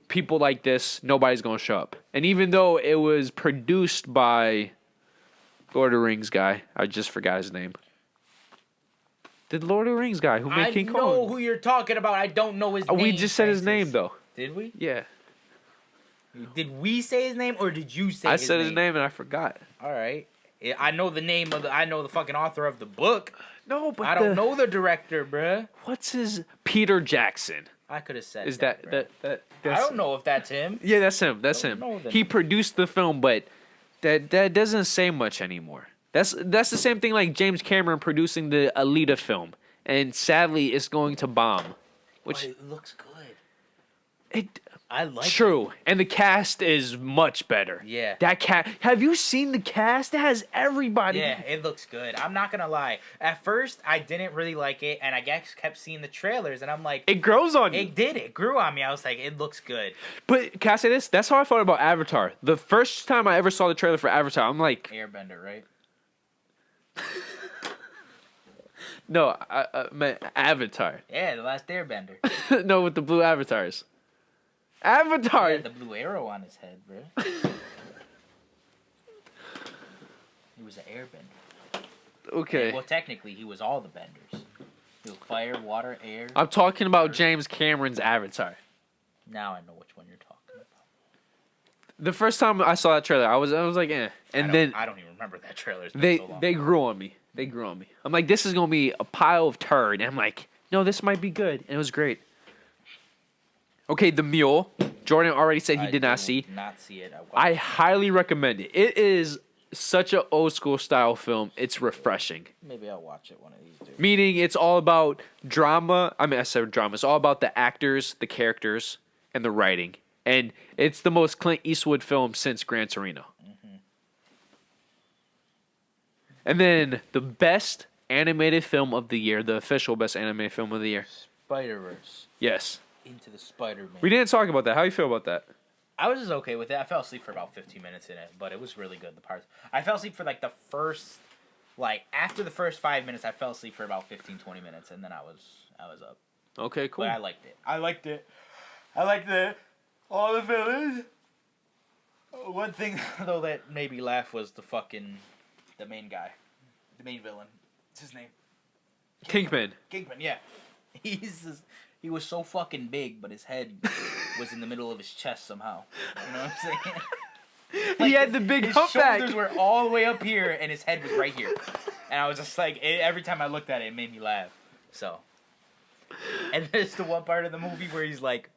people like this, nobody's gonna show up. And even though it was produced by Lord of the Rings guy, I just forgot his name. The Lord of the Rings guy who made King Kong. I know who you're talking about. I don't know his name. We just said his Francis. name though. Did we? Yeah. Did we say his name or did you say? I said his name and I forgot. All right. I know the name of I know the fucking author of the book. No, but I don't know the director, bruh. What's his Peter Jackson? I could have said. Is that? that I don't know if that's him. Yeah, that's him. That's I him. don't know then. He produced the film, but that doesn't say much anymore. That's the same thing like James Cameron producing the Alita film, and sadly, it's going to bomb. Which But it looks good. it I like. true, and the cast is much better. Yeah. That cast. Have you seen the cast? It has everybody. Yeah, it looks good. I'm not gonna lie. At first, I didn't really like it, and I guess kept seeing the trailers, and I'm like, It grows on you. it did. It grew on me. I was like, it looks good. But can I say this? That's how I thought about Avatar. The first time I ever saw the trailer for Avatar, I'm like, Airbender, right? no, I meant Avatar. Yeah, the last Airbender. No, with the blue avatars. Avatar. He had the blue arrow on his head, bro. He was an airbender. Okay. Well, technically, he was all the benders. He was fire, water, air. I'm talking about James Cameron's Avatar. Now I know which one you're talking about. The first time I saw that trailer, I was like, eh. And then I don't even remember that trailer. It's been they so long. they grew on me. They grew on me. I'm like, this is gonna be a pile of turd. And I'm like, no, this might be good. And it was great. Okay, The Mule. Jordan already said he did not see. Not see it. I highly recommend it. It is such an old school style film. It's refreshing. Maybe I'll watch it one of these days. Meaning it's all about drama. I mean, I said drama. It's all about the actors, the characters, and the writing. And it's the most Clint Eastwood film since Gran Torino. Mm-hmm. And then the best animated film of the year, the official best animated film of the year. Spider-Verse. Yes. Into the Spider-Man. We didn't talk about that. How you feel about that? I was just okay with it. I fell asleep for about 15 minutes in it, but it was really good, the parts. I fell asleep for like the first, like after the first 5 minutes, I fell asleep for about 15, 20 minutes, and then I was up. Okay, cool. But I liked it. I liked all the villains. One thing, though, that made me laugh was the main guy. The main villain. What's his name? Kingpin. Kingpin, yeah. He was so fucking big, but his head was in the middle of his chest somehow. You know what I'm saying? He had the big his humpback. shoulders were all the way up here, and his head was right here. And I was just like, every time I looked at it, it made me laugh. So. And there's the one part of the movie where he's like,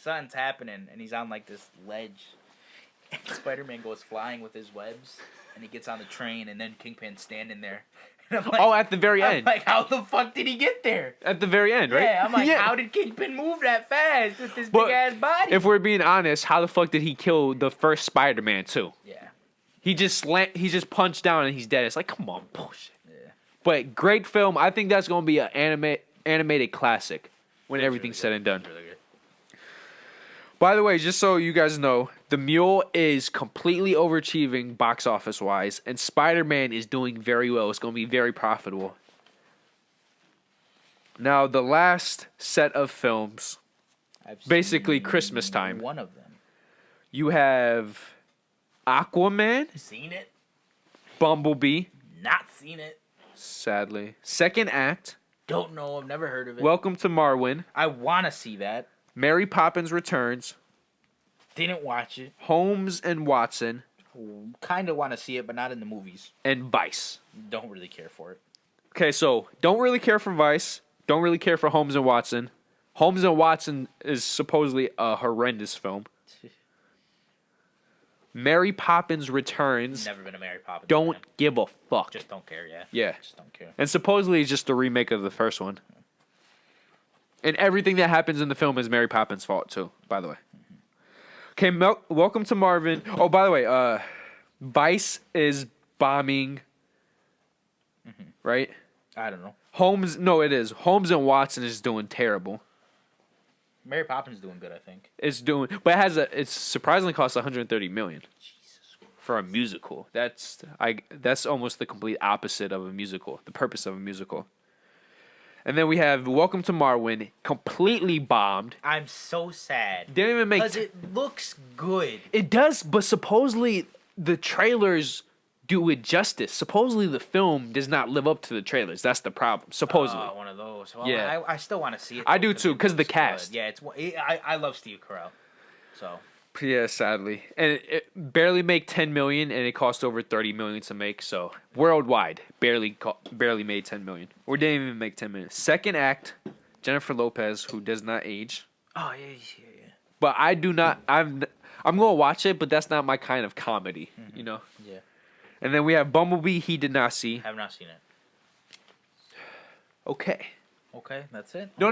something's happening, and he's on like this ledge. And Spider-Man goes flying with his webs, and he gets on the train, and then Kingpin's standing there. And I'm like, At the very end. like, how the fuck did he get there? At the very end, right? Yeah, I'm like, how did Kingpin move that fast with this big ass body? If we're being honest, how the fuck did he kill the first Spider-Man too? Yeah. He just punched down and he's dead. It's like, come on, bullshit. Yeah. But great film. I think that's gonna be an animated classic when everything's said and done. Really good. By the way, just so you guys know, The Mule is completely overachieving box office wise, and Spider-Man is doing very well. It's going to be very profitable. Now, the last set of films, basically Christmas time. One of them. You have Aquaman, Seen it? Bumblebee, Not seen it. sadly. Second Act, Don't know. I've never heard of it. Welcome to Marwin, I want to see that. Mary Poppins Returns, Didn't watch it. Holmes and Watson, Kind of want to see it, but not in the movies. and Vice. Don't really care for it. Okay, so don't really care for Vice. Don't really care for Holmes and Watson. Holmes and Watson is supposedly a horrendous film. Mary Poppins Returns. Never been a Mary Poppins Don't fan. give a fuck. Just don't care, yeah. Yeah. Just don't care. And supposedly it's just a remake of the first one. And everything that happens in the film is Mary Poppins' fault too, by the way. Okay, Welcome to Marvin. Oh, by the way, Vice is bombing. Right? I don't know. Holmes and Watson is doing terrible. Mary Poppins is doing good, I think. It's doing, but it's surprisingly cost 130 million Jesus. for a musical. That's almost the complete opposite of a musical. The purpose of a musical. And then we have Welcome to Marwin, completely bombed. I'm so sad. Didn't even make. Because it looks good. It does, but supposedly the trailers do it justice. Supposedly the film does not live up to the trailers. That's the problem. Supposedly. Oh, one of those. Well, Yeah. I still want to see it. I do too, because the cast. Good. Yeah, I love Steve Carell. So. Yeah, sadly, and it barely made 10 million, and it cost over 30 million to make. So worldwide, barely made 10 million, or didn't even make 10 million. Second act, Jennifer Lopez, who does not age. Oh yeah. But I do not. I'm gonna watch it, but that's not my kind of comedy, you know. Yeah. And then we have Bumblebee. He did not see. Have not seen it. Okay. Okay, that's it. No.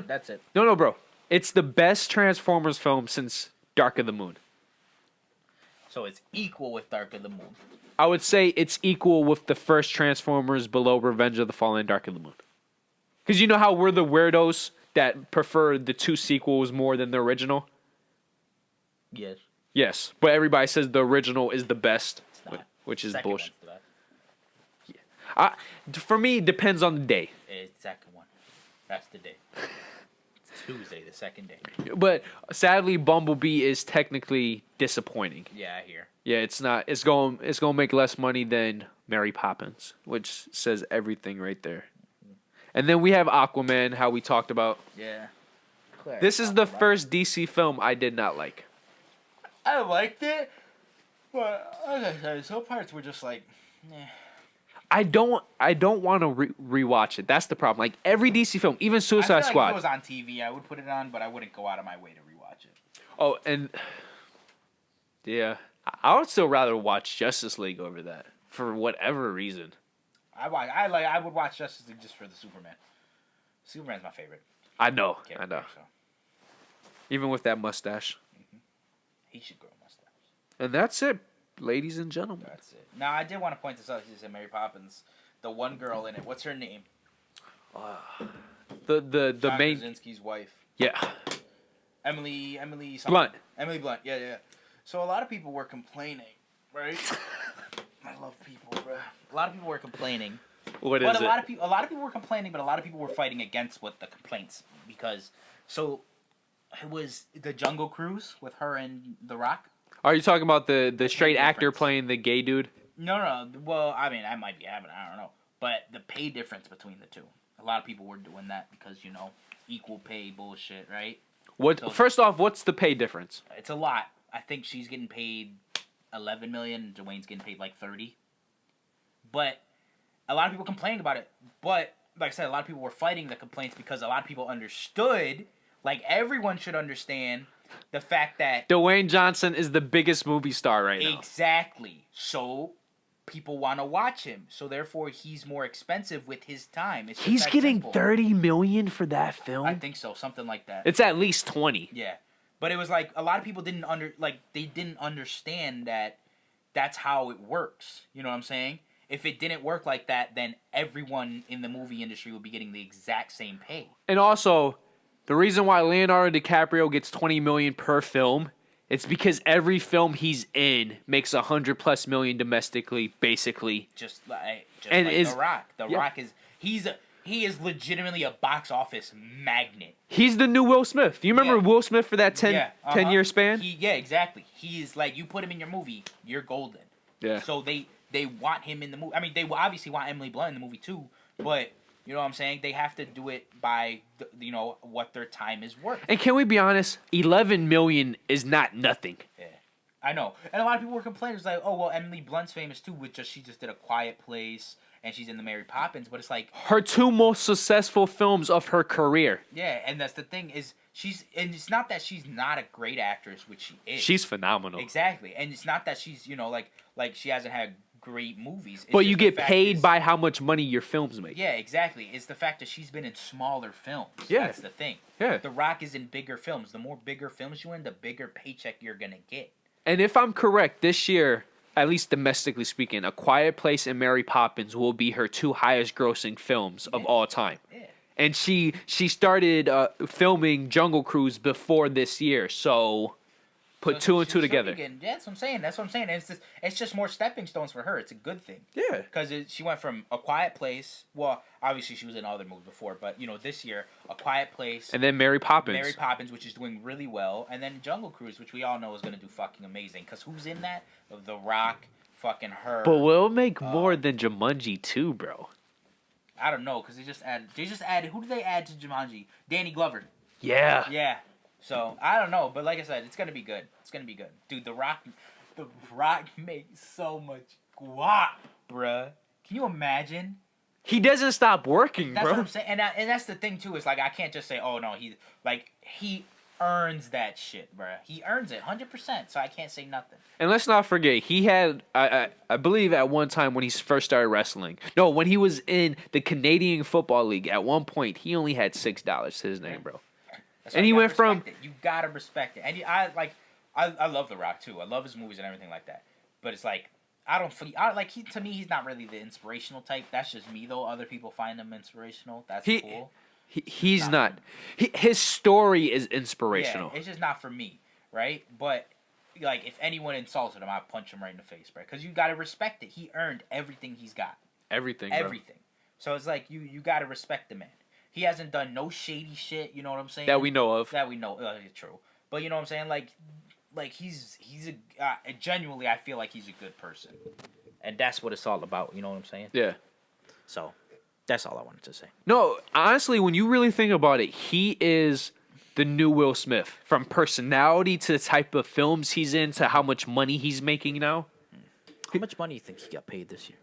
That's it. No, bro. It's the best Transformers film since Dark of the Moon. So it's equal with Dark of the Moon. I would say it's equal with the first Transformers below Revenge of the Fallen and Dark of the Moon. Because you know how we're the weirdos that prefer the two sequels more than the original? Yes. Yes, but everybody says the original is the best, It's not. which is Second bullshit. one's the best. For me, it depends on the day. It's second one. That's the day. It's Tuesday, the second day. But sadly, Bumblebee is technically disappointing. Yeah, I hear. Yeah, it's not. It's going to make less money than Mary Poppins, which says everything right there. And then we have Aquaman, how we talked about. Yeah. This is the first DC film I did not like. I liked it, but like I said, some parts were just like, eh. I don't want to rewatch it. That's the problem. Like every DC film, even Suicide I feel Squad. Like if it was on TV, I would put it on, but I wouldn't go out of my way to rewatch it. Oh, and yeah, I would still rather watch Justice League over that for whatever reason. I would watch Justice League just for the Superman. Superman's my favorite. I know. character, so Even with that mustache. he should grow a mustache. And that's it, ladies and gentlemen. That's it. Now I did want to point this out. She said Mary Poppins, the one girl in it. What's her name? The John main Krasinski's wife. yeah. Emily something. Blunt. Emily Blunt. Yeah. So a lot of people were complaining, right? I love people, bro. A lot of people were complaining. What But is a it? lot of people were complaining, but a lot of people were fighting against what the complaints because it was the Jungle Cruise with her and The Rock. Are you talking about the straight actor difference. playing the gay dude? No. Well, I mean, I might be having, I don't know, but the pay difference between the two. A lot of people were doing that because equal pay bullshit, right? What? So- First off, what's the pay difference? It's a lot. I think she's getting paid 11 million. And Dwayne's getting paid like 30. But a lot of people complained about it. But like I said, a lot of people were fighting the complaints because a lot of people understood. Like everyone should understand the fact that Dwayne Johnson is the biggest movie star right now. exactly. So people want to watch him. So therefore, he's more expensive with his time. It's just He's that getting simple. 30 million for that film. I think so, something like that. It's at least 20. Yeah, but it was like a lot of people didn't understand that that's how it works. You know what I'm saying? If it didn't work like that, then everyone in the movie industry would be getting the exact same pay. And also, the reason why Leonardo DiCaprio gets 20 million per film, it's because every film he's in makes 100+ million domestically, basically. Just like is- The Rock. The yeah. Rock is he is legitimately a box office magnet. He's the new Will Smith. Do you remember Yeah. Will Smith for that 10 Yeah, 10-year span? Yeah, exactly. He is like, you put him in your movie, you're golden. Yeah. So they want him in the movie. I mean, they obviously want Emily Blunt in the movie too, but you know what I'm saying? They have to do it by what their time is worth. And can we be honest? 11 million is not nothing. Yeah, I know. And a lot of people were complaining. It's like, oh well, Emily Blunt's famous too, she just did A Quiet Place and she's in the Mary Poppins. But it's like Her two most successful films of her career. yeah, and that's the thing is and it's not that she's not a great actress, which she is. She's phenomenal. exactly, and it's not that she's like she hasn't had great movies. It's But just you the get fact paid is- by how much money your films make. Yeah, exactly. It's the fact that she's been in smaller films. Yeah. That's the thing. Yeah. The Rock is in bigger films. The more bigger films you're in, the bigger paycheck you're gonna get. And if I'm correct, this year, at least domestically speaking, A Quiet Place and Mary Poppins will be her two highest grossing films of all time. Yeah. and she started filming Jungle Cruise before this year. So put two and two together. Yeah, that's what I'm saying. That's what I'm saying. And it's just more stepping stones for her. It's a good thing. Yeah. Because she went from A Quiet Place. Well, obviously she was in other movies before, but this year A Quiet Place. And then Mary Poppins. Mary Poppins, which is doing really well, and then Jungle Cruise, which we all know is gonna do fucking amazing. Because who's in that? The Rock, fucking her. But we'll make more than Jumanji 2, bro. I don't know, because they just added. Who did they add to Jumanji? Danny Glover. Yeah. Yeah. So I don't know, but like I said, it's gonna be good. It's gonna be good, dude. The Rock makes so much guap, bruh. Can you imagine? He doesn't stop working, That's bro. what I'm saying, and that's the thing too. Is like I can't just say, oh no, he earns that shit, bruh. He earns it 100%. So I can't say nothing. And let's not forget, he had, I believe at one time when he first started wrestling, no, when he was in the Canadian Football League, at one point, he only had $6 to his name, bro. That's And why he you went gotta from... respect it. You gotta respect it. And I love The Rock too. I love his movies and everything like that. But it's like, to me, he's not really the inspirational type. That's just me though. Other people find him inspirational. That's cool. He's not. His story is inspirational. Yeah, it's just not for me, right? But like, if anyone insulted him, I'd punch him right in the face, bro. Because you gotta respect it. He earned everything he's got. Everything, bro. Everything. So it's like you gotta respect the man. He hasn't done no shady shit. You know what I'm saying? That we know of. That we know. True. But you know what I'm saying? Like he's genuinely, I feel like he's a good person, and that's what it's all about. You know what I'm saying? Yeah. So that's all I wanted to say. No, honestly, when you really think about it, he is the new Will Smith. From personality to the type of films he's in to how much money he's making now. How much money do you think he got paid this year?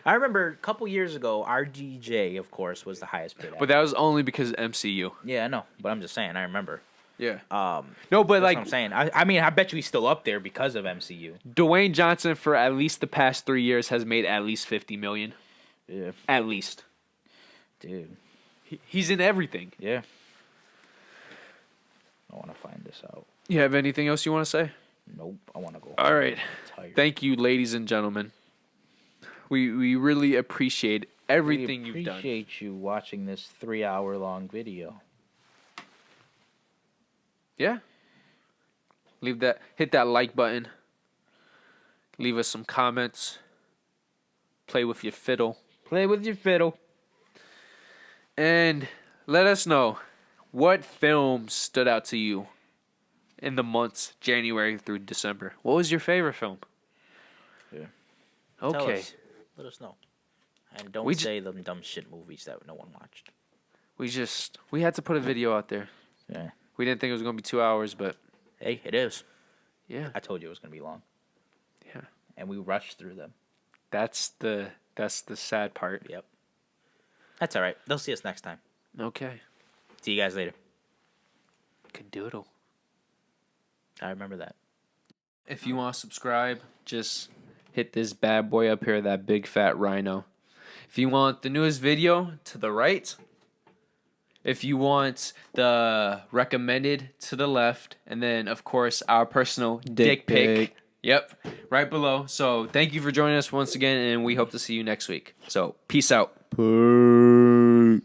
I remember a couple years ago, RDJ, of course, was the highest paid actor. But that was only because of MCU. Yeah, I know. But I'm just saying, I remember. Yeah. No, but that's what I'm saying. I mean, I bet you he's still up there because of MCU. Dwayne Johnson, for at least the past 3 years, has made at least $50 million. Yeah. At least. Dude. He's in everything. Yeah. I want to find this out. You have anything else you want to say? Nope. I want to go. All right. Thank you, ladies and gentlemen. We really appreciate everything you've done. We appreciate you watching this 3-hour-long video. Yeah. Hit that like button. Leave us some comments. Play with your fiddle. And let us know what films stood out to you in the months January through December. What was your favorite film? Yeah. Okay. Let us know. And don't say them dumb shit movies that no one watched. We had to put a video out there. Yeah. We didn't think it was going to be 2 hours, but... Hey, it is. Yeah. I told you it was going to be long. Yeah. And we rushed through them. That's the sad part. Yep. That's all right. They'll see us next time. Okay. See you guys later. Cadoodle. I remember that. If you want to subscribe, just hit this bad boy up here, that big fat rhino. If you want the newest video, to the right. If you want the recommended, to the left. And then, of course, our personal dick pic. Yep, right below. So thank you for joining us once again, and we hope to see you next week. So peace out. Peace.